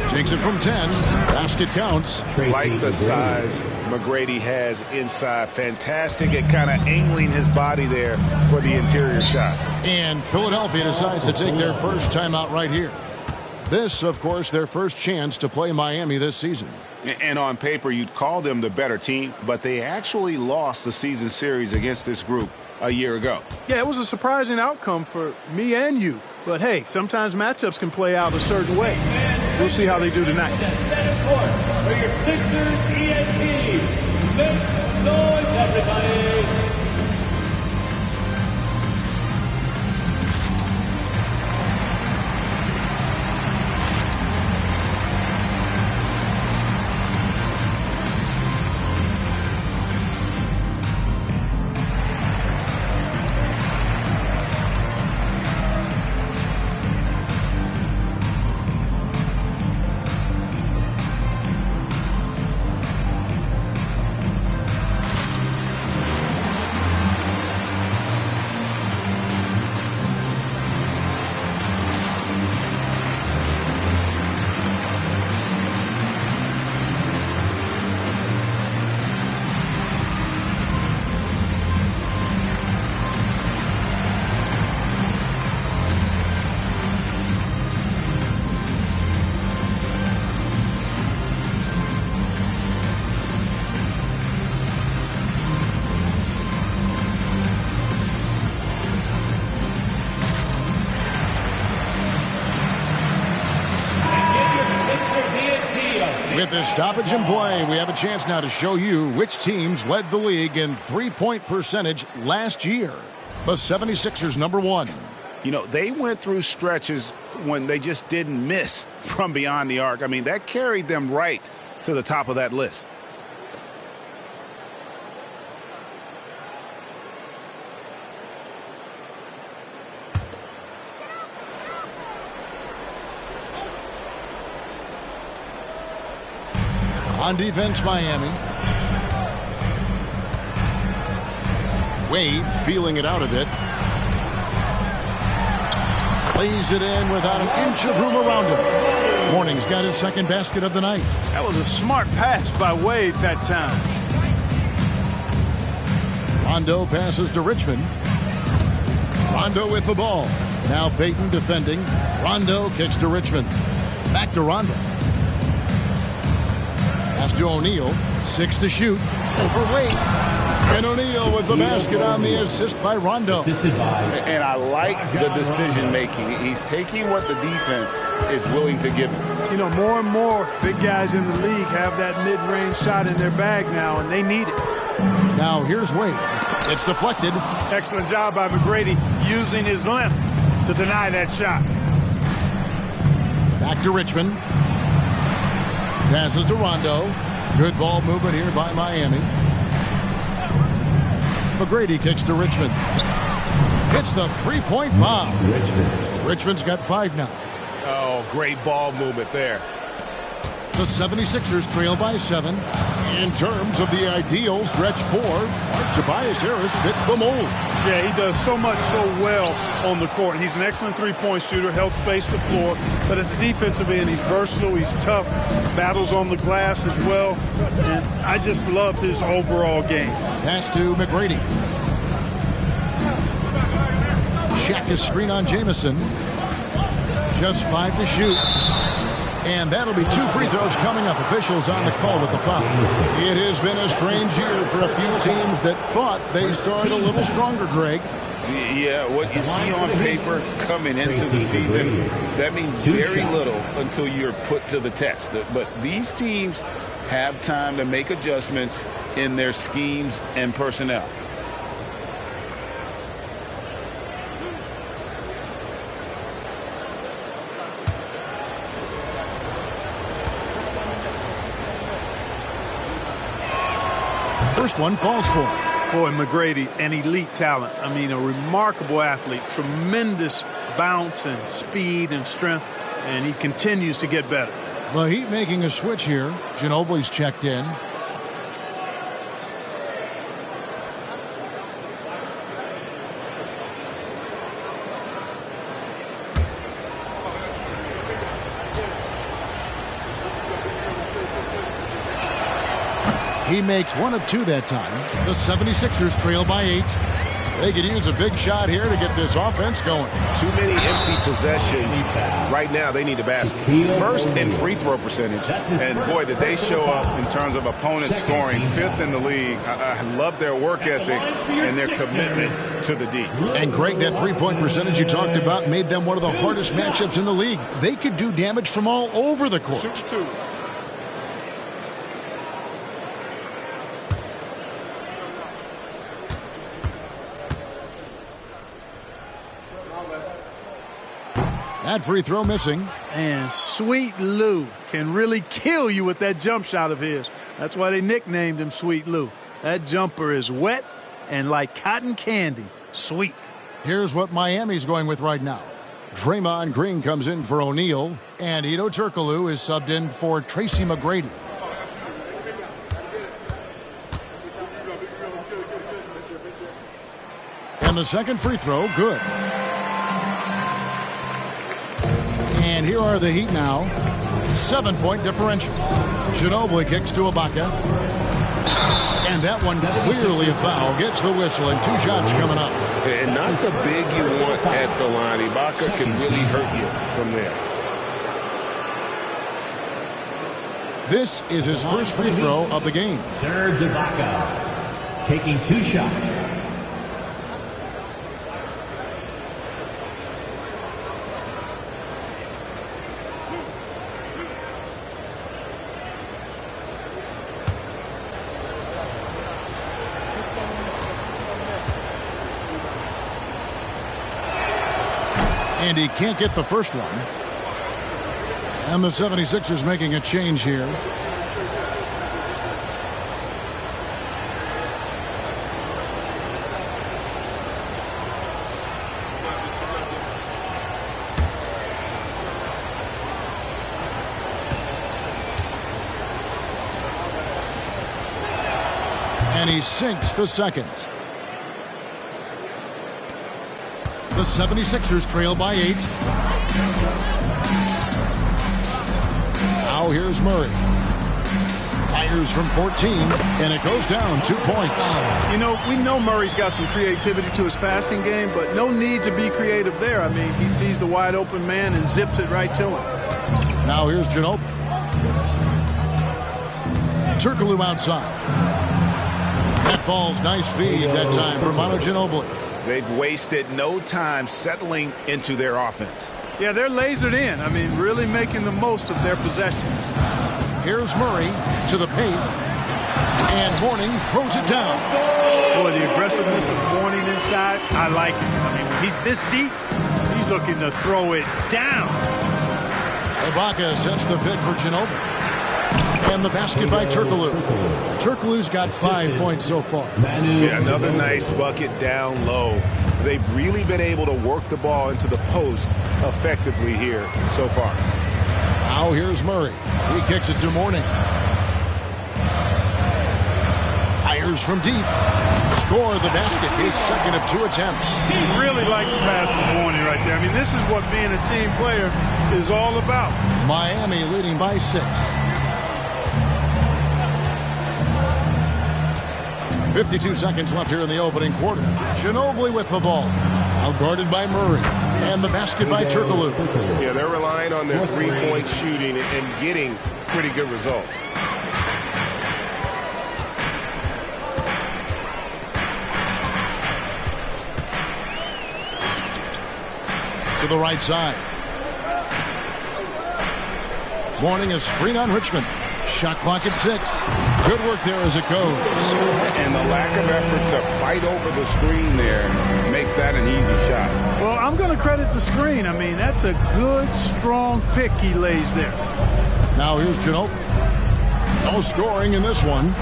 [SPEAKER 1] Takes it from 10. Basket counts.
[SPEAKER 2] Like the size McGrady has inside. Fantastic at kind of angling his body there for the interior shot.
[SPEAKER 1] And Philadelphia decides to take their first timeout right here. This, of course, their first chance to play Miami this season.
[SPEAKER 2] And on paper, you'd call them the better team, but they actually lost the season series against this group a year ago.
[SPEAKER 19] Yeah, it was a surprising outcome for me and you. But, hey, sometimes matchups can play out a certain way. We'll see how they do tonight.
[SPEAKER 5] For your Sixers ENT, make noise, everybody.
[SPEAKER 1] With this stoppage in play, we have a chance now to show you which teams led the league in three-point percentage last year. The 76ers, number 1.
[SPEAKER 2] You know, they went through stretches when they just didn't miss from beyond the arc. I mean, that carried them right to the top of that list.
[SPEAKER 1] On defense, Miami. Wade feeling it out a bit. Lays it in without an inch of room around him. Mourning's got his second basket of the night.
[SPEAKER 19] That was a smart pass by Wade that time.
[SPEAKER 1] Rondo passes to Richmond. Rondo with the ball. Now Payton defending. Rondo kicks to Richmond. Back to Rondo. Pass to O'Neal. 6 to shoot. Over Wade. And O'Neal with the basket on the assist by Rondo.
[SPEAKER 2] And I like the decision making. He's taking what the defense is willing to give him.
[SPEAKER 19] You know, more and more big guys in the league have that mid-range shot in their bag now, and they need it.
[SPEAKER 1] Now here's Wade. It's deflected.
[SPEAKER 19] Excellent job by McGrady using his length to deny that shot.
[SPEAKER 1] Back to Richmond. Passes to Rondo. Good ball movement here by Miami. McGrady kicks to Richmond. Hits the three-point bomb. Richmond's got 5 now.
[SPEAKER 2] Oh, great ball movement there.
[SPEAKER 1] The 76ers trail by 7. In terms of the ideal stretch 4, Tobias Harris fits the mold.
[SPEAKER 19] Yeah, he does so much so well on the court. He's an excellent three-point shooter, helps space the floor. But at the defensive end, he's versatile, he's tough, battles on the glass as well. And I just love his overall game.
[SPEAKER 1] Pass to McGrady. Shaq is screen on Jamison. Just 5 to shoot. And that'll be 2 free throws coming up. Officials on the call with the foul. It has been a strange year for a few teams that thought they started a little stronger, Greg.
[SPEAKER 2] Yeah, what you see on paper coming into the season, that means very little until you're put to the test. But these teams have time to make adjustments in their schemes and personnel.
[SPEAKER 1] First one falls for him.
[SPEAKER 19] Boy, McGrady, an elite talent. I mean, a remarkable athlete, tremendous bounce and speed and strength, and he continues to get better.
[SPEAKER 1] The Heat making a switch here. Ginobili's checked in. He makes one of two that time. The 76ers trail by 8. They could use a big shot here to get this offense going.
[SPEAKER 4] Too many empty possessions. Right now, they need a basket. First in free throw percentage.
[SPEAKER 2] And boy, did they show up in terms of opponents scoring. 5th in the league. I love their work ethic and their commitment to the D.
[SPEAKER 1] And Greg, that three-point percentage you talked about made them one of the hardest matchups in the league. They could do damage from all over the court.
[SPEAKER 19] Shoot two.
[SPEAKER 1] That free throw missing.
[SPEAKER 19] And Sweet Lou can really kill you with that jump shot of his. That's why they nicknamed him Sweet Lou. That jumper is wet and like cotton candy. Sweet.
[SPEAKER 1] Here's what Miami's going with right now. Draymond Green comes in for O'Neal, and Hedo Turkoglu is subbed in for Tracy McGrady. And the second free throw, good. And here are the Heat now. 7-point differential. Ginobili kicks to Ibaka. And that one clearly a foul. Gets the whistle and 2 shots coming up.
[SPEAKER 4] And not the big you want at the line. Ibaka can really hurt you from there.
[SPEAKER 1] This is his first free throw of the game.
[SPEAKER 5] Serge Ibaka taking 2 shots.
[SPEAKER 1] And he can't get the first one. And the 76ers making a change here. And he sinks the second. The 76ers trail by 8. Now here's Murray. Fires from 14, and it goes down 2 points.
[SPEAKER 19] You know, we know Murray's got some creativity to his passing game, but no need to be creative there. I mean, he sees the wide open man and zips it right to him.
[SPEAKER 1] Now here's Ginobili. Turkoglu outside. That falls. Nice feed that time for Manu Ginobili.
[SPEAKER 2] They've wasted no time settling into their offense.
[SPEAKER 19] Yeah, they're lasered in. I mean, really making the most of their possessions.
[SPEAKER 1] Here's Murray to the paint. And Mourning throws it down.
[SPEAKER 19] Boy, the aggressiveness of Mourning inside, I like it. I mean, when he's this deep, he's looking to throw it down.
[SPEAKER 1] Ibaka sets the pick for Ginobili. And the basket by Turkoglu. Turkoglu's got 5 points so far.
[SPEAKER 4] Yeah, another nice bucket down low. They've really been able to work the ball into the post effectively here so far.
[SPEAKER 1] Now here's Murray. He kicks it to Mourning. Fires from deep. Score the basket. His second of 2 attempts.
[SPEAKER 19] He really liked the pass from Mourning right there. I mean, this is what being a team player is all about.
[SPEAKER 1] Miami leading by 6. 52 seconds left here in the opening quarter. Ginobili with the ball. Now guarded by Murray. And the basket by Turkoglu.
[SPEAKER 4] Yeah, they're relying on their three-point shooting and getting pretty good results.
[SPEAKER 1] To the right side. Mourning a screen on Richmond. Shot clock at 6. Good work there as it goes.
[SPEAKER 2] And the lack of effort to fight over the screen there makes that an easy shot.
[SPEAKER 19] Well, I'm going to credit the screen. I mean, that's a good, strong pick he lays there.
[SPEAKER 1] Now here's Ginobili. No scoring in this one.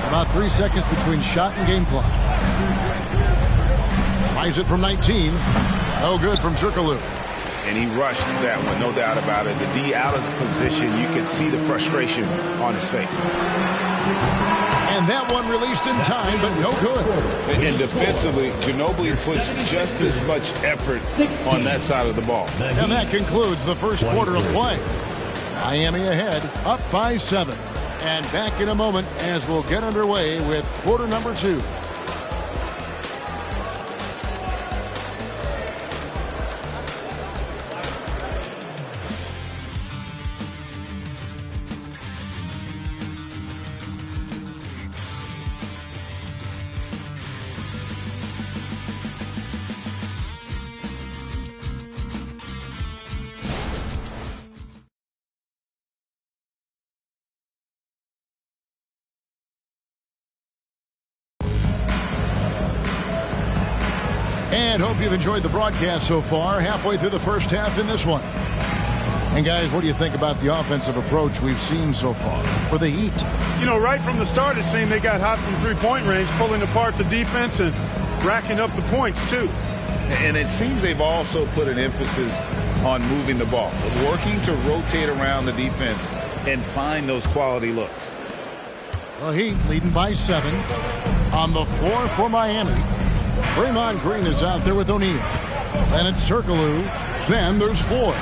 [SPEAKER 1] About 3 seconds between shot and game clock. Tries it from 19. No good from Turkoglu.
[SPEAKER 2] And he rushed that one, no doubt about it. The D out of position, you can see the frustration on his face.
[SPEAKER 1] And that one released in time, but no good.
[SPEAKER 2] And defensively, Ginobili puts just as much effort on that side of the ball.
[SPEAKER 1] And that concludes the first quarter of play. Miami ahead, up by 7. And back in a moment as we'll get underway with quarter number 2. And hope you've enjoyed the broadcast so far. Halfway through the first half in this one. And guys, what do you think about the offensive approach we've seen so far for the Heat?
[SPEAKER 19] You know, right from the start, it seemed they got hot from three-point range, pulling apart the defense and racking up the points, too.
[SPEAKER 2] And it seems they've also put an emphasis on moving the ball, working to rotate around the defense and find those quality looks.
[SPEAKER 1] The Heat leading by 7 on the floor for Miami. Draymond Green is out there with O'Neal. Then it's Turkoglu. Then there's Floyd.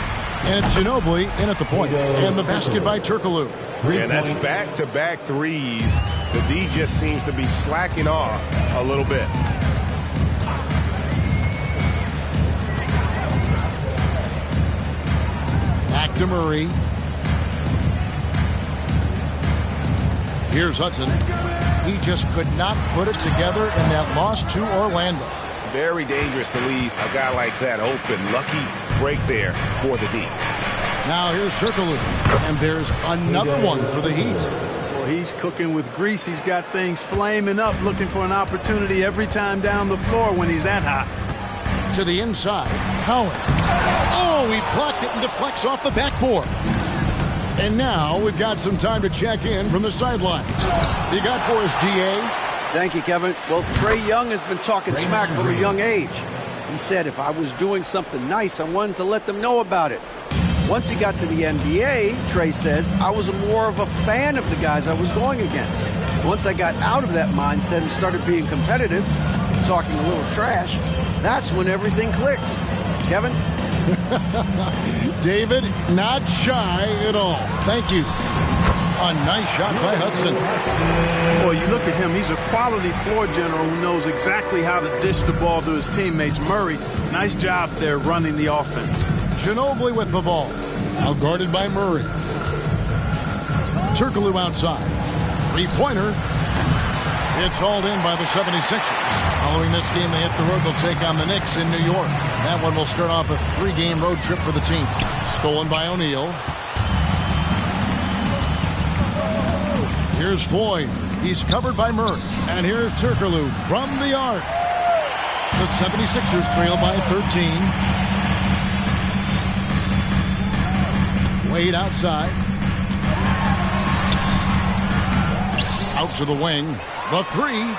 [SPEAKER 1] And it's Ginobili in at the point. And the basket by Turkoglu.
[SPEAKER 4] And that's back-to-back threes. The D just seems to be slacking off a little bit.
[SPEAKER 1] Back to Murray. Here's Hudson. He just could not put it together in that loss to Orlando.
[SPEAKER 2] Very dangerous to leave a guy like that open. Lucky break there for the D.
[SPEAKER 1] Now here's Turkoglu. And there's another one for the Heat.
[SPEAKER 19] Well, he's cooking with grease. He's got things flaming up, looking for an opportunity every time down the floor when he's that hot.
[SPEAKER 1] To the inside. Collins. Oh, he blocked it and deflects off the backboard. And now we've got some time to check in from the sidelines. You got for us, GA?
[SPEAKER 6] Thank you, Kevin. Well, Trae Young has been talking smack from a young age. He said if I was doing something nice, I wanted to let them know about it. Once he got to the NBA, Trae says, I was more of a fan of the guys I was going against. Once I got out of that mindset and started being competitive and talking a little trash, that's when everything clicked. Kevin?
[SPEAKER 1] David, not shy at all. Thank you. A nice shot by Hudson.
[SPEAKER 19] Boy, you look at him. He's a quality floor general who knows exactly how to dish the ball to his teammates. Murray, nice job there running the offense.
[SPEAKER 1] Ginobili with the ball. Now guarded by Murray. Turkoglu outside. Three-pointer. It's hauled in by the 76ers. Following this game, they hit the road. They'll take on the Knicks in New York. That one will start off a 3-game road trip for the team. Stolen by O'Neal. Here's Floyd. He's covered by Murray. And here's Turkoglu from the arc. The 76ers trail by 13. Wade outside. Out to the wing. The 3.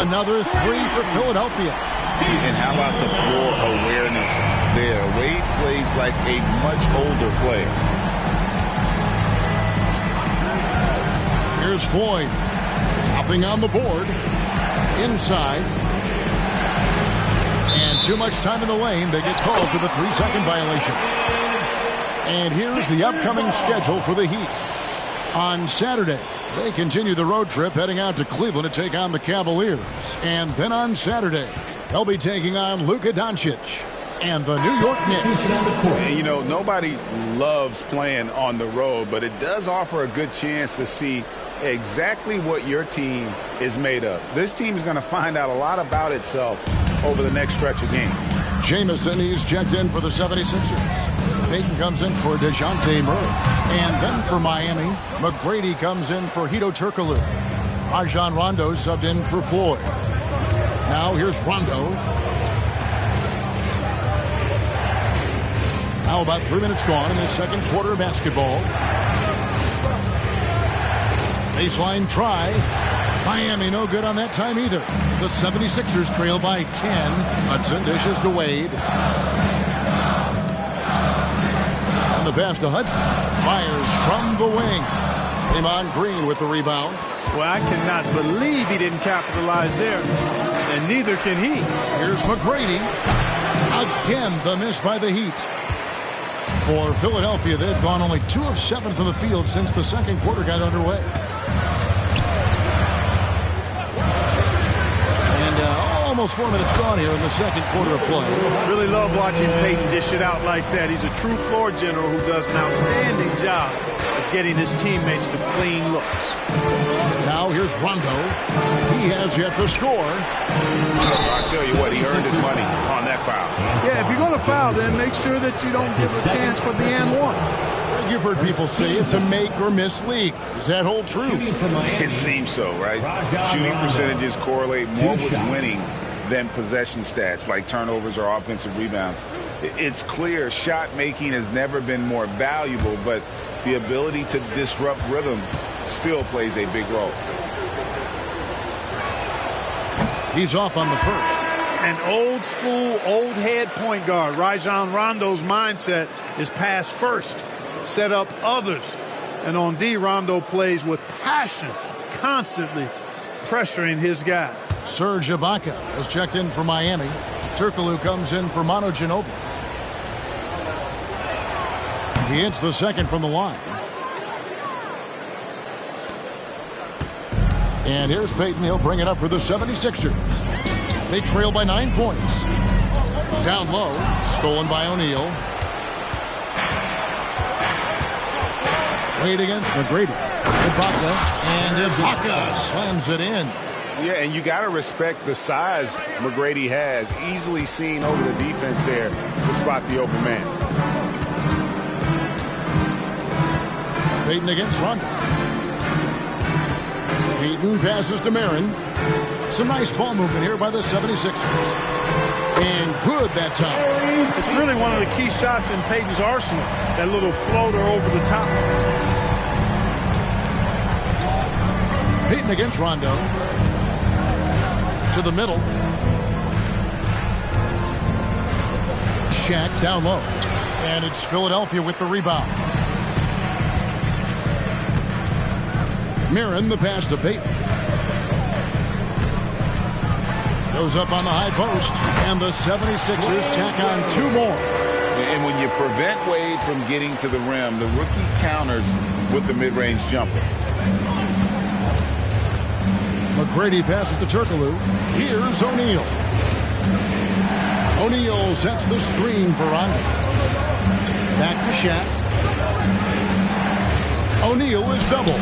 [SPEAKER 1] Another 3 for Philadelphia.
[SPEAKER 2] And how about the floor awareness there? Wade plays like a much older player.
[SPEAKER 1] Here's Floyd. Nothing on the board. Inside. And too much time in the lane. They get called for the 3-second violation. And here's the upcoming schedule for the Heat. On Saturday, they continue the road trip heading out to Cleveland to take on the Cavaliers. And then on Saturday, they'll be taking on Luka Doncic and the New York Knicks.
[SPEAKER 2] And, you know, nobody loves playing on the road, but it does offer a good chance to see exactly what your team is made of. This team is going to find out a lot about itself over the next stretch of games.
[SPEAKER 1] Jamison, he's checked in for the 76ers. Payton comes in for DeJounte Murray. And then for Miami, McGrady comes in for Hedo Turkoglu. Rajon Rondo subbed in for Floyd. Now here's Rondo. Now about 3 minutes gone in the second quarter of basketball. Baseline try. Miami no good on that time either. The 76ers trail by 10. Hudson dishes to Wade. And the pass to Hudson. Fires from the wing. Draymond Green with the rebound.
[SPEAKER 19] Well, I cannot believe he didn't capitalize there. And neither can he.
[SPEAKER 1] Here's McGrady. Again, the miss by the Heat. For Philadelphia, they've gone only 2 of 7 from the field since the second quarter got underway. Almost 4 minutes gone here in the second quarter of play.
[SPEAKER 19] Really love watching Payton dish it out like that. He's a true floor general who does an outstanding job of getting his teammates to clean looks.
[SPEAKER 1] Now here's Rondo. He has yet to score.
[SPEAKER 2] I'll tell you what, he earned his money on that foul.
[SPEAKER 19] Yeah, if you're going to foul, then make sure that you don't give a chance for the and one.
[SPEAKER 1] You've heard people say it's a make or miss league. Does that hold true?
[SPEAKER 2] It seems so, right? Shooting percentages correlate more with winning than possession stats like turnovers or offensive rebounds. It's clear shot making has never been more valuable, but the ability to disrupt rhythm still plays a big role.
[SPEAKER 1] He's off on the first.
[SPEAKER 19] An old school, old head point guard. Rajon Rondo's mindset is pass first, set up others. And on D, Rondo plays with passion, constantly pressuring his guy.
[SPEAKER 1] Serge Ibaka has checked in for Miami. Turkoglu comes in for Manu Ginobili. He hits the second from the line. And here's Payton. He'll bring it up for the 76ers. They trail by 9 points. Down low, stolen by O'Neal. Wade against McGrady. Ibaka, and Ibaka slams it in.
[SPEAKER 2] Yeah, and you got to respect the size McGrady has. Easily seen over the defense there to spot the open man.
[SPEAKER 1] Payton against Rondo. Payton passes to Marin. Some nice ball movement here by the 76ers. And good that time.
[SPEAKER 19] It's really one of the key shots in Payton's arsenal. That little floater over the top.
[SPEAKER 1] Payton against Rondo. To the middle. Shaq down low. And it's Philadelphia with the rebound. Marin, the pass to Payton. Goes up on the high post. And the 76ers tack on 2 more.
[SPEAKER 2] And when you prevent Wade from getting to the rim, the rookie counters with the mid-range jumper.
[SPEAKER 1] McGrady passes to Turkoglu. Here's O'Neal. O'Neal sets the screen for Rondo. Back to Shaq. O'Neal is double.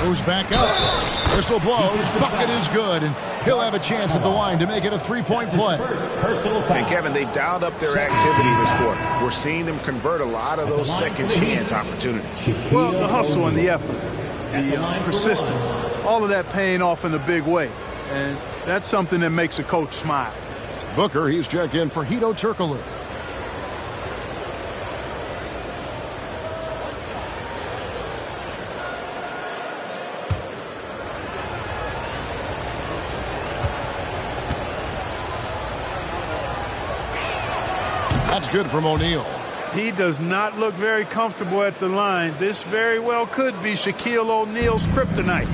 [SPEAKER 1] Goes back up. Whistle blows. Bucket is good. And he'll have a chance at the line to make it a 3-point play.
[SPEAKER 4] And Kevin, they've dialed up their activity this quarter. We're seeing them convert a lot of those second chance opportunities.
[SPEAKER 19] Well, the hustle and the effort, the persistence, all of that paying off in a big way. And that's something that makes a coach smile.
[SPEAKER 1] Booker, he's checked in for Hedo Turkoglu. That's good from O'Neal.
[SPEAKER 19] He does not look very comfortable at the line. This very well could be Shaquille O'Neal's kryptonite.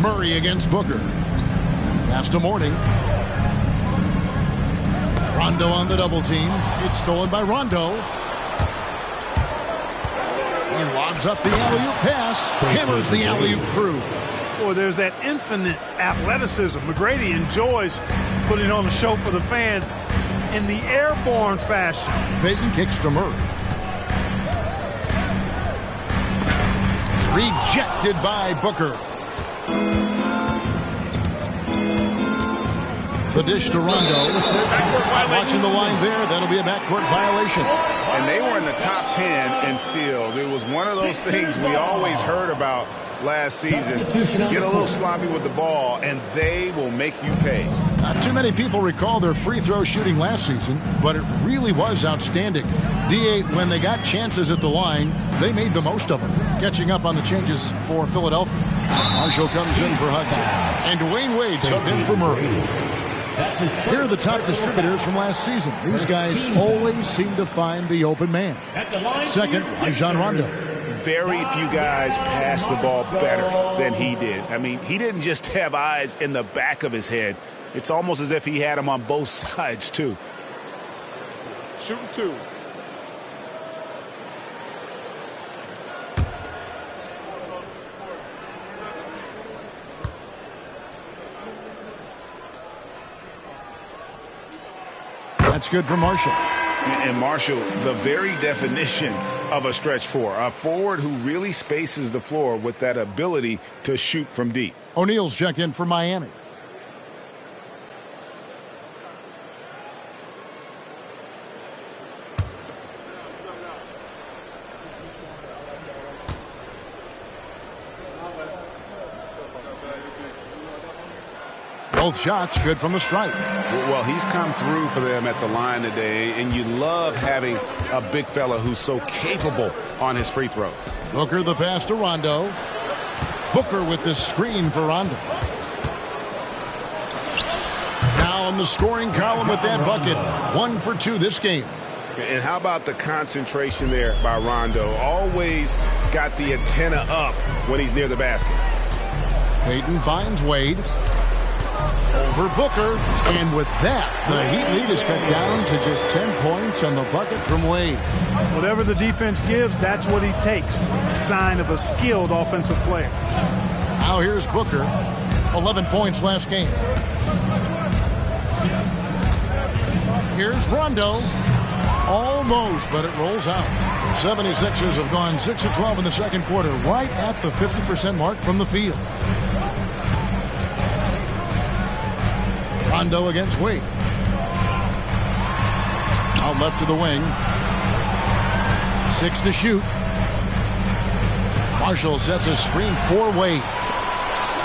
[SPEAKER 1] Murray against Booker. Pass to Morning. Rondo on the double team. It's stolen by Rondo. He lobs up the alley-oop pass. Hammers the alley-oop through.
[SPEAKER 19] Boy, there's that infinite athleticism. McGrady enjoys putting on a show for the fans in the airborne fashion.
[SPEAKER 1] Payton kicks to Murray. Rejected by Booker. The dish to Rondo. Watching the line there, that'll be a backcourt violation.
[SPEAKER 2] And they were in the top 10 in steals. It was one of those things we always heard about last season. Get a little sloppy with the ball, and they will make you pay.
[SPEAKER 1] Not too many people recall their free throw shooting last season, but it really was outstanding. D8, when they got chances at the line, they made the most of them. Catching up on the changes for Philadelphia. Marshall comes in for Hudson. And Dwayne Wade subbed in for Murray. Here are the top distributors from last season. These guys always seem to find the open man. Second, Rajon Rondo.
[SPEAKER 2] Very few guys pass the ball better than he did. I mean, he didn't just have eyes in the back of his head. It's almost as if he had them on both sides, too.
[SPEAKER 19] Shooting 2.
[SPEAKER 1] That's good for Marshall.
[SPEAKER 2] And Marshall, the very definition of a stretch four. A forward who really spaces the floor with that ability to shoot from deep.
[SPEAKER 1] O'Neal's checked in for Miami. Both shots good from the stripe.
[SPEAKER 2] Well, he's come through for them at the line today, and you love having a big fella who's so capable on his free throws.
[SPEAKER 1] Booker the pass to Rondo. Booker with the screen for Rondo. Now on the scoring column with that bucket. 1 for 2 this game.
[SPEAKER 2] And how about the concentration there by Rondo? Always got the antenna up when he's near the basket.
[SPEAKER 1] Payton finds Wade. Over Booker, and with that, the Heat lead is cut down to just 10 points on the bucket from Wade.
[SPEAKER 19] Whatever the defense gives, that's what he takes. A sign of a skilled offensive player.
[SPEAKER 1] Now here's Booker, 11 points last game. Here's Rondo, almost, but it rolls out. The 76ers have gone 6 of 12 in the second quarter, right at the 50% mark from the field. Rondo against Wade. Out left to the wing. 6 to shoot. Marshall sets a screen for Wade.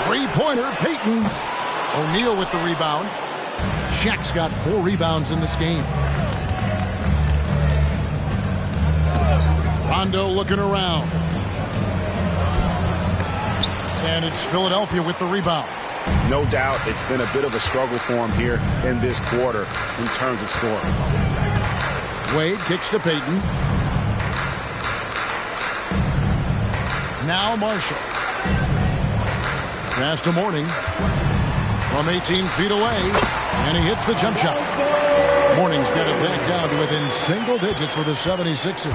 [SPEAKER 1] Three-pointer, Payton. O'Neal with the rebound. Shaq's got 4 rebounds in this game. Rondo looking around. And it's Philadelphia with the rebound.
[SPEAKER 2] No doubt it's been a bit of a struggle for him here in this quarter in terms of scoring.
[SPEAKER 1] Wade kicks to Payton. Now Marshall. Pass to Mourning from 18 feet away, and he hits the jump shot. Mourning's got it back down to within single digits for the 76ers.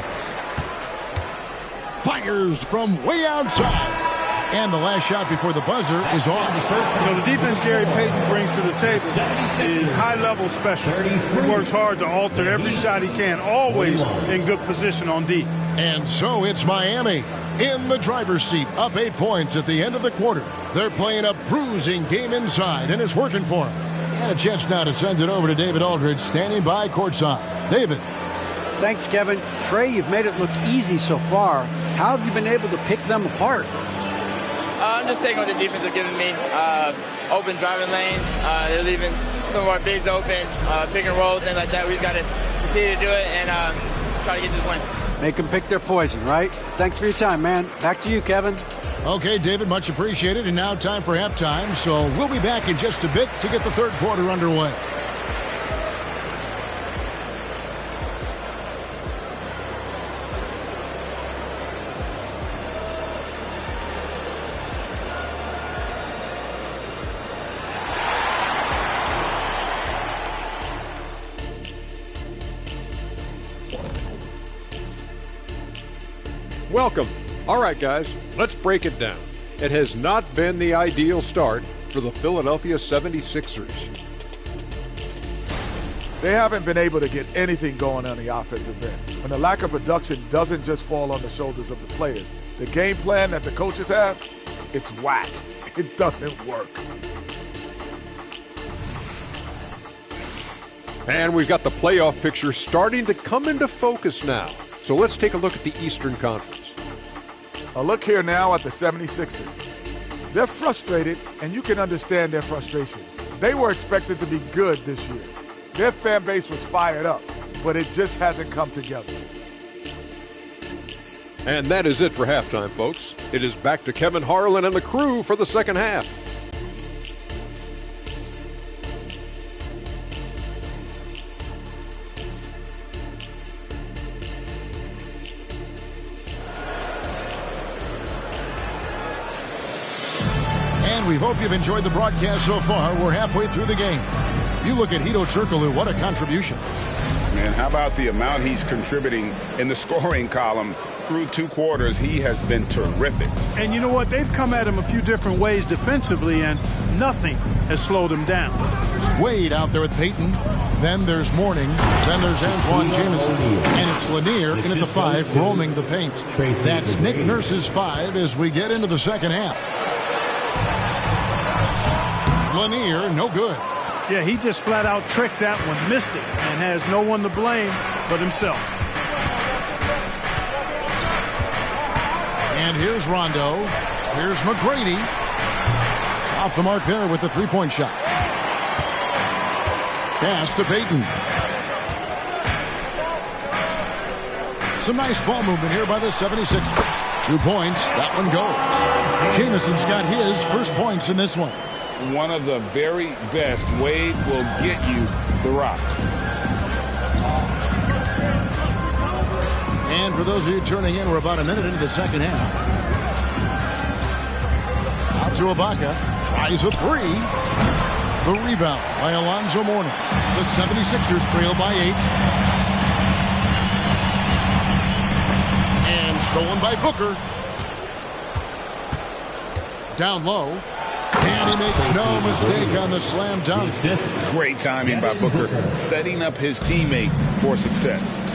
[SPEAKER 1] Fires from way outside. And the last shot before the buzzer is off.
[SPEAKER 19] You know, the defense Gary Payton brings to the table is high-level special. He works hard to alter every shot he can, always in good position on D.
[SPEAKER 1] And so it's Miami in the driver's seat, up 8 points at the end of the quarter. They're playing a bruising game inside, and it's working for them. And a chance now to send it over to David Aldridge, standing by courtside. David.
[SPEAKER 6] Thanks, Kevin. Trey, you've made it look easy so far. How have you been able to pick them apart?
[SPEAKER 20] I'm just taking what the defense is giving me. Open driving lanes. They're leaving some of our bigs open, pick and roll, things like that. We just got to continue to do it and try to get this win.
[SPEAKER 6] Make them pick their poison, right? Thanks for your time, man. Back to you, Kevin.
[SPEAKER 1] Okay, David, much appreciated. And now time for halftime. So we'll be back in just a bit to get the third quarter underway.
[SPEAKER 9] Welcome. All right, guys, let's break it down. It has not been the ideal start for the Philadelphia 76ers.
[SPEAKER 18] They haven't been able to get anything going on the offensive end. When the lack of production doesn't just fall on the shoulders of the players, the game plan that the coaches have, it's whack. It doesn't work.
[SPEAKER 9] And we've got the playoff picture starting to come into focus now. So let's take a look at the Eastern Conference.
[SPEAKER 18] A look here now at the 76ers. They're frustrated, and you can understand their frustration. They were expected to be good this year. Their fan base was fired up, but it just hasn't come together.
[SPEAKER 9] And that is it for halftime, folks. It is back to Kevin Harlan and the crew for the second half.
[SPEAKER 1] And we hope you've enjoyed the broadcast so far. We're halfway through the game. You look at Hedo Turkoglu, what a contribution.
[SPEAKER 2] Man, how about the amount he's contributing in the scoring column? Through 2 quarters, he has been terrific.
[SPEAKER 19] And you know what? They've come at him a few different ways defensively, and nothing has slowed him down.
[SPEAKER 1] Wade out there with Payton. Then there's Mourning. Then there's Antoine Jamison. And it's Lanier in at the 5, roaming the paint. That's Nick Nurse's 5 as we get into the second half. Lanier, no good.
[SPEAKER 19] Yeah, he just flat out tricked that one, missed it, and has no one to blame but himself.
[SPEAKER 1] And here's Rondo. Here's McGrady. Off the mark there with the three-point shot. Pass to Payton. Some nice ball movement here by the 76ers. 2 points. That one goes. Jamison's got his first points in this one.
[SPEAKER 2] One of the very best. Wade will get you the rock.
[SPEAKER 1] And for those of you turning in, we're about a minute into the second half. Out to Ibaka. Tries a 3. The rebound by Alonzo Mourning. The 76ers trail by 8. And stolen by Booker. Down low. And he makes no mistake on the slam dunk.
[SPEAKER 2] Great timing by Booker, setting up his teammate for success.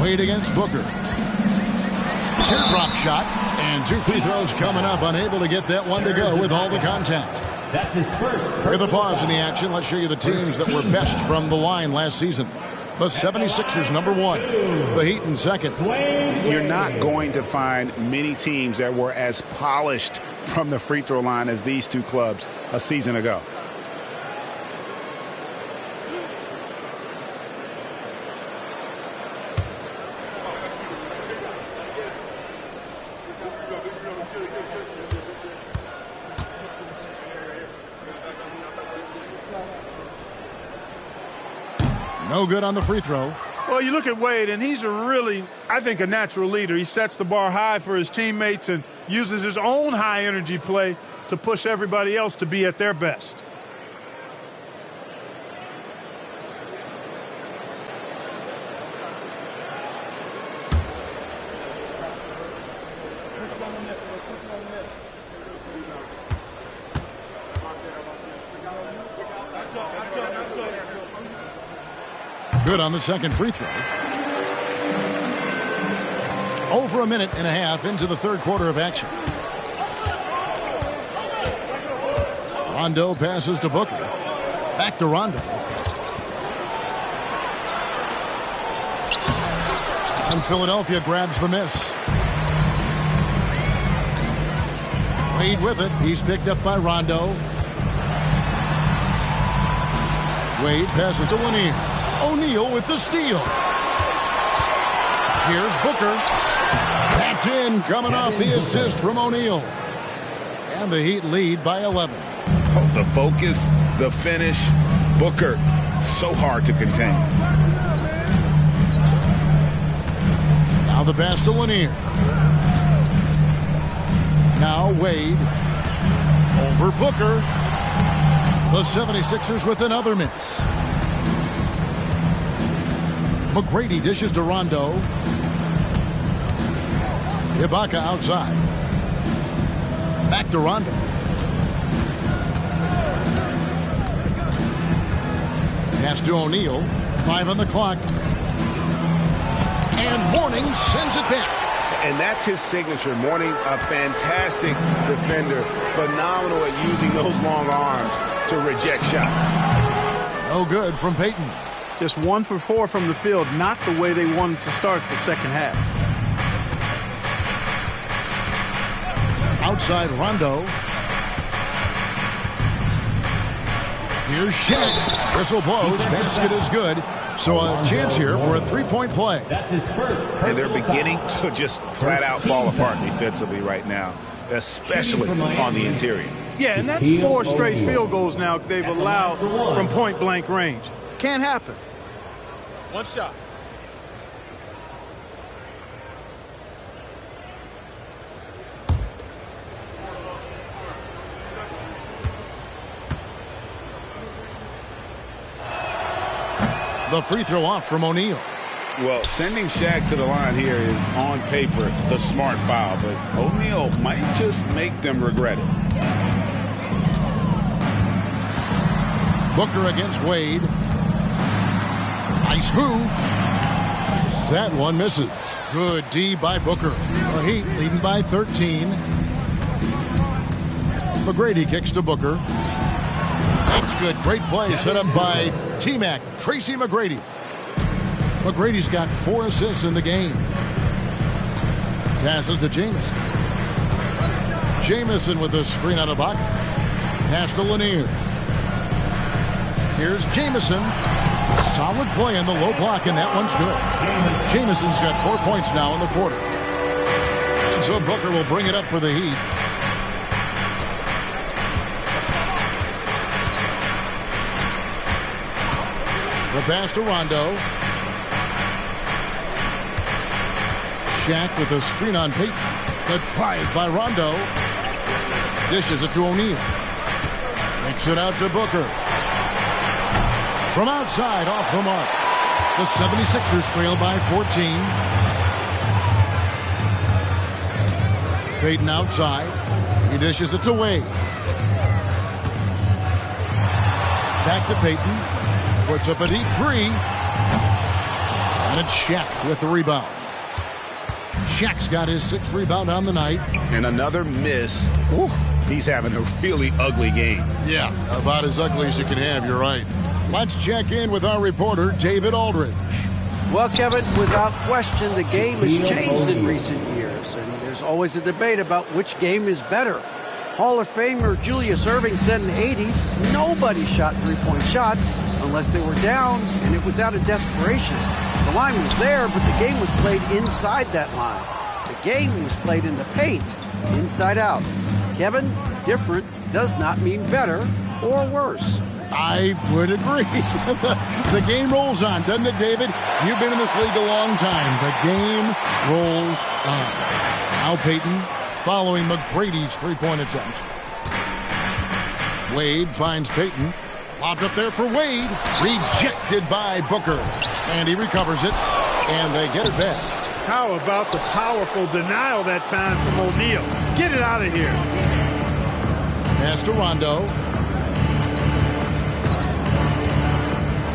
[SPEAKER 1] Wade against Booker. Teardrop shot. And 2 free throws coming up. Unable to get that one to go with all the contact.
[SPEAKER 5] That's his first.
[SPEAKER 1] With a pause in the action, let's show you the teams that were best from the line last season. The 76ers, number 1. The Heat in second.
[SPEAKER 2] You're not going to find many teams that were as polished from the free throw line as these 2 clubs a season ago.
[SPEAKER 1] No good on the free throw.
[SPEAKER 19] Well, you look at Wade, and he's I think, a natural leader. He sets the bar high for his teammates and uses his own high-energy play to push everybody else to be at their best.
[SPEAKER 1] Good on the second free throw. Over a minute and a half into the third quarter of action. Rondo passes to Booker. Back to Rondo. And Philadelphia grabs the miss. Wade with it. He's picked up by Rondo. Wade passes to Lanier. O'Neal with the steal. Here's Booker. That's in, coming off the assist from O'Neal. And the Heat lead by 11.
[SPEAKER 2] Oh, the focus, the finish. Booker, so hard to contain.
[SPEAKER 1] Now the pass to Lanier. Now Wade. Over Booker. The 76ers with another miss. McGrady dishes to Rondo. Ibaka outside. Back to Rondo. Pass to O'Neal. 5 on the clock. And Mourning sends it back.
[SPEAKER 4] And that's his signature. Mourning a fantastic defender, phenomenal at using those long arms to reject shots.
[SPEAKER 1] No good from Payton.
[SPEAKER 14] Just 1 for 4 from the field, not the way they wanted to start the second half.
[SPEAKER 1] Outside Rondo. Here's Shaq. Whistle blows. Basket is good. So a chance here for a three-point play.
[SPEAKER 5] That's his first.
[SPEAKER 2] And they're beginning to just flat out fall apart defensively right now, especially on the interior.
[SPEAKER 14] Yeah, and that's 4 straight field goals now they've allowed from point-blank range. Can't happen.
[SPEAKER 16] One shot.
[SPEAKER 1] The free throw off from O'Neal.
[SPEAKER 2] Well, sending Shaq to the line here is on paper the smart foul, but O'Neal might just make them regret it.
[SPEAKER 1] Booker against Wade. Nice move. That one misses. Good D by Booker. The Heat leading by 13. McGrady kicks to Booker. That's good. Great play set up by T-Mac. Tracy McGrady. McGrady's got 4 assists in the game. Passes to Jamison. Jamison with a screen on Ibaka. Pass to Lanier. Here's Jamison. Solid play in the low block, and that one's good. Jamison's got 4 points now in the quarter. And so Booker will bring it up for the Heat. The pass to Rondo. Shaq with a screen on Payton. The drive by Rondo. Dishes it to O'Neal. Makes it out to Booker. From outside, off the mark. The 76ers trail by 14. Payton outside. He dishes it to Wade. Back to Payton. Puts up a deep 3. And it's Shaq with the rebound. Shaq's got his 6th rebound on the night.
[SPEAKER 2] And another miss. Ooh, he's having a really ugly game.
[SPEAKER 1] Yeah, about as ugly as you can have, you're right. Let's check in with our reporter, David Aldridge.
[SPEAKER 6] Well, Kevin, without question, the game has changed in recent years, and there's always a debate about which game is better. Hall of Famer Julius Erving said in the 80s, nobody shot three-point shots unless they were down, and it was out of desperation. The line was there, but the game was played inside that line. The game was played in the paint, inside out. Kevin, different does not mean better or worse.
[SPEAKER 1] I would agree. The game rolls on, doesn't it, David? You've been in this league a long time. The game rolls on. Al Payton following McGrady's three-point attempt. Wade finds Payton. Lobbed up there for Wade. Rejected by Booker. And he recovers it. And they get it back.
[SPEAKER 19] How about the powerful denial that time from O'Neal? Get it out of here.
[SPEAKER 1] Pass to Rondo.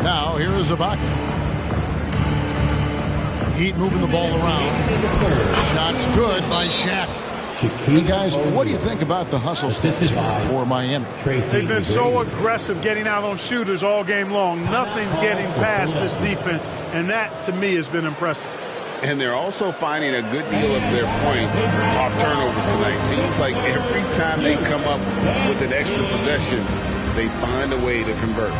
[SPEAKER 1] Now, here is Ibaka. Heat moving the ball around. Shots good by Shaq. And guys, what do you think about the hustle stats for Miami?
[SPEAKER 19] They've been so aggressive getting out on shooters all game long. Nothing's getting past this defense, and that, to me, has been impressive.
[SPEAKER 2] And they're also finding a good deal of their points off turnovers tonight. Seems like every time they come up with an extra possession, they find a way to convert.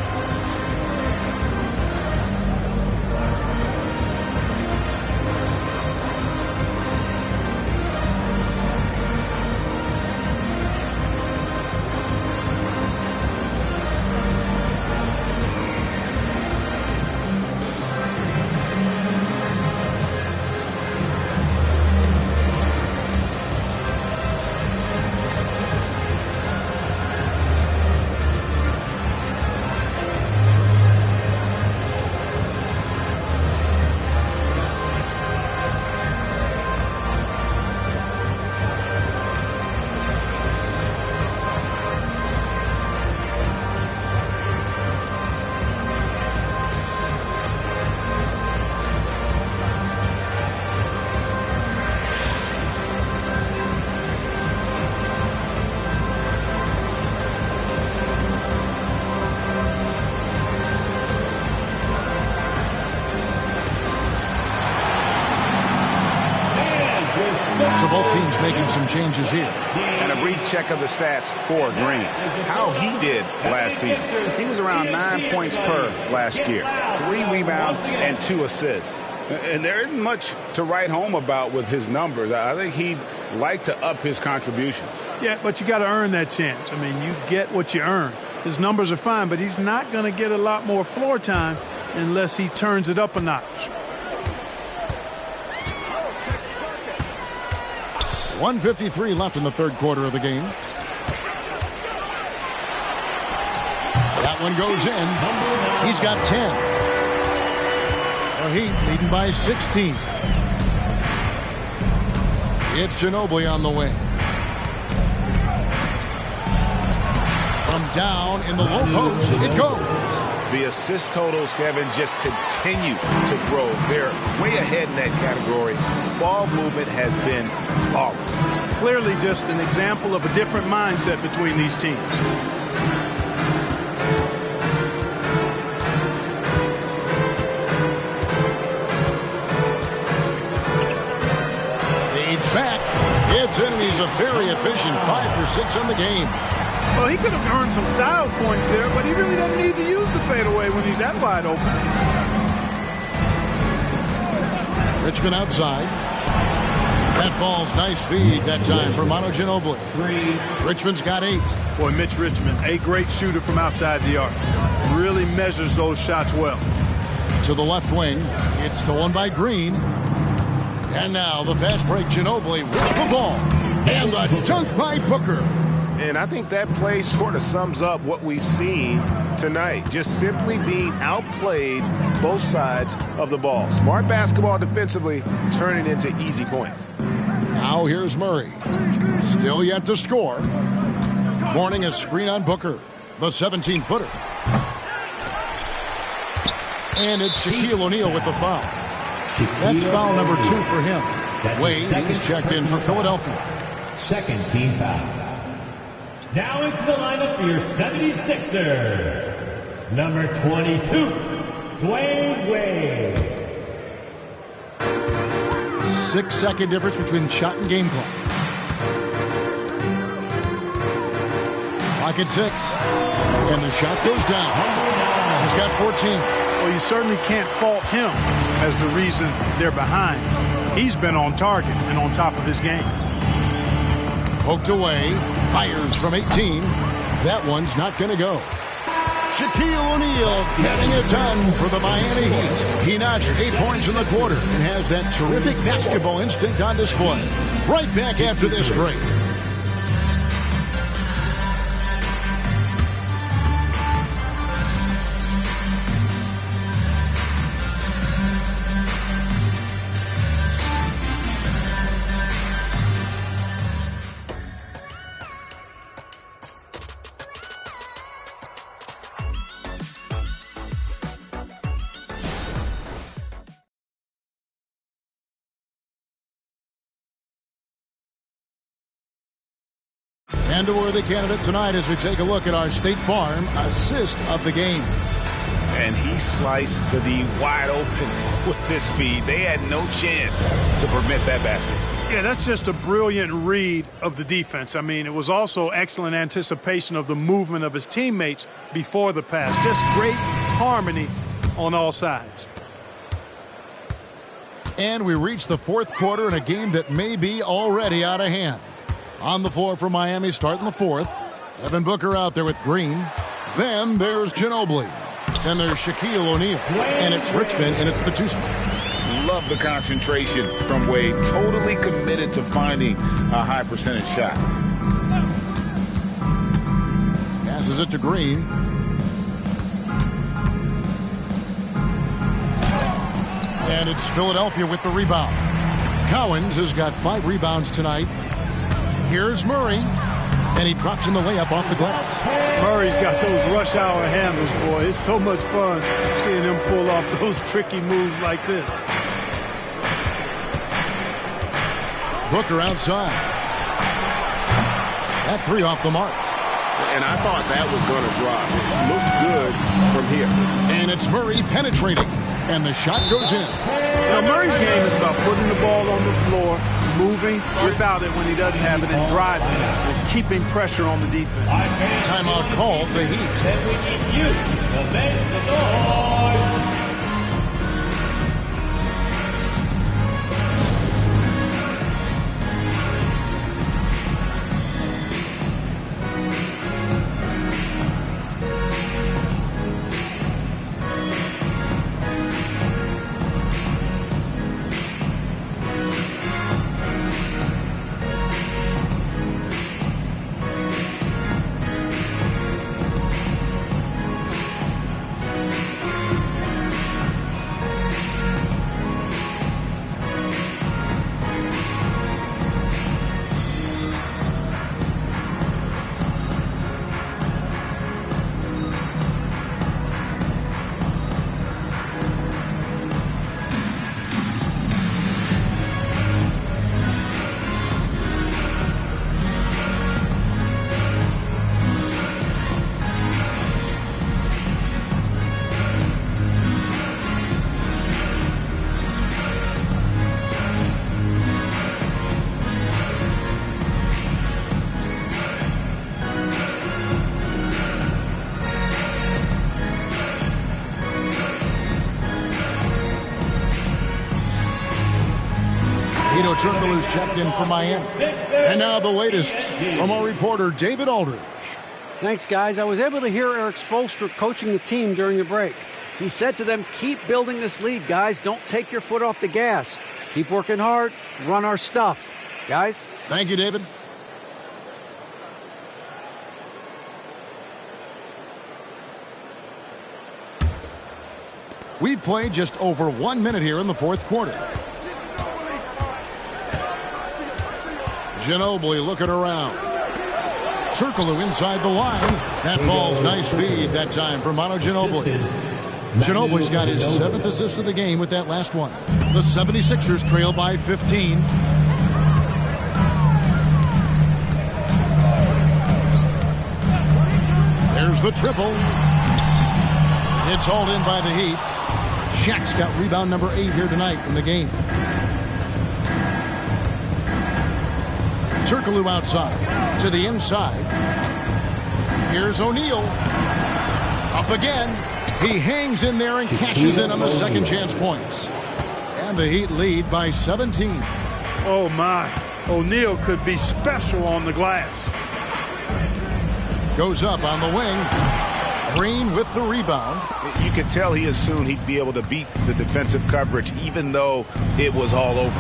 [SPEAKER 1] team's making some changes here.
[SPEAKER 2] And a brief check of the stats for Green. How he did last season. He was around 9 points per last year. 3 rebounds and 2 assists. And there isn't much to write home about with his numbers. I think he'd like to up his contributions.
[SPEAKER 19] Yeah, but you got to earn that chance. I mean, you get what you earn. His numbers are fine, but he's not going to get a lot more floor time unless he turns it up a notch.
[SPEAKER 1] 1:53 left in the third quarter of the game. That one goes in. He's got 10. The Heat leading by 16. It's Ginobili on the wing. From down in the low post, it goes.
[SPEAKER 4] The assist totals, Kevin, just continue to grow. They're way ahead in that category. Ball movement has been flawless.
[SPEAKER 19] Clearly just an example of a different mindset between these teams.
[SPEAKER 1] Fades back. It's in, and he's a very efficient 5 for 6 on the game.
[SPEAKER 19] Well, he could have earned some style points there, but he really doesn't need to use the fadeaway when he's that wide open.
[SPEAKER 1] Richmond outside. That falls. Nice feed that time for Manu Ginobili. Richmond's got 8.
[SPEAKER 19] Boy, Mitch Richmond, a great shooter from outside the arc. Really measures those shots well.
[SPEAKER 1] To the left wing. It's stolen by Green. And now the fast break. Ginobili with the ball. And the dunk by Booker.
[SPEAKER 4] And I think that play sort of sums up what we've seen tonight. Just simply being outplayed both sides of the ball. Smart basketball defensively, turning into easy points.
[SPEAKER 1] Now here's Murray. Still yet to score. Morning a screen on Booker. The 17-footer. And it's Shaquille O'Neal with the foul. That's foul number 2 for him. Wade is checked in for Philadelphia.
[SPEAKER 5] Second team foul. Now into the lineup for your 76ers. Number 22, Dwayne Wade.
[SPEAKER 1] 6-second difference between shot and game clock. Clock at 6. And the shot goes down. He's got 14.
[SPEAKER 19] Well, you certainly can't fault him as the reason they're behind. He's been on target and on top of his game.
[SPEAKER 1] Poked away. Fires from 18. That one's not going to go. Shaquille O'Neal getting it done for the Miami Heat. He notched 8 points in the quarter and has that terrific basketball instinct on display. Right back after this break. And a worthy candidate tonight as we take a look at our State Farm assist of the game.
[SPEAKER 2] And he sliced the D wide open with this feed. They had no chance to prevent that basket.
[SPEAKER 19] Yeah, that's just a brilliant read of the defense. I mean, it was also excellent anticipation of the movement of his teammates before the pass. Just great harmony on all sides.
[SPEAKER 1] And we reach the fourth quarter in a game that may be already out of hand. On the floor for Miami, starting the fourth. Devin Booker out there with Green. Then there's Ginobili. Then there's Shaquille O'Neal. And it's Richmond in at the 2 spot.
[SPEAKER 2] Love the concentration from Wade. Totally committed to finding a high percentage shot.
[SPEAKER 1] Passes it to Green. And it's Philadelphia with the rebound. Cowens has got 5 rebounds tonight. Here's Murray, and he drops in the layup off the glass.
[SPEAKER 19] Murray's got those rush hour handles, boy. It's so much fun seeing him pull off those tricky moves like this.
[SPEAKER 1] Booker outside. That 3 off the mark.
[SPEAKER 4] And I thought that was going to drop. It looked good from here.
[SPEAKER 1] And it's Murray penetrating, and the shot goes in.
[SPEAKER 19] Now, Murray's game is about putting the ball on the floor, moving without it when he doesn't have it, and driving and keeping pressure on the defense.
[SPEAKER 1] Timeout call for the Heat. Hedo Turkoglu's checked in for Miami. And now the latest from our reporter, David Aldridge.
[SPEAKER 6] Thanks, guys. I was able to hear Eric Spoelstra coaching the team during the break. He said to them, keep building this lead, guys. Don't take your foot off the gas. Keep working hard. Run our stuff. Guys?
[SPEAKER 1] Thank you, David. We've played just over 1 minute here in the fourth quarter. Ginobili looking around. Turkoglu inside the line. That falls. Nice feed that time for Manu Ginobili. Ginobili's got his 7th assist of the game with that last one. The 76ers trail by 15. There's the triple. It's hauled in by the Heat. Shaq's got rebound number 8 here tonight in the game. Turkoglu outside to the inside. Here's O'Neal. Up again. He hangs in there and cashes in on the second chance points. And the Heat lead by 17.
[SPEAKER 19] Oh, my. O'Neal could be special on the glass.
[SPEAKER 1] Goes up on the wing. Green with the rebound.
[SPEAKER 2] You could tell he assumed he'd be able to beat the defensive coverage, even though it was all over.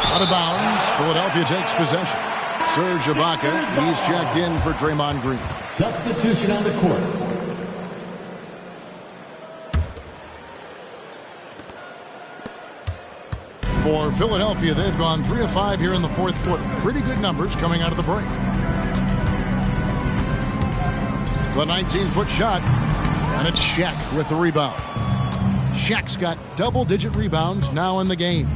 [SPEAKER 1] Out of bounds. Philadelphia takes possession. Serge Ibaka, he's checked in for Draymond Green.
[SPEAKER 5] Substitution on the court.
[SPEAKER 1] For Philadelphia, they've gone 3 of 5 here in the fourth quarter. Pretty good numbers coming out of the break. The 19-foot shot, and it's Shaq with the rebound. Shaq's got double-digit rebounds now in the game.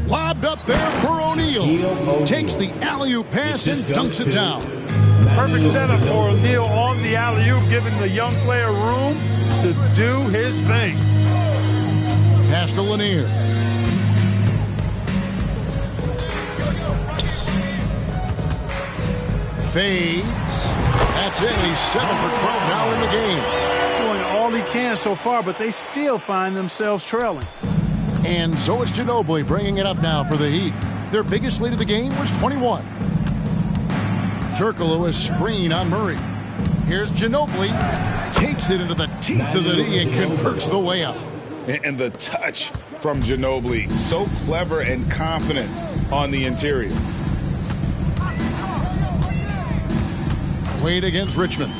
[SPEAKER 1] Lobbed up there for O'Neal. Takes the alley-oop pass and dunks it down.
[SPEAKER 19] Perfect setup for O'Neal on the alley-oop, giving the young player room to do his thing.
[SPEAKER 1] Pass to Lanier. Fades. That's it. He's 7 for 12 now in the game.
[SPEAKER 19] Doing all he can so far, but they still find themselves trailing.
[SPEAKER 1] And so is Ginobili bringing it up now for the Heat. Their biggest lead of the game was 21. Turkoglu a screen on Murray. Here's Ginobili. Takes it into the teeth of the D and converts the layup.
[SPEAKER 2] And the touch from Ginobili. So clever and confident on the interior.
[SPEAKER 1] Wade against Richmond.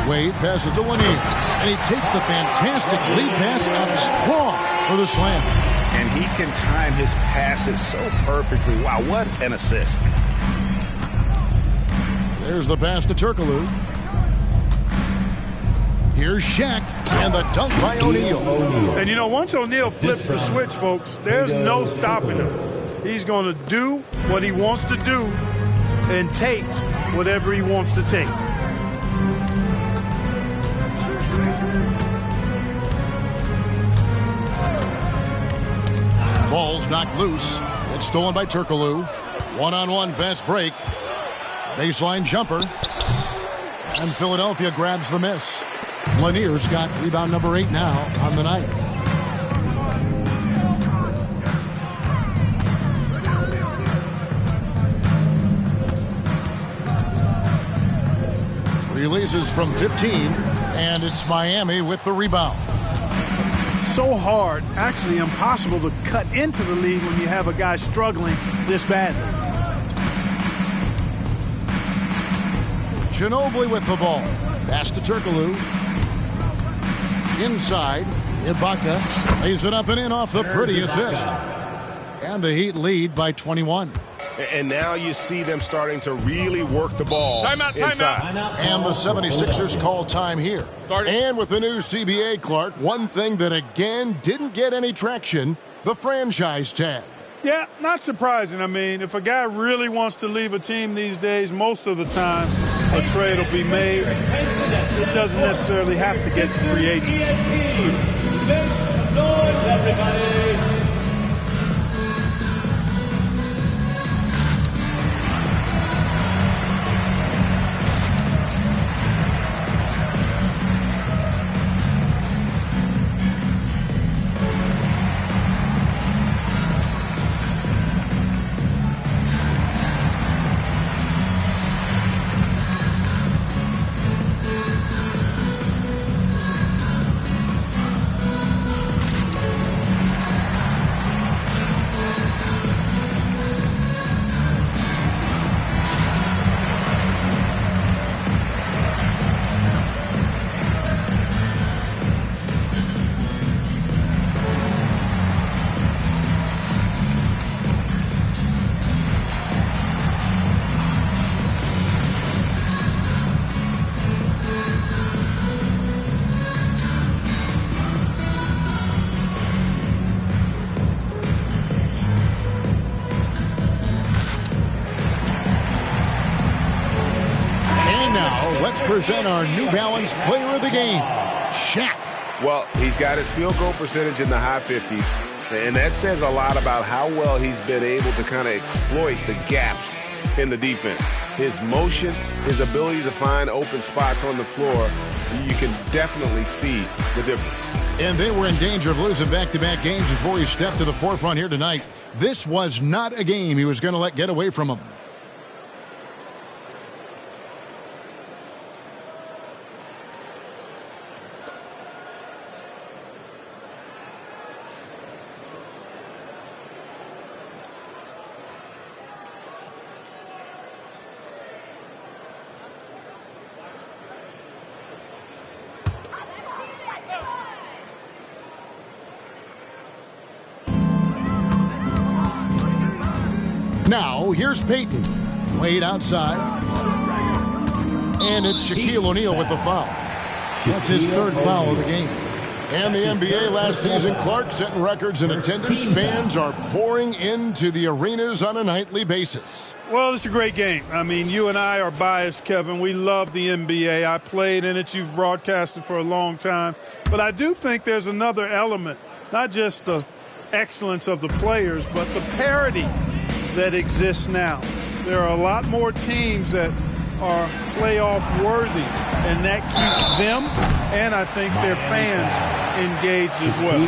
[SPEAKER 1] Wade passes to Lanier. And he takes the fantastic lead pass up strong for the slam.
[SPEAKER 2] And he can time his passes so perfectly. Wow, what an assist.
[SPEAKER 1] There's the pass to Turkoglu. Here's Shaq, and the dunk by O'Neal.
[SPEAKER 19] And, you know, once O'Neal flips the switch, folks, there's no stopping him. He's going to do what he wants to do and take whatever he wants to take.
[SPEAKER 1] It's knocked loose. It's stolen by Turkoglu. One-on-one fast break. Baseline jumper. And Philadelphia grabs the miss. Lanier's got rebound number 8 now on the night. Releases from 15, and it's Miami with the rebound.
[SPEAKER 19] So hard, actually impossible to cut into the lead when you have a guy struggling this badly.
[SPEAKER 1] Ginobili with the ball. Pass to Turkoglu. Inside, Ibaka lays it up and in off the pretty assist. And the Heat lead by 21.
[SPEAKER 4] And now you see them starting to really work the ball inside.
[SPEAKER 1] And the 76ers call time here. And with the new CBA, Clark, one thing that again didn't get any traction, the franchise tag.
[SPEAKER 19] Yeah, not surprising. I mean, if a guy really wants to leave a team these days, most of the time a trade will be made. It doesn't necessarily have to get to free agency.
[SPEAKER 1] Present our New Balance player of the game, Shaq.
[SPEAKER 4] Well, he's got his field goal percentage in the high 50s, and that says a lot about how well he's been able to kind of exploit the gaps in the defense. His motion, his ability to find open spots on the floor, you can definitely see the difference.
[SPEAKER 1] And they were in danger of losing back-to-back games before he stepped to the forefront here tonight. This was not a game he was going to let get away from him. Now, here's Payton. Wade outside. And it's Shaquille O'Neal with the foul. That's his third foul of the game. And the NBA last season, Clark setting records in attendance. Fans are pouring into the arenas on a nightly basis.
[SPEAKER 19] Well, it's a great game. I mean, you and I are biased, Kevin. We love the NBA. I played in it. You've broadcasted for a long time. But I do think there's another element, not just the excellence of the players, but the parity that exists now. There are a lot more teams that are playoff worthy, and that keeps them and I think their fans engaged as well.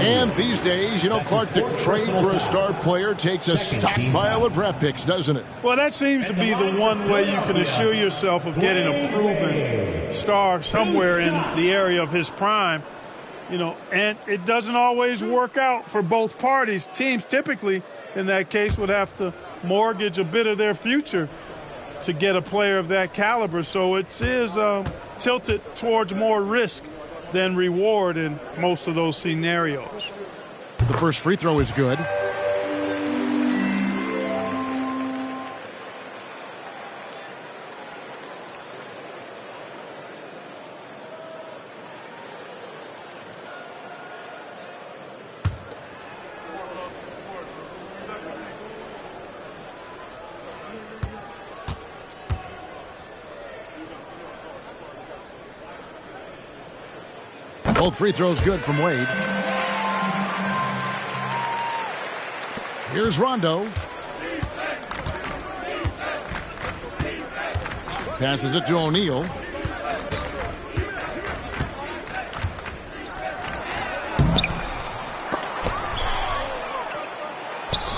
[SPEAKER 1] And these days, you know, Clark, to trade for a star player takes a stockpile of draft picks, doesn't it?
[SPEAKER 19] Well, that seems to be the one way you can assure yourself of getting a proven star somewhere in the area of his prime. You know, and it doesn't always work out for both parties. Teams typically, in that case, would have to mortgage a bit of their future to get a player of that caliber. So it is tilted towards more risk than reward in most of those scenarios.
[SPEAKER 1] The first free throw is good. Both free throws good from Wade. Here's Rondo. Passes it to O'Neal.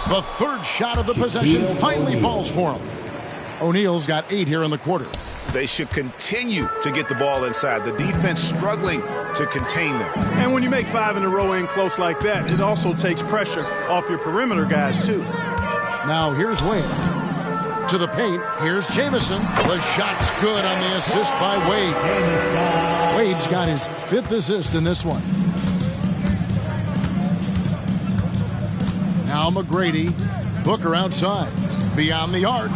[SPEAKER 1] The third shot of the possession finally falls for him. O'Neal's got 8 here in the quarter.
[SPEAKER 2] They should continue to get the ball inside. The defense struggling to contain them.
[SPEAKER 19] And when you make 5 in a row in close like that, it also takes pressure off your perimeter guys, too.
[SPEAKER 1] Now here's Wade. To the paint. Here's Jamison. The shot's good on the assist by Wade. Wade's got his 5th assist in this one. Now McGrady. Booker outside. Beyond the arc.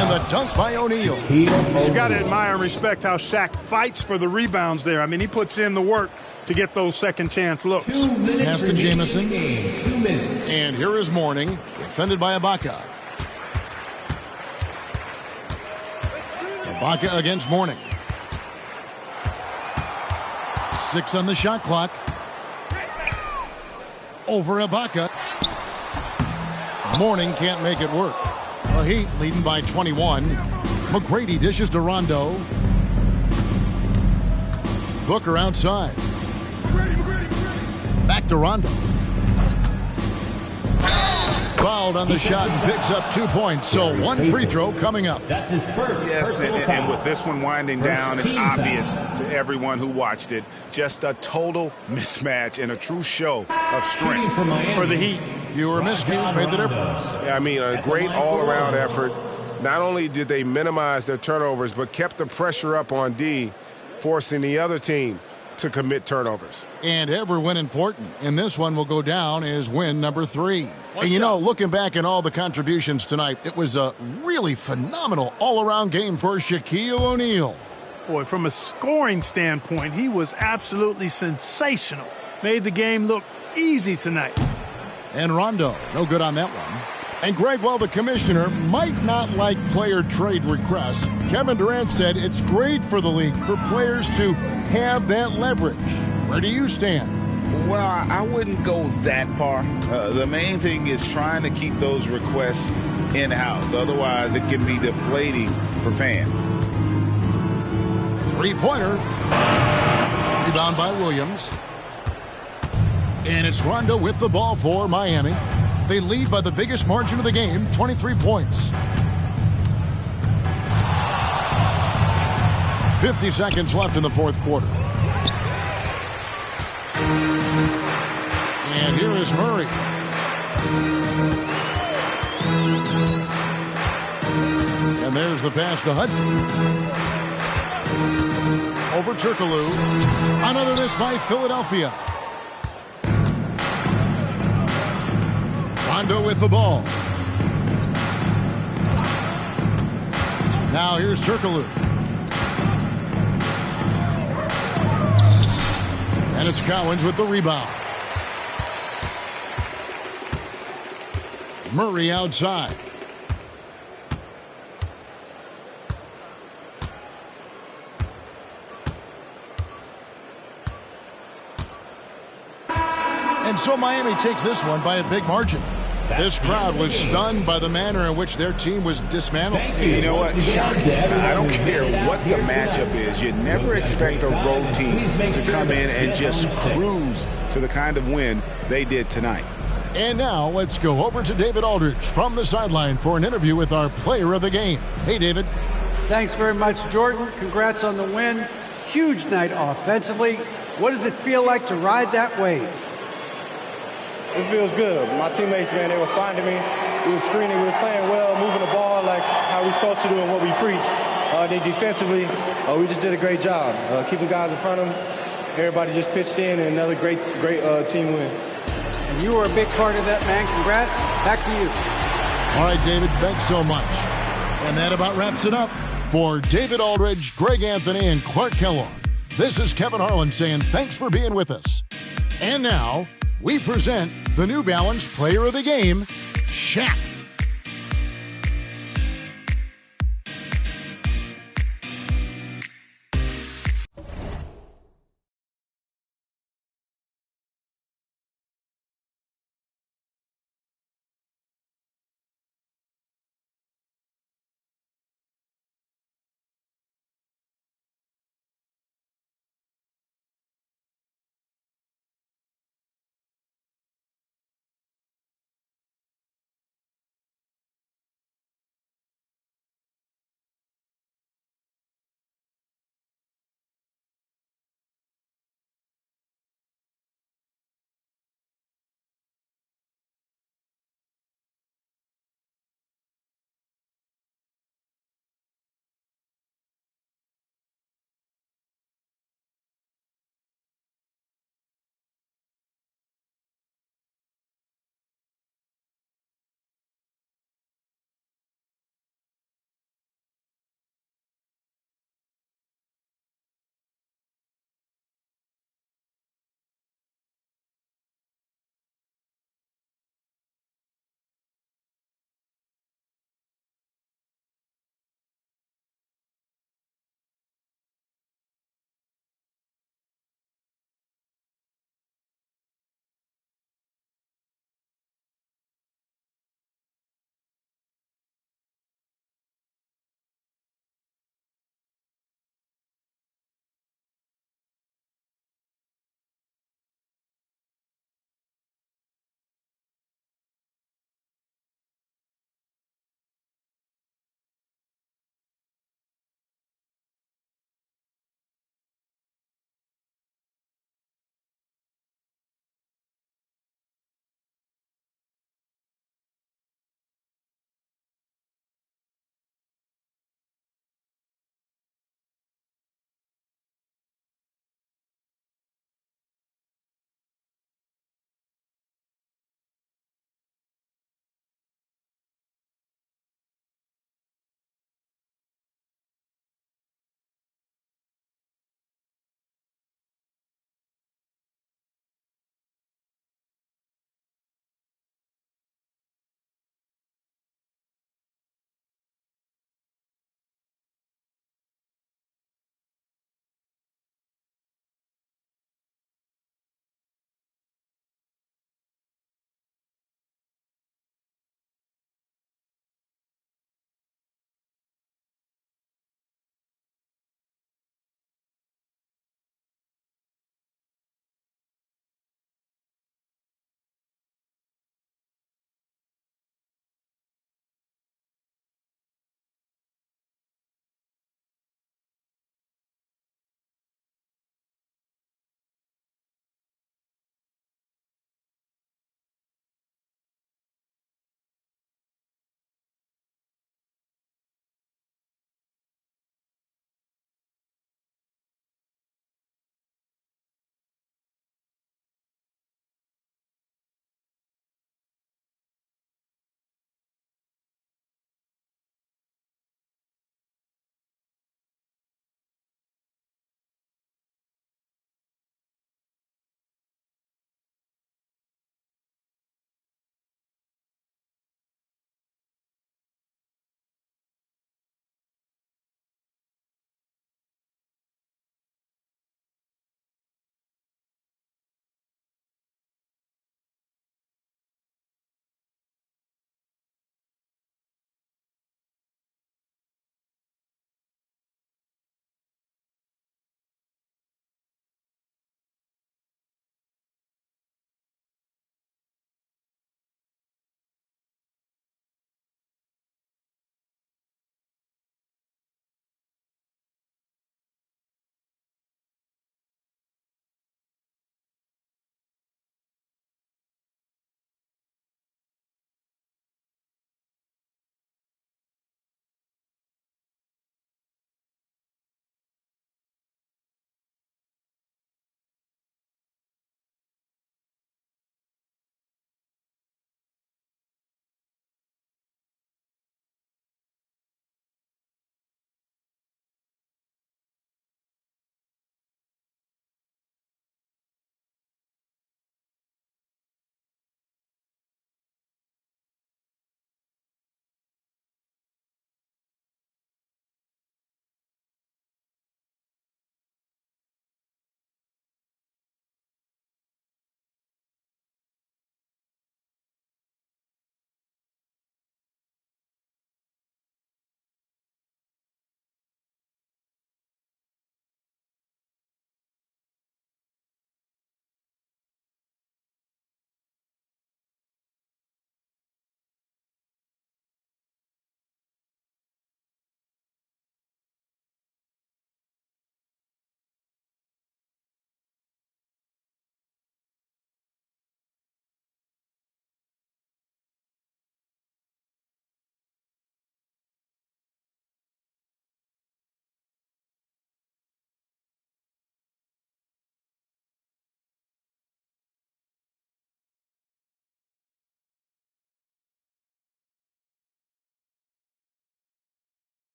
[SPEAKER 1] And the dunk by O'Neal.
[SPEAKER 19] You've got to admire and respect how Shaq fights for the rebounds there. I mean, he puts in the work to get those second chance looks.
[SPEAKER 1] Pass to Jamison. And here is Mourning, defended by Ibaka. Ibaka against Mourning. 6 on the shot clock. Over Ibaka. Mourning can't make it work. The Heat leading by 21. McGrady dishes to Rondo. Booker outside. Back to Rondo. Fouled on the shot and picks up 2 points. So 1 free throw coming up.
[SPEAKER 2] That's his first. Yes, and with this one winding down, it's obvious to everyone who watched it. Just a total mismatch and a true show of strength
[SPEAKER 19] for the Heat.
[SPEAKER 1] Fewer miscues made the difference.
[SPEAKER 4] Yeah, I mean, a great all-around effort. Not only did they minimize their turnovers, but kept the pressure up on D, forcing the other team to commit turnovers.
[SPEAKER 1] And every win important. And this one will go down as win number 3. And you know, looking back at all the contributions tonight, it was a really phenomenal all-around game for Shaquille O'Neal.
[SPEAKER 19] Boy, from a scoring standpoint, he was absolutely sensational. Made the game look easy tonight.
[SPEAKER 1] And Rondo, no good on that one. And Greg, while the commissioner might not like player trade requests, Kevin Durant said it's great for the league for players to have that leverage. Where do you stand?
[SPEAKER 2] Well, I wouldn't go that far. The main thing is trying to keep those requests in-house. Otherwise, it can be deflating for fans.
[SPEAKER 1] 3-pointer. Rebound by Williams. And it's Rondo with the ball for Miami. They lead by the biggest margin of the game, 23 points. 50 seconds left in the fourth quarter. And here is Murray. And there's the pass to Hudson. Over Turkoglu. Another miss by Philadelphia. Rondo with the ball. Now here's Turkoglu. And it's Cowens with the rebound. Murray outside. And so Miami takes this one by a big margin. This crowd was stunned by the manner in which their team was dismantled.
[SPEAKER 2] You know what? Shocking. I don't care what the matchup is. You never expect a road team to come in and just cruise to the kind of win they did tonight.
[SPEAKER 1] And now let's go over to David Aldridge from the sideline for an interview with our player of the game. Hey, David.
[SPEAKER 6] Thanks very much, Jordan. Congrats on the win. Huge night offensively. What does it feel like to ride that wave?
[SPEAKER 21] It feels good. My teammates, man, they were finding me. We were screening. We were playing well, moving the ball like how we're supposed to do and what we preach. Then defensively, we just did a great job. Keeping guys in front of them. Everybody just pitched in, and another great team win.
[SPEAKER 6] And you were a big part of that, man. Congrats. Back to you.
[SPEAKER 1] All right, David, thanks so much. And that about wraps it up. For David Aldridge, Greg Anthony, and Clark Kellogg, this is Kevin Harlan saying thanks for being with us. And now, we present the New Balance Player of the Game, Shaq.